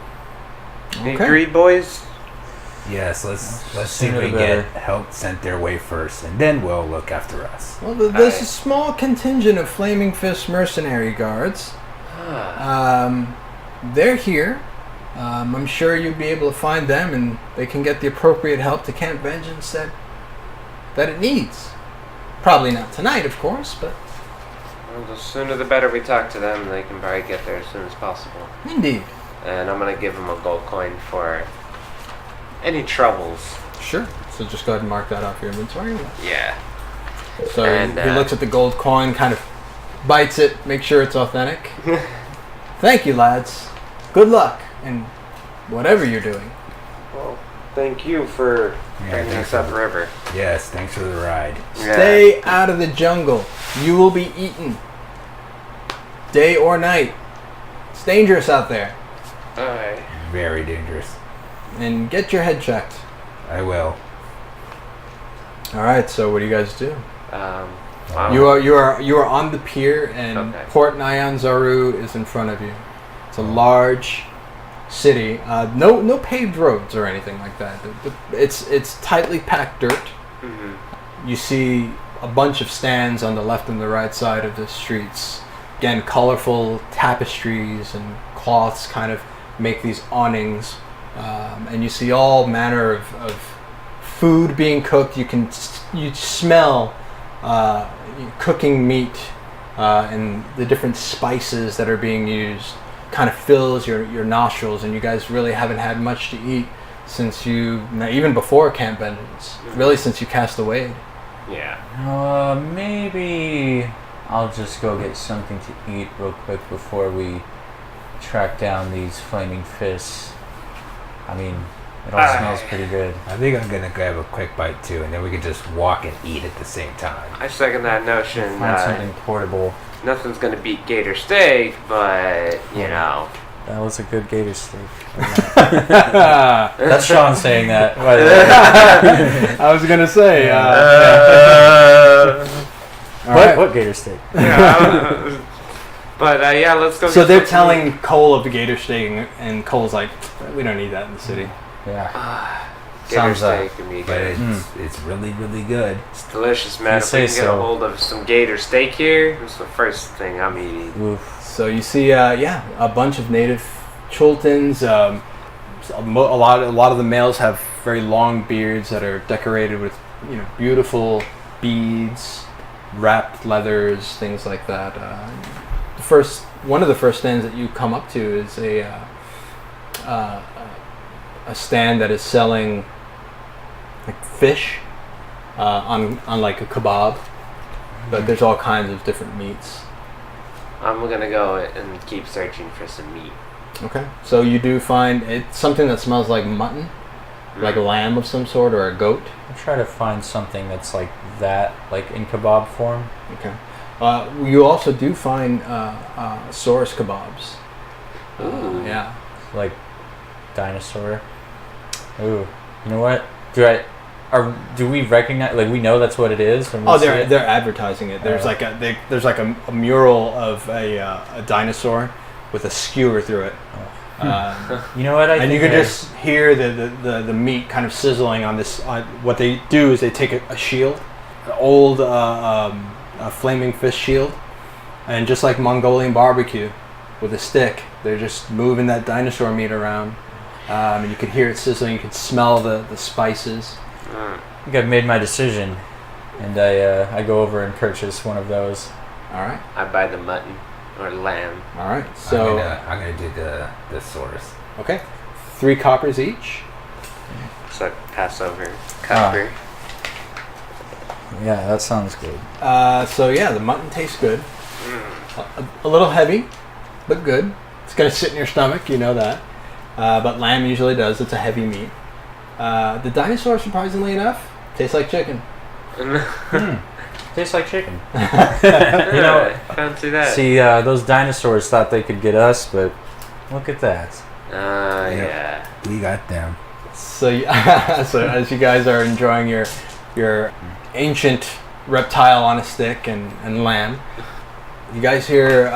Okay. Agreed, boys? Yes, let's see if Sooner we the get better. help sent their way first, and then we'll look after us. Well, there's Aye. a small contingent of Flaming Fist mercenary guards. They're here. I'm sure you'll be able to find them, and they can get the appropriate help to Camp Vengeance that it needs. Probably not tonight, of course, but Well, the sooner the better we talk to them. They can probably get there as soon as possible. indeed. And I'm gonna give them a gold coin for any troubles. Sure. So just go ahead and mark that off your inventory. Yeah. So And, he looks at the gold coin, kind of bites it, make sure it's authentic. Thank you, lads. Good luck in whatever you're doing. Well, thank you for Yeah, bringing thanks us up for- the river. Yes, thanks for the ride. Yeah. Stay out of the jungle. You will be eaten. Day or night. It's dangerous out there. Alright. Very dangerous. And get your head checked. I will. Alright, so what do you guys do? Wow. You are on the pier, and Okay. Port Nyanzaru is in front of you. It's a large city. No paved roads or anything like that. It's tightly packed dirt. Mhm. You see a bunch of stands on the left and the right side of the streets. Again, colorful tapestries and cloths kind of make these awnings, and you see all manner of food being cooked. You smell cooking meat and the different spices that are being used. Kind of fills your nostrils, and you guys really haven't had much to eat since even before Camp Vengeance. Really, since you cast away. Yeah. Maybe I'll just go get something to eat real quick before we track down these flaming fists. I mean, it all Aye. smells pretty good. I think I'm gonna grab a quick bite too, and then we can just walk and eat at the same time. I second that notion. Find something portable. Nothing's gonna beat gator steak, but you know. That was a good gator steak. That's That's Sean saying that, by the way. I was gonna say. What gator steak? But yeah, let's go. So get they're some telling Kohl of the gator steak, and Cole's like, "We don't need that in the city." Yeah. gator Sounds steak and be but good. it's really, really good. It's delicious, man. You If we say can get a so. hold of some gator steak here, it's the first thing I'm eating. Oof. So you see, a bunch of native Chultans. A lot of the males have very long beards that are decorated with, beautiful beads, wrapped leathers, things like that. One of the first stands that you come up to is a stand that is selling like fish on like a kebab, but there's all kinds of different meats. I'm gonna go and keep searching for some meat. Okay. So you do find it's something that smells like mutton, like a lamb of some sort or a goat. I'll try to find something that's like that, like in kebab form. Okay. You also do find Saurus kebabs. Ooh. Yeah. Like dinosaur. Ooh. You know what? Do we recognize, like, we know that's what it is when we see it? They're advertising it. There's like a mural of a dinosaur with a skewer through it. You know what? And you can just hear the meat kind of sizzling on this. What they do is they take a shield, an old flaming fish shield, and just like Mongolian barbecue, with a stick, they're just moving that dinosaur meat around. And you can hear it sizzling. You can smell the spices. I think I've made my decision, and I go over and purchase one of those. All right. I buy the mutton or lamb. All right. So I'm gonna do the source. okay, 3 coppers each. So I pass over copper. Yeah, that sounds good. So yeah, the mutton tastes good. A little heavy, but good. It's gonna sit in your stomach, you know that. But lamb usually does. It's a heavy meat. The dinosaur, surprisingly enough, tastes like chicken. Tastes like chicken. Fancy that. See, those dinosaurs thought they could get us, but look at that. Yeah. We got them. So as you guys are enjoying your ancient reptile on a stick and lamb, you guys hear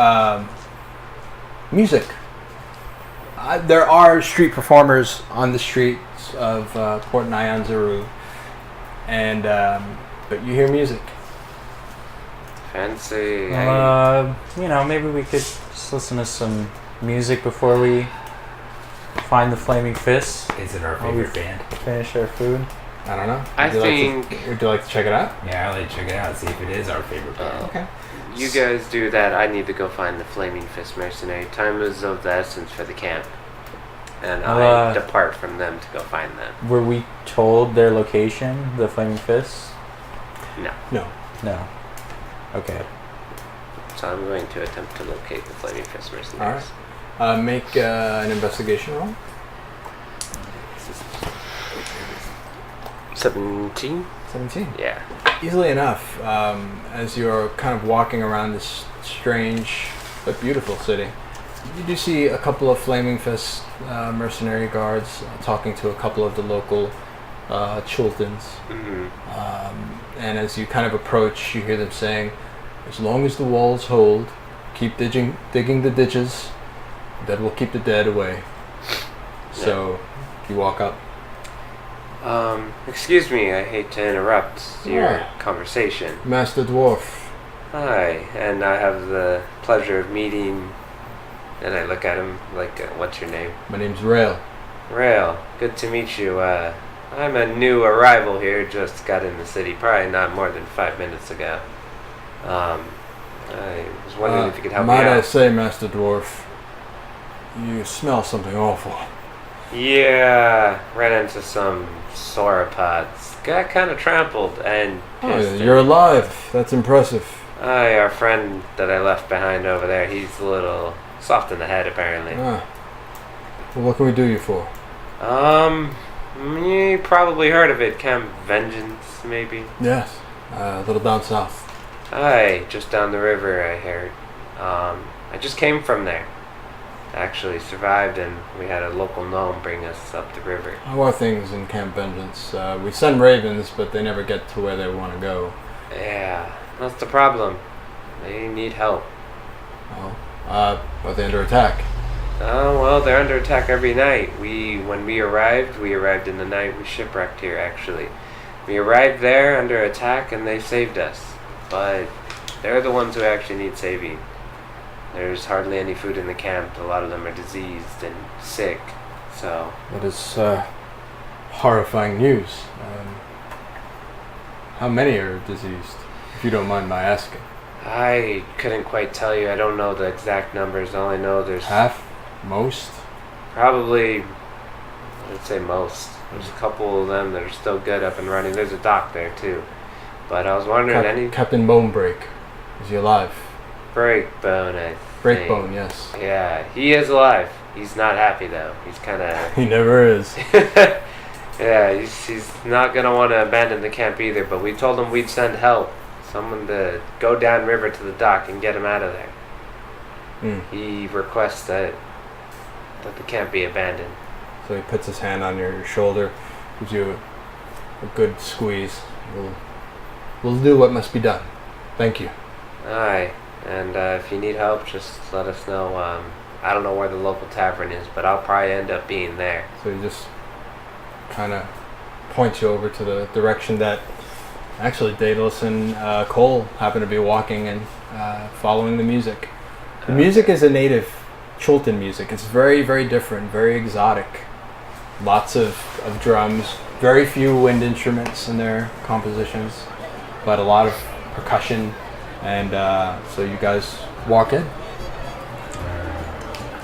music. There are street performers on the streets of Port Nyanzaru, and but you hear music. Fancy. Maybe we could just listen to some music before we find the flaming fist. Is it our favorite band? Finish our food. I don't know. Would you like to check it out? Yeah, I'll let you check it out and see if it is our favorite band. Okay. You guys do that. I need to go find the Flaming Fist mercenary. Time is of the essence for the camp. And I depart from them to go find them. Were we told their location, the flaming fists? No. No. Okay. So I'm going to attempt to locate the Flaming Fist All mercenaries. right. Make an investigation roll. 17? 17. Yeah. Easily enough, as you're kind of walking around this strange but beautiful city, you do see a couple of Flaming Fist mercenary guards talking to a couple of the local Chultans. Mm-hmm. And as you kind of approach, you hear them saying, "As long as the walls hold, keep digging the ditches. That will keep the dead away." So you walk up. Excuse me, I hate to interrupt your Yeah. conversation. Master Dwarf. Hi, and I have the pleasure of meeting, and I look at him like, what's your name? My name's Rail. Rail, good to meet you. I'm a new arrival here, just got in the city probably not more than 5 minutes ago. I was wondering if you could help me Might I out. say, Master Dwarf, you smell something awful. Yeah, ran into some sauropods. Got kind of trampled and pissed. You're alive. That's impressive. Aye, our friend that I left behind over there, he's a little soft in the head apparently. Well, what can we do you for? You probably heard of it, Camp Vengeance, maybe? Yes, a little down south. Hi, just down the river, I heard. I just came from there. Actually survived, and we had a local gnome bring us up the river. How are things in Camp Vengeance? We send ravens, but they never get to where they want to go. Yeah, that's the problem. They need help. Oh, are they under attack? Oh, well, they're under attack every night. When we arrived in the night. We shipwrecked here, actually. We arrived there under attack, and they saved us. But they're the ones who actually need saving. There's hardly any food in the camp. A lot of them are diseased and sick, so... That is horrifying news. How many are diseased, if you don't mind my asking? I couldn't quite tell you. I don't know the exact numbers. I only know there's... Half? Most? Probably, I'd say most. There's a couple of them that are still good up and running. There's a dock there, too. But I was wondering, Captain Bonebreak. Is he alive? Breakbone, I think. Breakbone, yes. Yeah, he is alive. He's not happy, though. He's kind of... He never is. Yeah, he's not going to want to abandon the camp either, but we told him we'd send help. Someone to go downriver to the dock and get him out of there. He requests that the camp be abandoned. So he puts his hand on your shoulder, gives you a good squeeze. We'll do what must be done. Thank you. Aye, and if you need help, just let us know. I don't know where the local tavern is, but I'll probably end up being there. So he just kind of points you over to the direction that actually Daedalus and Kohl happen to be walking and following the music. The music is a native Chultan music. It's very, very different, very exotic. Lots of drums, very few wind instruments in their compositions, but a lot of percussion. And so you guys walk in.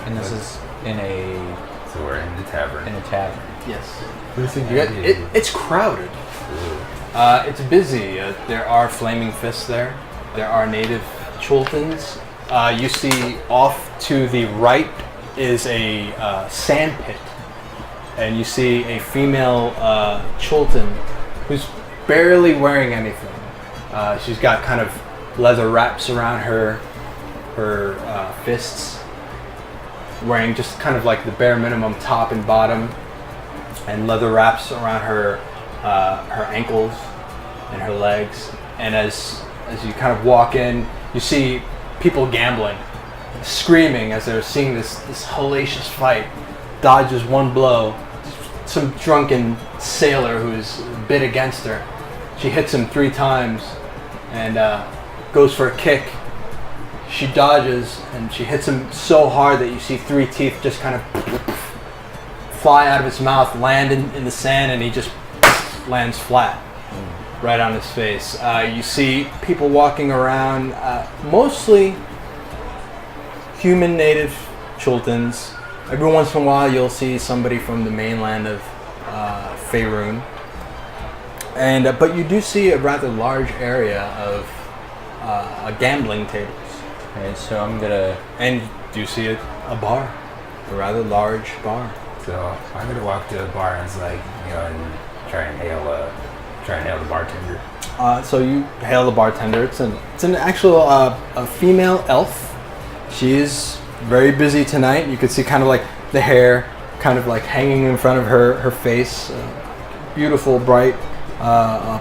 And this is in a... So we're in the tavern. In a tavern. Yes. You It's crowded. It's busy. There are flaming fists there. There are native Chultans. You see off to the right is a sand pit. And you see a female Chultan who's barely wearing anything. She's got kind of leather wraps around her fists, wearing just kind of like the bare minimum top and bottom, and leather wraps around her ankles and her legs. And as you kind of walk in, you see people gambling, screaming as they're seeing this hellacious fight. Dodges one blow. Some drunken sailor who's bid against her. She hits him 3 times and goes for a kick. She dodges and she hits him so hard that you see 3 teeth just kind of fly out of his mouth, land in the sand, and he just lands flat right on his face. You see people walking around, mostly human native Chultans. Every once in a while you'll see somebody from the mainland of Faerun. And but you do see a rather large area of gambling tables. Okay, so I'm gonna... And you see a bar, a rather large bar. So I'm gonna walk to the bar and and try and hail the bartender. So you hail the bartender. It's an actual a female elf. She is very busy tonight. You can see kind of like the hair kind of like hanging in front of her face. Beautiful, bright,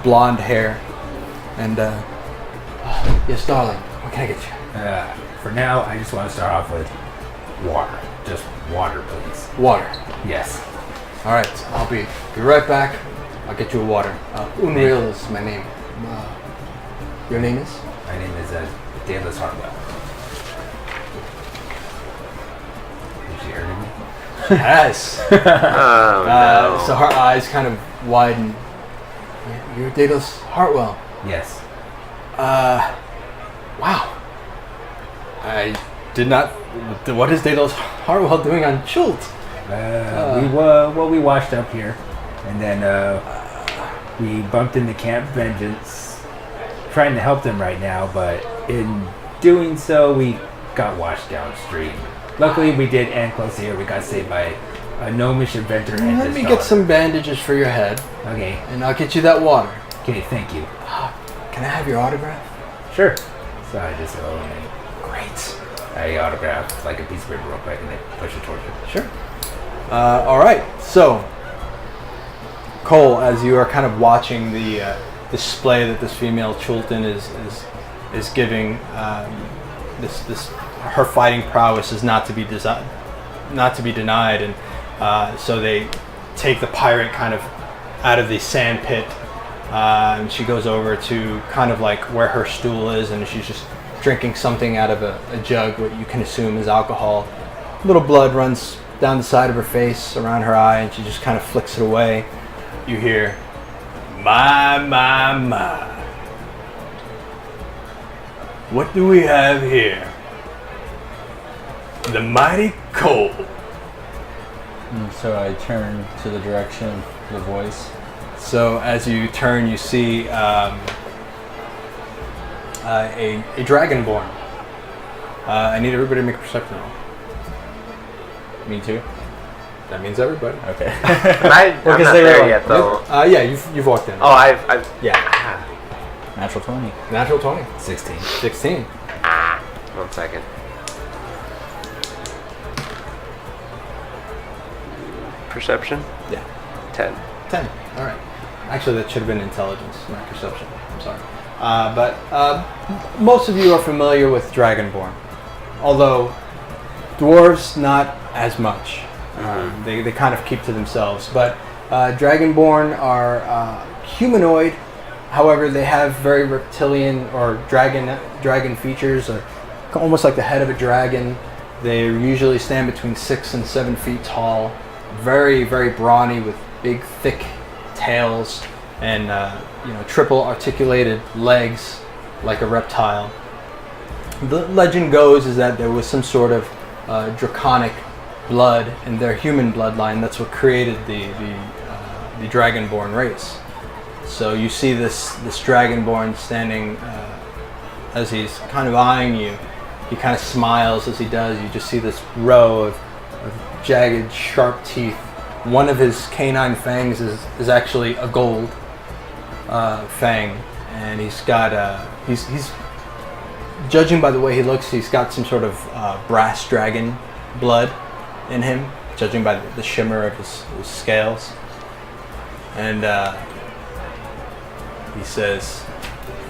blonde hair. And yes, darling, what can I get you? For now, I just want to start off with water. Just water, please. Water. Yes. All right, I'll be right back. I'll get you a water. Unreal is my name. Your name is? My name is Daedalus Hartwell. Is she heard of me? Yes. Oh, no. So her eyes kind of widen. You're Daedalus Hartwell. Yes. Wow. I did not. What is Daedalus Hartwell doing on Chult? We washed up here, and then we bumped into Camp Vengeance, trying to help them right now, but in doing so, we got washed downstream. Luckily, we did end close here. We got saved by a gnomish inventor and Let his me daughter. get some bandages for your head, Okay. and I'll get you that water. Okay, thank you. Can I have your autograph? Sure. So I just go and Great. I autograph like a piece of paper real quick and I push it towards you. Sure. All right. So, Kohl, as you are kind of watching the display that this female Chultan is giving, this her fighting prowess is not to be denied, and so they take the pirate kind of out of the sand pit, and she goes over to kind of like where her stool is, and she's just drinking something out of a jug, what you can assume is alcohol. A little blood runs down the side of her face, around her eye, and she just kind of flicks it away. You hear, my. What do we have here? The mighty Kohl. And so I turn to the direction of the voice. So as you turn, you see a dragonborn. I need everybody to make a perception roll. Me too. That means everybody. Okay. I'm not there yet, though. Yeah, you've walked in. Oh, I've Yeah. Natural 20. Natural 20. 16. 16. 1 second. Perception? Yeah. 10. 10. All right. Actually, that should have been intelligence, not perception. I'm sorry. But most of you are familiar with Dragonborn, although dwarves not as much. They kind of keep to themselves. But Dragonborn are humanoid. However, they have very reptilian or dragon features, almost like the head of a dragon. They usually stand between 6 and 7 feet tall. Very, very brawny with big, thick tails and triple articulated legs like a reptile. The legend goes is that there was some sort of draconic blood in their human bloodline. That's what created the Dragonborn race. So you see this Dragonborn standing as he's kind of eyeing you. He kind of smiles as he does. You just see this row of jagged, sharp teeth. One of his canine fangs is actually a gold fang, and he's got he's judging by the way he looks, he's got some sort of brass dragon blood in him, judging by the shimmer of his scales. And he says,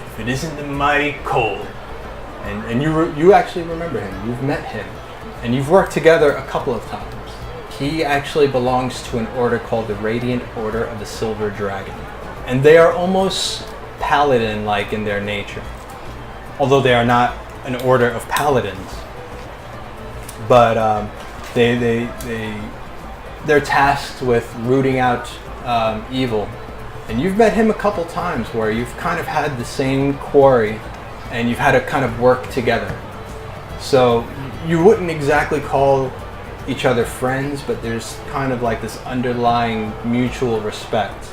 "If it isn't the mighty Kohl," and you actually remember him. You've met him, and you've worked together a couple of times. He actually belongs to an order called the Radiant Order of the Silver Dragon, and they are almost paladin-like in their nature, although they are not an order of paladins. But they're tasked with rooting out evil. And you've met him a couple times where you've kind of had the same quarry and you've had to kind of work together. So you wouldn't exactly call each other friends, but there's kind of like this underlying mutual respect.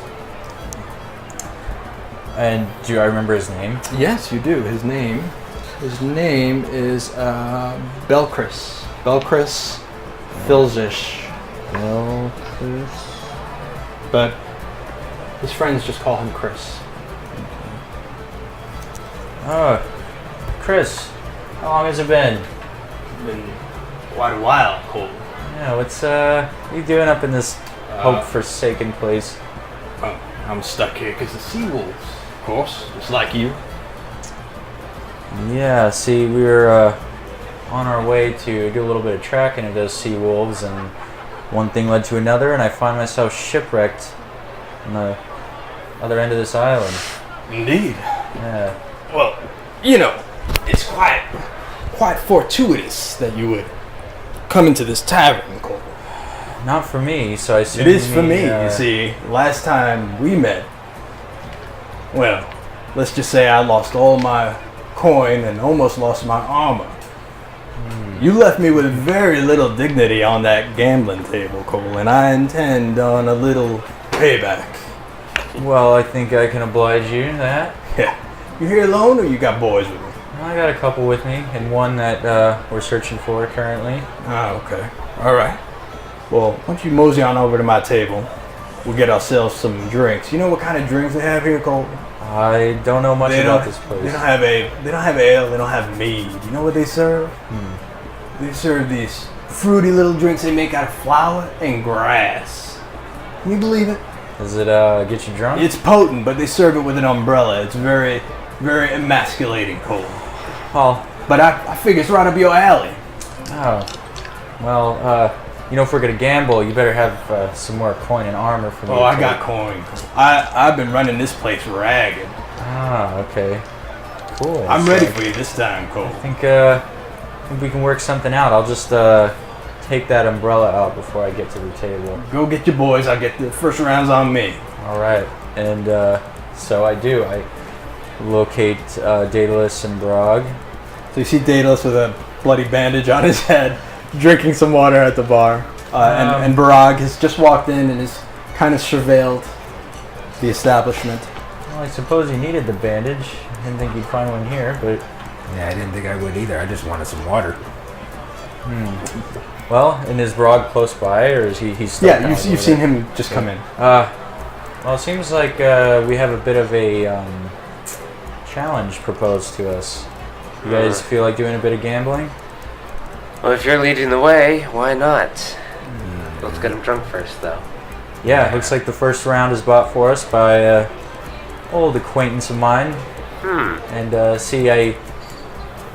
And do I remember his name? Yes, you do. His name is Belchris. Belchris Filzish. Belchris. But his friends just call him Chris. Oh, Chris. How long has it been? Been quite a while, Kohl. Yeah, what are you doing up in this hope-forsaken place? Well, I'm stuck here because of sea wolves, of course, just like you. Yeah, see, we were on our way to do a little bit of tracking of those sea wolves, and one thing led to another, and I find myself shipwrecked on the other end of this island. Indeed. Yeah. Well, it's quite fortuitous that you would come into this tavern, Kohl. Not for me, so I assume It is for me, you you see. Last time we met, well, let's just say I lost all my coin and almost lost my armor. You left me with very little dignity on that gambling table, Kohl, and I intend on a little payback. Well, I think I can oblige you that. Yeah. You here alone or you got boys with you? I got a couple with me, and one that we're searching for currently. Oh, okay. All right. Well, why don't you mosey on over to my table, we'll get ourselves some drinks. You know what kind of drinks they have here, Kohl? I don't know much about this place. They don't have ale. They don't have mead. You know what they serve? They serve these fruity little drinks they make out of flour and grass. Can you believe it? Does it get you drunk? It's potent, but they serve it with an umbrella. It's very, very emasculating, Kohl. Oh. But I figure it's right up your alley. Oh. Well, you know, if we're gonna gamble, you better have some more coin and armor for me. Oh, I got coin. I've been running this place ragged. Ah, okay. Cool. I'm ready for you this time, Kohl. I think we can work something out. I'll just take that umbrella out before I get to the table. Go get your boys. I'll get the first rounds on me. All right. And so I do. I locate Daedalus and Barag. So you see Daedalus with a bloody bandage on his head, drinking some water at the bar. And Barag has just walked in and has kind of surveilled the establishment. Well, I suppose you needed the bandage. I didn't think you'd find one here, but... Yeah, I didn't think I would either. I just wanted some water. Well, and is Barag close by, or is he's still Yeah, you've seen him just come in. Well, it seems like we have a bit of a challenge proposed to us. You guys feel like doing a bit of gambling? Well, if you're leading the way, why not? Let's get him drunk first, though. Yeah, looks like the first round is bought for us by an old acquaintance of mine. And see, I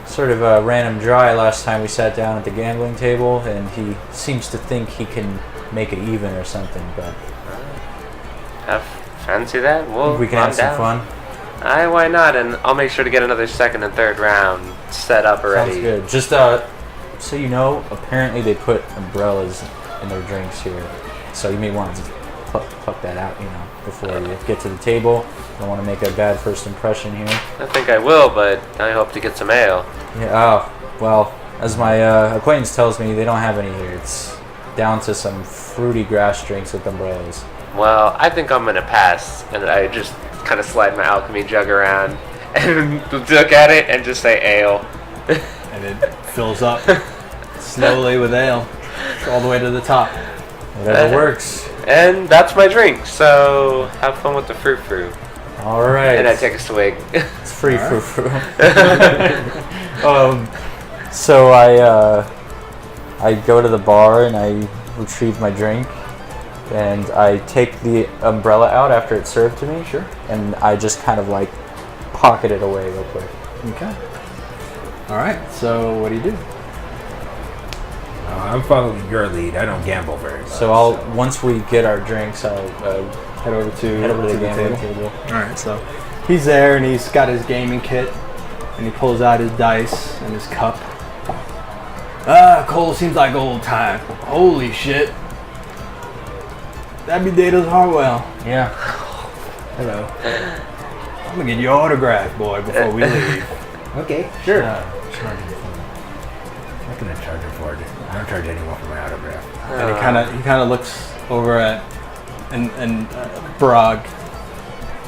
sort of ran him dry last time we sat down at the gambling table, and he seems to think he can make it even or something, but... Fancy that? Well, we can have some fun. Aye, why not? And I'll make sure to get another second and third round set up already. Sounds good. Just so you know, apparently they put umbrellas in their drinks here, so you may want to pluck that out, you know, before you get to the table. Don't want to make a bad first impression here. I think I will, but I hope to get some ale. Yeah. Oh, well, as my acquaintance tells me, they don't have any here. It's down to some fruity grass drinks with umbrellas. Well, I think I'm gonna pass, and I just kind of slide my alchemy jug around and look at it and just say ale. And it fills up slowly with ale, all the way to the top. Whatever works. And that's my drink, so have fun with the Froo Froo. All right. And I take a swig. It's free Froo Froo. So I go to the bar and I retrieve my drink, and I take the umbrella out after it's served to me. Sure. And I just kind of like pocket it away real quick. Okay. All right. So what do you do? I'm following your lead. I don't gamble very much. So once we get our drinks, I'll Head over to the the gambling table. table. All right. So he's there and he's got his gaming kit, and he pulls out his dice and his cup. Kohl seems like old time. Holy shit. That'd be Daedalus Hartwell. Yeah. Hello. I'm gonna get your autograph, boy, before we leave. Okay, sure. Sure. I'm not gonna charge him for it. I don't charge anyone for my autograph. And he kind of looks over at and Barag.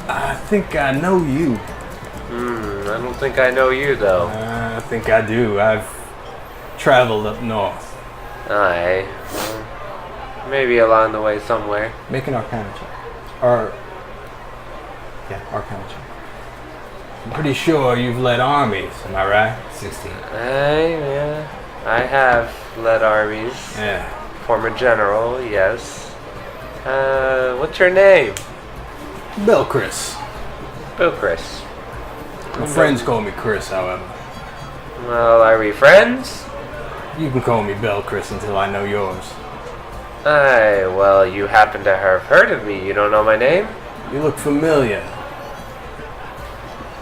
I think I know you. I don't think I know you, though. I think I do. I've traveled up north. Aye. Well, maybe along the way somewhere. Make an Arcana check. Arcana check. I'm pretty sure you've led armies. Am I right? 16. Aye, yeah. I have led armies. Yeah. Former general, yes. What's your name? Bill Chris. Bill Chris. My friends call me Chris, however. Well, are we friends? You can call me Bill Chris until I know yours. Aye, well, you happen to have heard of me. You don't know my name? You look familiar.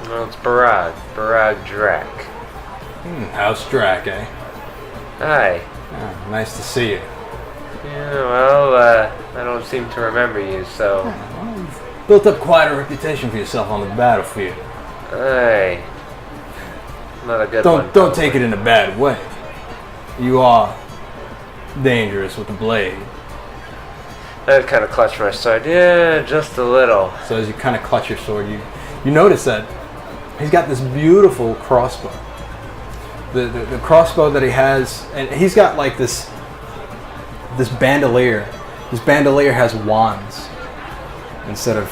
Well, it's Barag. Barag Drak. House Drac, eh? Aye. Ah, nice to see you. Yeah, well, I don't seem to remember you, so... Well, you've built up quite a reputation for yourself on the battlefield. Aye. Not a good one. Don't take it in a bad way. You are dangerous with the blade. I kind of clutched my sword. Yeah, just a little. So as you kind of clutch your sword, you notice that he's got this beautiful crossbow. The crossbow that he has, and he's got like this bandolier. This bandolier has wands instead of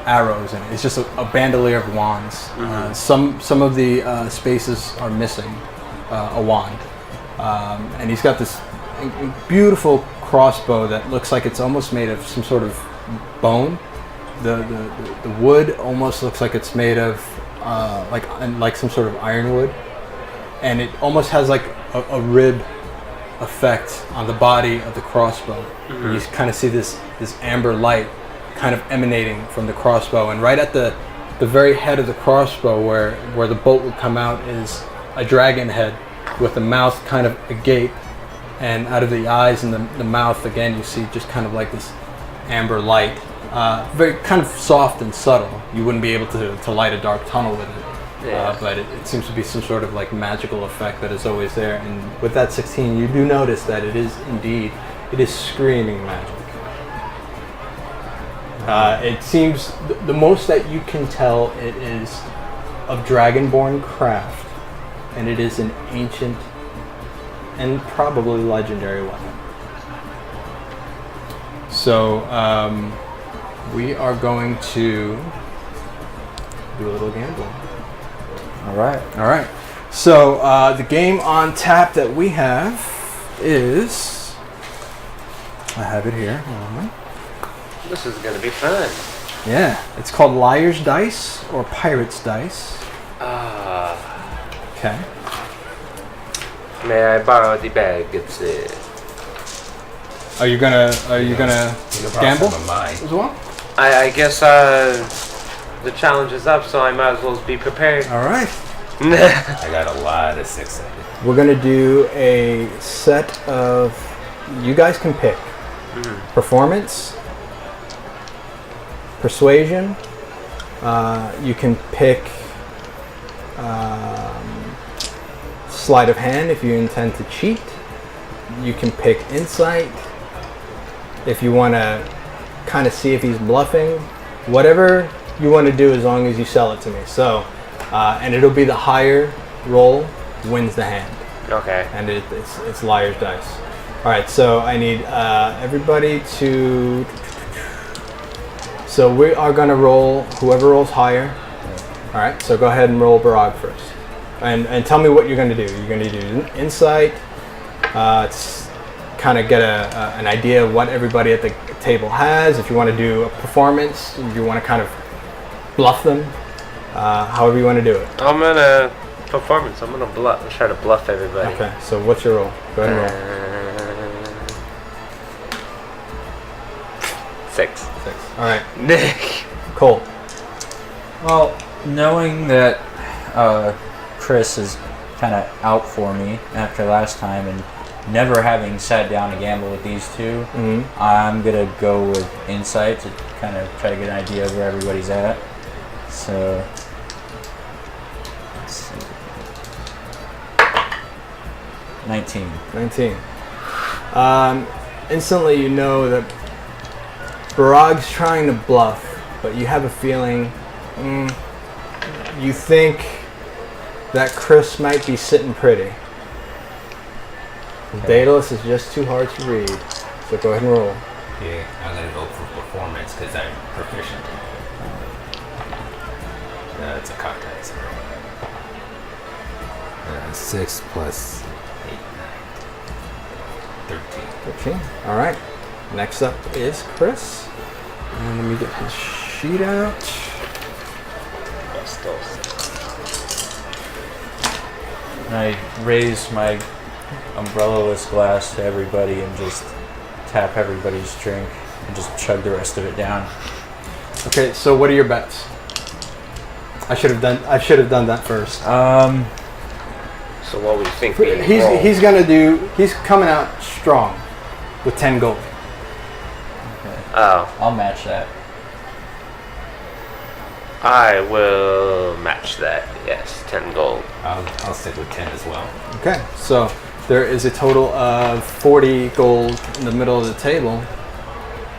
arrows in it. It's just a bandolier of wands. Some of the spaces are missing a wand, and he's got this beautiful crossbow that looks like it's almost made of some sort of bone. The wood almost looks like it's made of like some sort of ironwood, and it almost has like a rib effect on the body of the crossbow. You kind of see this amber light kind of emanating from the crossbow, and right at the very head of the crossbow where the bolt would come out is a dragon head with the mouth kind of agape, and out of the eyes and the mouth again you see just kind of like this amber light, very kind of soft and subtle. You wouldn't be able to light a dark tunnel with it, but it seems to be some sort of like magical effect that is always there. And with that 16 you do notice that it is screaming magic. It seems the most that you can tell it is of dragonborn craft, and it is an ancient and probably legendary weapon. So we are going to do a little gambling. All right. So the game on tap that we have is, I have it here. This is gonna be fun. Yeah, it's called Liar's Dice or Pirate's Dice. Okay. May I borrow the bag? It's Are you gonna gamble Some of mine. as well? I guess the challenge is up, so I might as well be prepared. All right. I got a lot of 6-sided. We're gonna do a set of. You guys can pick performance, persuasion. You can pick sleight of hand if you intend to cheat. You can pick insight if you want to kind of see if he's bluffing. Whatever you want to do, as long as you sell it to me. So, and it'll be the higher roll wins the hand. Okay. And it's Liar's Dice. All right, so I need everybody to. So we are gonna roll whoever rolls higher. All right, so go ahead and roll Barag first, and tell me what you're gonna do. You're gonna do insight, kind of get an idea of what everybody at the table has. If you want to do a performance, if you want to kind of bluff them, however you want to do it. I'm gonna performance. I'm gonna try to bluff everybody. Okay, so what's your roll? Go ahead and roll. 6. All right, Nick. Kohl. Well, knowing that Chris is kind of out for me after last time, and never having sat down to gamble with these two, I'm gonna go with insight to kind of try to get an idea of where everybody's at. So, let's see. 19. 19. Instantly you know that Barag's trying to bluff, but you have a feeling, you think that Chris might be sitting pretty. Okay. Daedalus is just too hard to read, so go ahead and roll. Yeah, I'm gonna go for performance because I'm proficient. It's a contest. 6 plus 8, 9, 13. 13. All right. Next up is Chris. And let me get his sheet out. And I raise my umbrella-less glass to everybody and just tap everybody's drink and just chug the rest of it down. Okay, so what are your bets? I should have done that first. So what we think? He's coming out strong with 10 gold. Okay. Oh, I'll match that. I will match that. Yes, 10 gold. I'll stick with 10 as well. Okay, so there is a total of 40 gold in the middle of the table.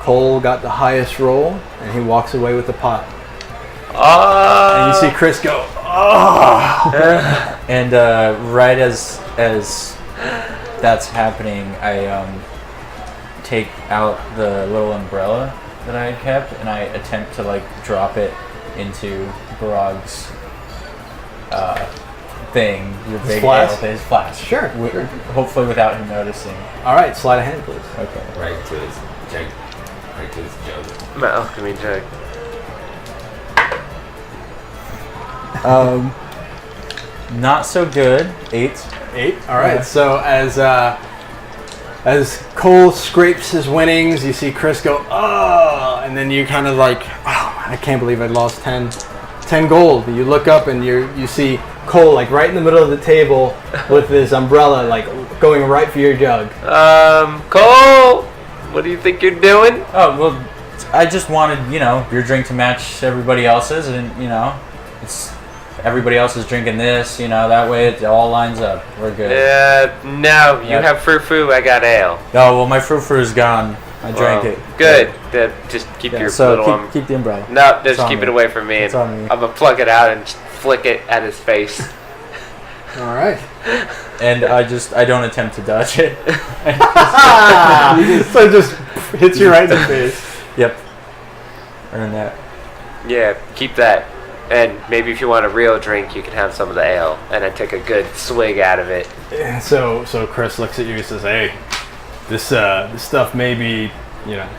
Kohl got the highest roll, and he walks away with the pot. And you see Chris go, oh! And right as that's happening, I take out the little umbrella that I had kept, and I attempt to like drop it into Barag's thing, your big flask? his flask. Sure, sure. Hopefully without him noticing. All right, sleight of hand, please. Okay. Right to his jug. Right to his jug. My alchemy jug. Not so good. 8. 8. All right. Yeah. So as Kohl scrapes his winnings, you see Chris go, oh, and then you kind of like, oh, I can't believe I lost 10 gold. You look up and you see Kohl like right in the middle of the table with this umbrella like going right for your jug. Kohl, what do you think you're doing? Oh well, I just wanted your drink to match everybody else's, and it's everybody else is drinking this. That way it all lines up. We're good. No, you Yeah. have Froo Froo, I got ale. Oh well, my Froo Froo's gone. I drank it. Good. Just keep Yeah, your so little keep the umbrella. No, just It's on keep it me. away from me. It's on me. I'm gonna plug it out and just flick it at his face. All right. And I don't attempt to dodge it. So it just hits you right in the face. Yep. Earn that. Yeah, keep that. And maybe if you want a real drink, you can have some of the ale. And I take a good swig out of it. And so Chris looks at you and says, "Hey, this stuff maybe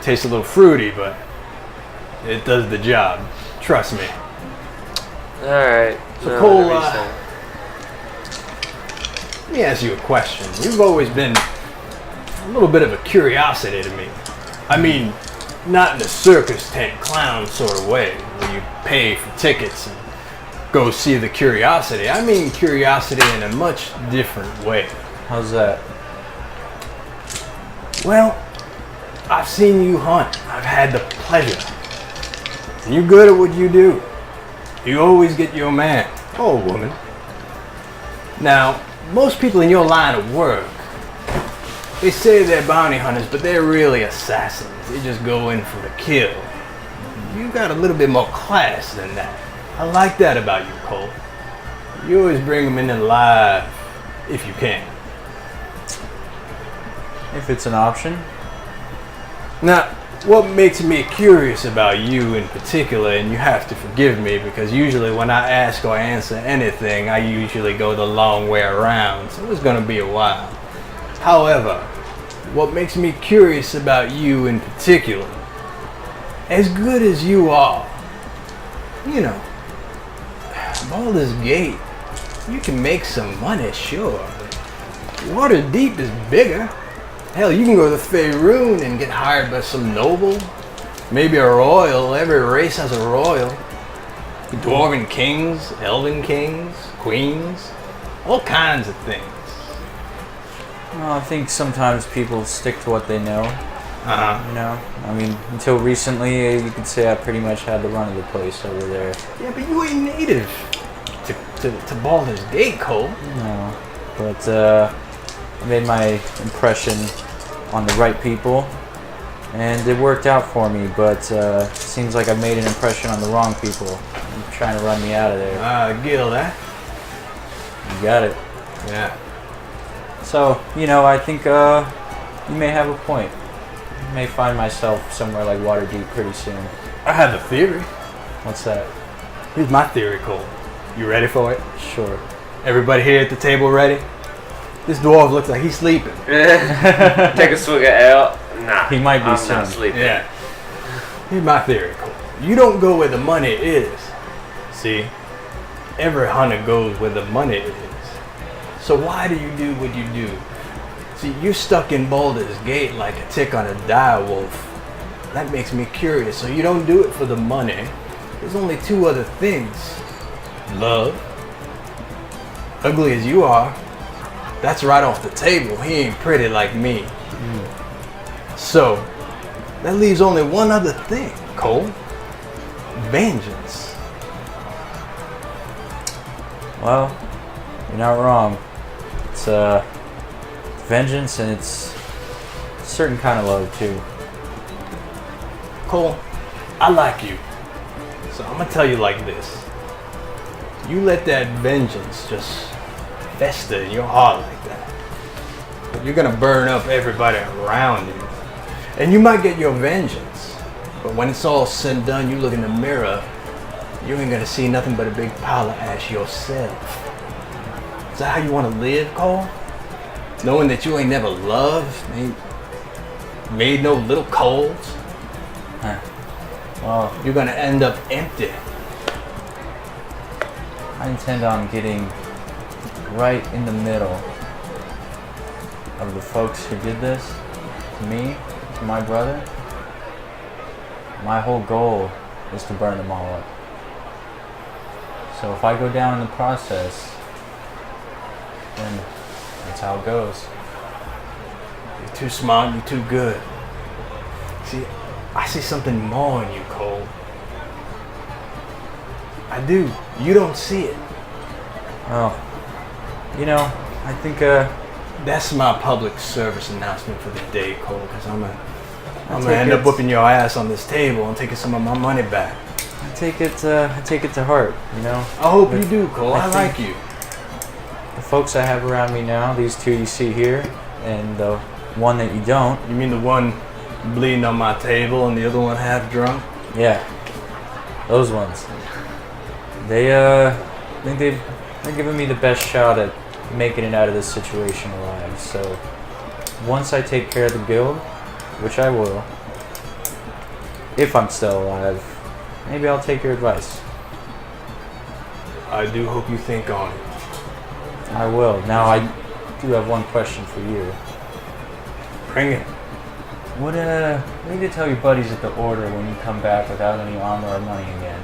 tastes a little fruity, but it does the job. Trust me." All right. So No, Kohl, whatever you say. let me ask you a question. You've always been a little bit of a curiosity to me. I mean, not in a circus tent clown sort of way, where you pay for tickets and go see the curiosity. I mean curiosity in a much different way. How's that? Well, I've seen you hunt. I've had the pleasure. And you're good at what you do. You always get your man or woman. Now, most people in your line of work, they say they're bounty hunters, but they're really assassins. They just go in for the kill. You got a little bit more class than that. I like that about you, Kohl. You always bring them in alive, if you can. If it's an option. Now, what makes me curious about you in particular, and you have to forgive me because usually when I ask or answer anything, I usually go the long way around, so it's going to be a while. However, what makes me curious about you in particular, as good as you are, Baldur's Gate, you can make some money, sure. Waterdeep is bigger. Hell, you can go to Faerun and get hired by some noble. Maybe a royal. Every race has a royal. Dwarven kings, elven kings, queens. All kinds of things. Well, I think sometimes people stick to what they know. Uh-huh. I mean, until recently, you could say I pretty much had the run of the place over there. Yeah, but you ain't native to Baldur's Gate, Kohl. No, but I made my impression on the right people, and it worked out for me. But seems like I made an impression on the wrong people. They're trying to run me out of there. Gil, eh? You got it. Yeah. So, I think you may have a point. I may find myself somewhere like Waterdeep pretty soon. I have a theory. What's that? Here's my theory, Kohl. You ready for it? Sure. Everybody here at the table ready? This dwarf looks like he's sleeping. Take a swig of ale. Nah, He might be I'm soon. not sleeping. Yeah. Here's my theory, Kohl. You don't go where the money is. See? Every hunter goes where the money is. So why do you do what you do? See, you're stuck in Baldur's Gate like a tick on a dire wolf. That makes me curious. So you don't do it for the money. There's only two other things. Love. Ugly as you are, that's right off the table. He ain't pretty like me. So, that leaves only one other thing, Kohl. Vengeance. Well, you're not wrong. It's vengeance, and it's a certain kind of love too. Kohl, I like you. So I'm gonna tell you like this. You let that vengeance just fester in your heart like that. You're gonna burn up everybody around you. And you might get your vengeance. But when it's all said and done, you look in the mirror, you ain't gonna see nothing but a big pile of ash yourself. Is that how you want to live, Kohl? Knowing that you ain't never loved, made no little Kohls? Well, You're gonna end up empty. I intend on getting right in the middle of the folks who did this to me, to my brother. My whole goal is to burn them all up. So if I go down in the process, then that's how it goes. You're too smart, you're too good. See, I see something more in you, Kohl. I do. You don't see it. Well, you know, I think That's my public service announcement for the day, Kohl, because I'm gonna take end up it. whooping your ass on this table and taking some of my money back. I take it to heart, you know. I hope But you do, Kohl. I think like you. The folks I have around me now, these two you see here, and the one that you don't. You mean the one bleeding on my table and the other one half drunk? Yeah, those ones. They're giving me the best shot at making it out of this situation alive. So once I take care of the guild, which I will, if I'm still alive, maybe I'll take your advice. I do hope you think on it. I will. Now I do have one question for you. Bring it. What do you tell your buddies at the Order when you come back without any armor or money again?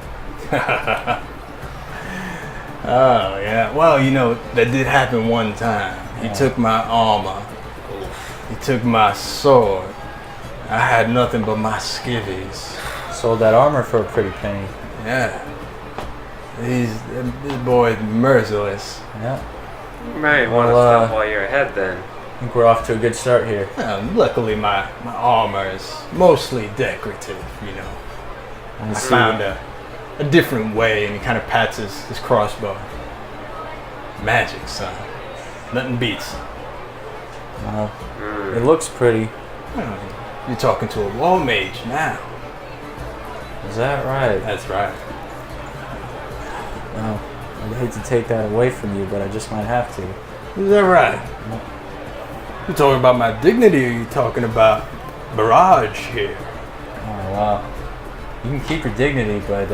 Oh, yeah. Well, you know, that did happen one time. He Yeah. took my armor. He took my sword. I had nothing but my skivvies. Sold that armor for a pretty penny. Yeah. This boy's merciless. Yeah. You might want to Well, stop while you're ahead then. I think we're off to a good start here. Luckily, my armor is mostly decorative, you know. I found a different way, and he kind of pats his crossbow. Magic, son. Nothing beats. Well, it looks pretty. You're talking to a war mage now. Is that right? That's right. Well, I'd hate to take that away from you, but I just might have to. Is that right? You talking about my dignity, or you talking about Barag here? Oh, well. You can keep your dignity, but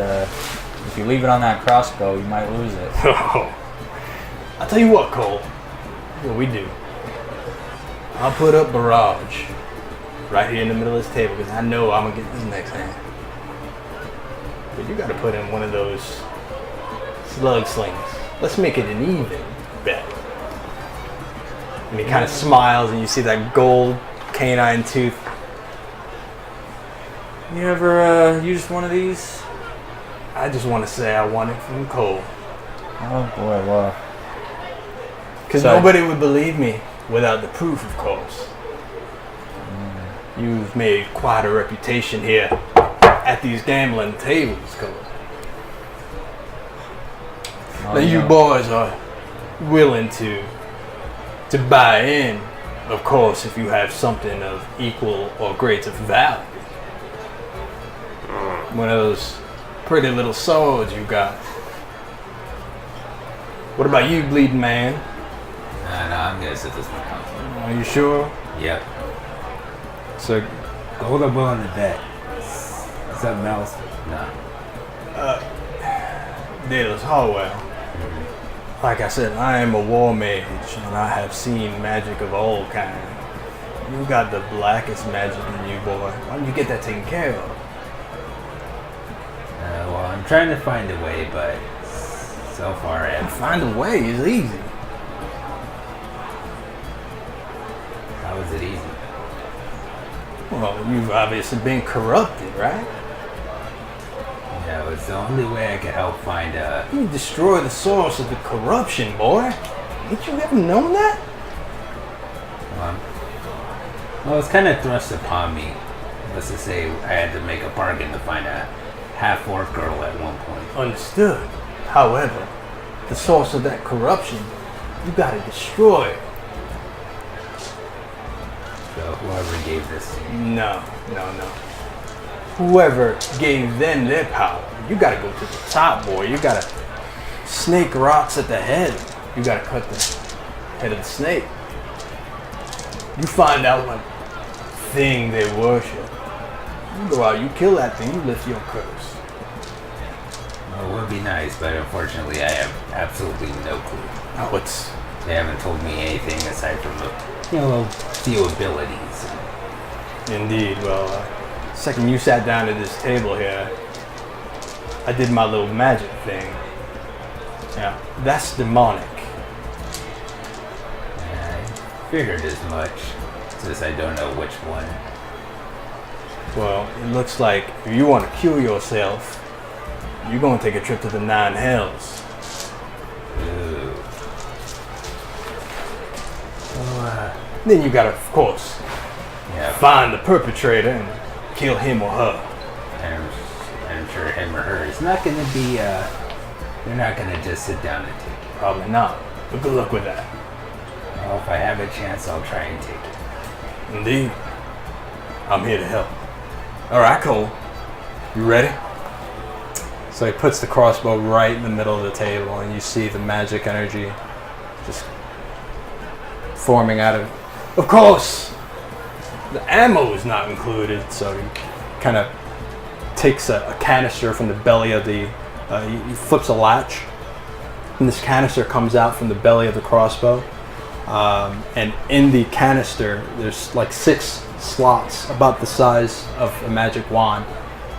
if you leave it on that crossbow, you might lose it. I'll tell you what, Kohl. What we do. I'll put up Barag right here in the middle of this table, because I know I'm going to get this next hand. But you got to put in one of those slug slings. Let's make it an even bet. And he kind of smiles, and you see that gold canine tooth. You ever used one of these? I just want to say I want it from Kohl. Oh boy, well. Because So- nobody would believe me without the proof, of course. You've made quite a reputation here at these gambling tables, Kohl. Oh, Now you no. boys are willing to buy in, of course, if you have something of equal or greater value. One of those pretty little swords you got. What about you, bleeding man? No, I'm gonna sit this one out. Are you sure? Yep. So, Gold I'm willing to bet. Something else. No. Daedalus Hallwell. Like I said, I am a war mage, and I have seen magic of all kind. You got the blackest magic in you, boy. Why don't you get that taken care of? Well, I'm trying to find a way, but so far I haven't. Find a way is easy. How is it easy? Well, you've obviously been corrupted, right? Yeah, it's the only way I could help find a. You destroy the source of the corruption, boy. Ain't you ever known that? Well, it's kind of thrust upon me. Let's just say I had to make a bargain to find a half-orc girl at one point. Understood. However, the source of that corruption, you gotta destroy it. So whoever gave this to me. No. whoever gave them their power. You gotta go to the top, boy. You gotta snake rocks at the head. You gotta cut the head of the snake. You find out what thing they worship. You go out, you kill that thing, you lift your curse. Well, it would be nice, but unfortunately I have absolutely no clue. Oh, it's... They haven't told me anything aside from a few abilities. Indeed. Well, second you sat down at this table here, I did my little magic thing. Yeah, that's demonic. I figured as much, since I don't know which one. Well, it looks like if you want to cure yourself, you're going to take a trip to the 9 hells. Ooh. So, then you gotta, of course, find the perpetrator and kill him or her. I'm sure him or her is not going to be, they're not going to just sit down and take it. Probably not, but good luck with that. Well, if I have a chance, I'll try and take it. Indeed. I'm here to help. Alright, Kohl. You ready? So he puts the crossbow right in the middle of the table, and you see the magic energy just forming out of it. Of course, the ammo is not included, so he kind of takes a canister from the belly of the... he flips a latch, and this canister comes out from the belly of the crossbow. And in the canister, there's like 6 slots about the size of a magic wand.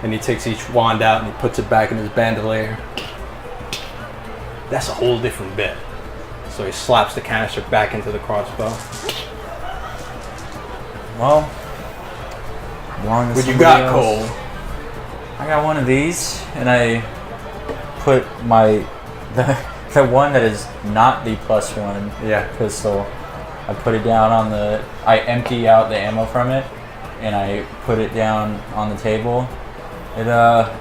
And he takes each wand out and he puts it back in his bandolier. That's a whole different bit. So he slaps the canister back into the crossbow. Well, belong to What you somebody got, else. Kohl? I got one of these, and I put my the one that is not the +1 pistol. I put it down on the. I empty out the ammo from it, and I put it down on the table. It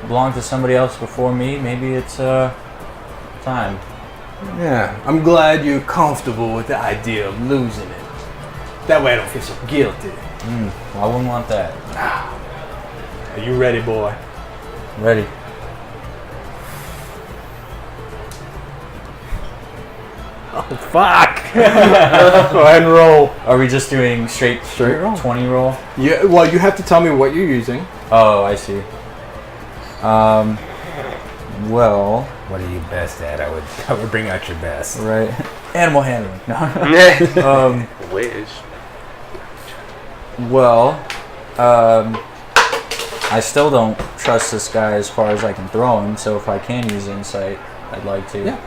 belonged to somebody else before me. Maybe it's time. Yeah, I'm glad you're comfortable with the idea of losing it. That way I don't feel so guilty. I wouldn't want that. Are you ready, boy? Ready. Oh, fuck! Go ahead and roll. Are we just doing straight roll? 20 roll? Yeah, well, you have to tell me what you're using. Oh, I see. Well, What are you best at? I would bring out your best. right. Animal handling. No. Wish. Well, I still don't trust this guy as far as I can throw him, so if I can use insight, I'd like to. Yeah.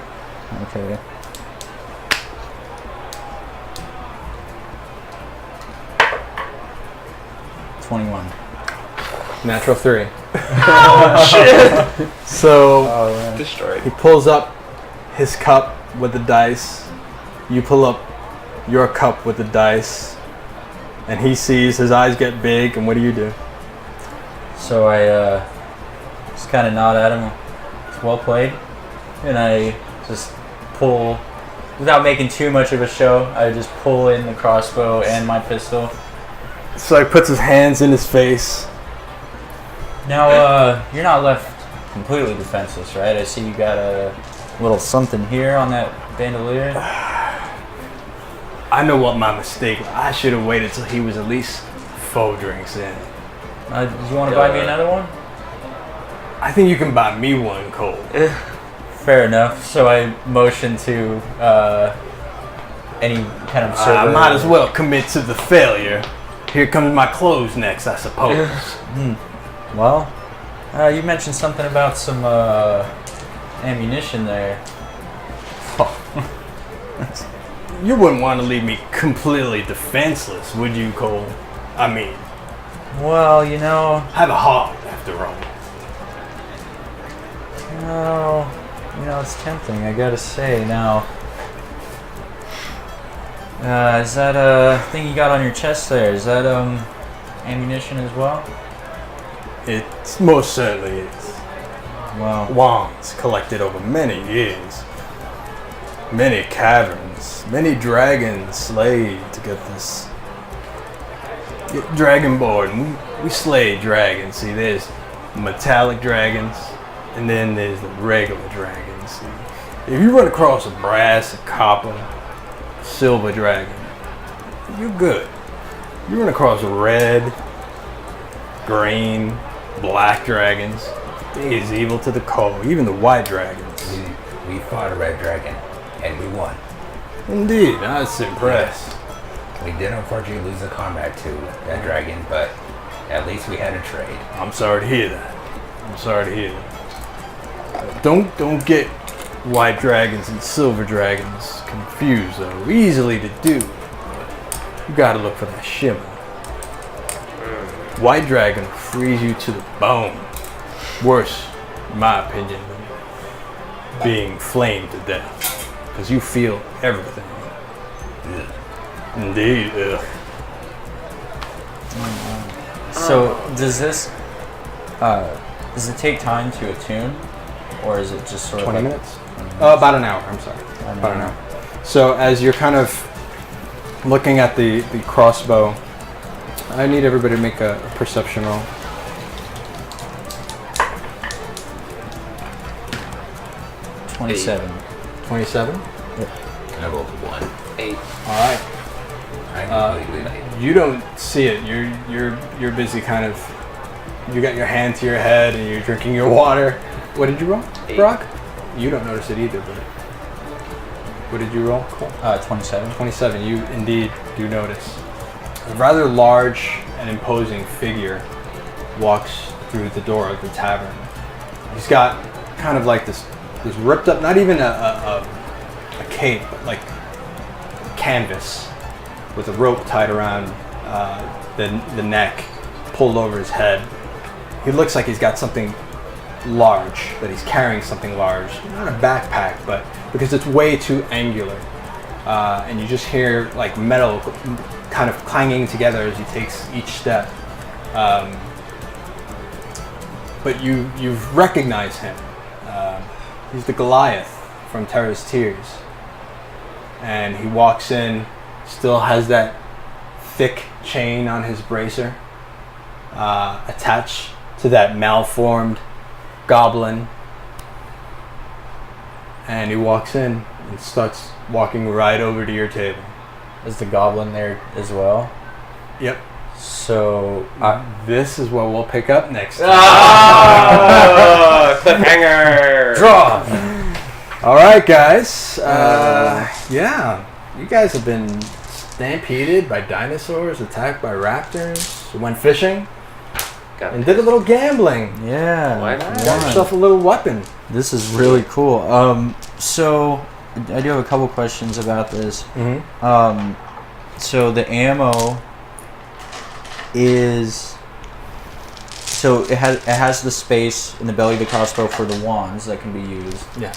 Okay. $21. Natural 3. Oh, shit! So, Destroyed. he pulls up his cup with the dice. You pull up your cup with the dice. And he sees his eyes get big, and what do? So I just kind of nod at him. It's well played. And I just pull, without making too much of a show, I just pull in the crossbow and my pistol. So he puts his hands in his face. Now, you're not left completely defenseless, right? I see you got a little something here on that bandolier. I know what my mistake was. I should have waited till he was at least 4 drinks in. Do you want to buy me another one? I think you can buy me one, Kohl. Fair enough. So I motion to any kind of server. I might as well commit to the failure. Here comes my clothes next, I suppose. Well, you mentioned something about some ammunition there. You wouldn't want to leave me completely defenseless, would you, Kohl? I mean, Well, you know, have a heart, after all. it's tempting, I gotta say. Now, is that thing you got on your chest there? Is that ammunition as well? It most certainly is. Wow. Wands collected over many years. Many caverns, many dragons slayed to get this dragonborn. we slay dragons. See, there's metallic dragons, and then there's the regular dragons. See, if you run across a brass, a copper, silver dragon, you're good. You run across red, green, black dragons, they is evil to the core. Even the white dragons. We fought a red dragon, and we won. Indeed, I was impressed. We did unfortunately lose a combat to that dragon, but at least we had a trade. I'm sorry to hear that. I'm sorry to hear that. Don't get white dragons and silver dragons confused, though. Easily to do. You gotta look for that shimmer. White dragon will freeze you to the bone. Worse, in my opinion, than being flamed to death. Because you feel everything. Indeed. Ugh. So does this does it take time to attune, or is it just sort of 20 like minutes? About an hour, I'm sorry. About an hour. So as you're kind of looking at the crossbow, I need everybody to make a perception roll. 27. 27? I rolled a 1. 8. All right. I completely like You don't see it. You're busy kind of. You got your hand to your head and you're drinking your water. What did you roll, 8. Brock? You don't notice it either, but what did you roll? Cool. 27. 27. You indeed do notice. A rather large and imposing figure walks through the door of the tavern. He's got kind of like this ripped up, not even a cape, but like canvas with a rope tied around the neck, pulled over his head. He looks like he's got something large, that he's carrying something large. Not a backpack, but because it's way too angular. And you just hear like metal kind of clanging together as he takes each step. But you recognize him. He's the Goliath from Terra's Tears. And he walks in, still has that thick chain on his bracer, attached to that malformed goblin. And he walks in and starts walking right over to your table. Is the goblin there as well? Yep. So This is what we'll pick up next time. Oh, cliffhanger! Draw! Alright, guys. Yeah. You guys have been stampeded by dinosaurs, attacked by raptors, went fishing, and did a little gambling. yeah, Why not? Got yourself a little weapon. this is really cool. So I do have a couple questions about this. Mm-hmm. So the ammo is it has the space in the belly of the crossbow for the wands that can be used. Yeah.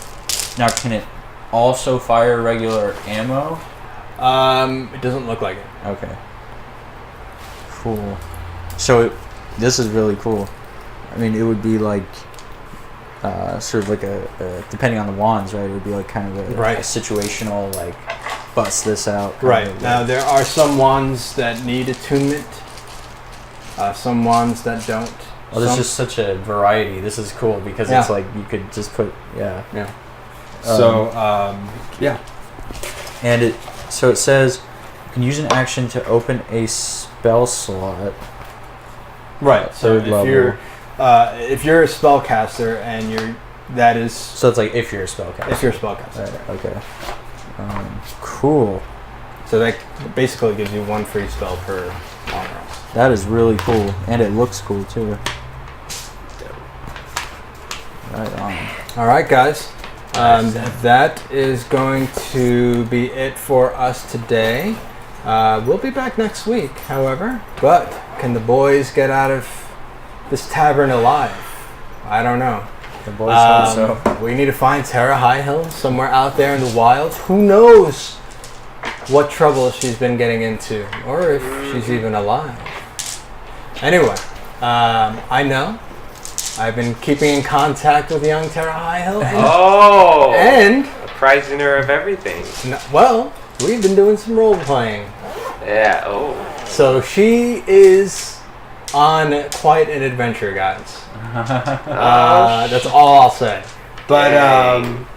Now, can it also fire regular ammo? It doesn't look like it. Okay. Cool. So this is really cool. I mean, it would be like sort of like a depending on the wands, right? It would be like kind of a situational, like bust this out. Right. Now there are some wands that need attunement. Some wands that don't. Well, there's just such a variety. This is cool because it's like you could just put Yeah. So yeah. And it says you can use an action to open a spell slot. Right. So Third level. if you're a spellcaster and that is So it's like if you're a spellcaster. if you're a spellcaster. Right, okay. Cool. So that basically gives you one free spell per long rest. That is really cool, and it looks cool too. Right on. All right, guys. That is going to be it for us today. We'll be back next week, however. But can the boys get out of this tavern alive? I don't know. The boys hope so. We need to find Terra High-Hill somewhere out there in the wild. Who knows what trouble she's been getting into, or if she's even alive. Anyway, I know. I've been keeping in contact with young Terra High-Hill. Oh! And Apprising her of everything. well, we've been doing some role playing. Yeah, oh. So she is on quite an adventure, guys. That's all I'll say. But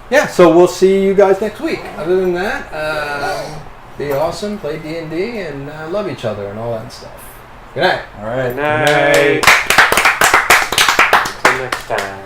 yeah, so we'll see you guys next week. Other than that, be awesome, play D&D, and love each other and all that stuff. Good night. All right. Good night. Until next time.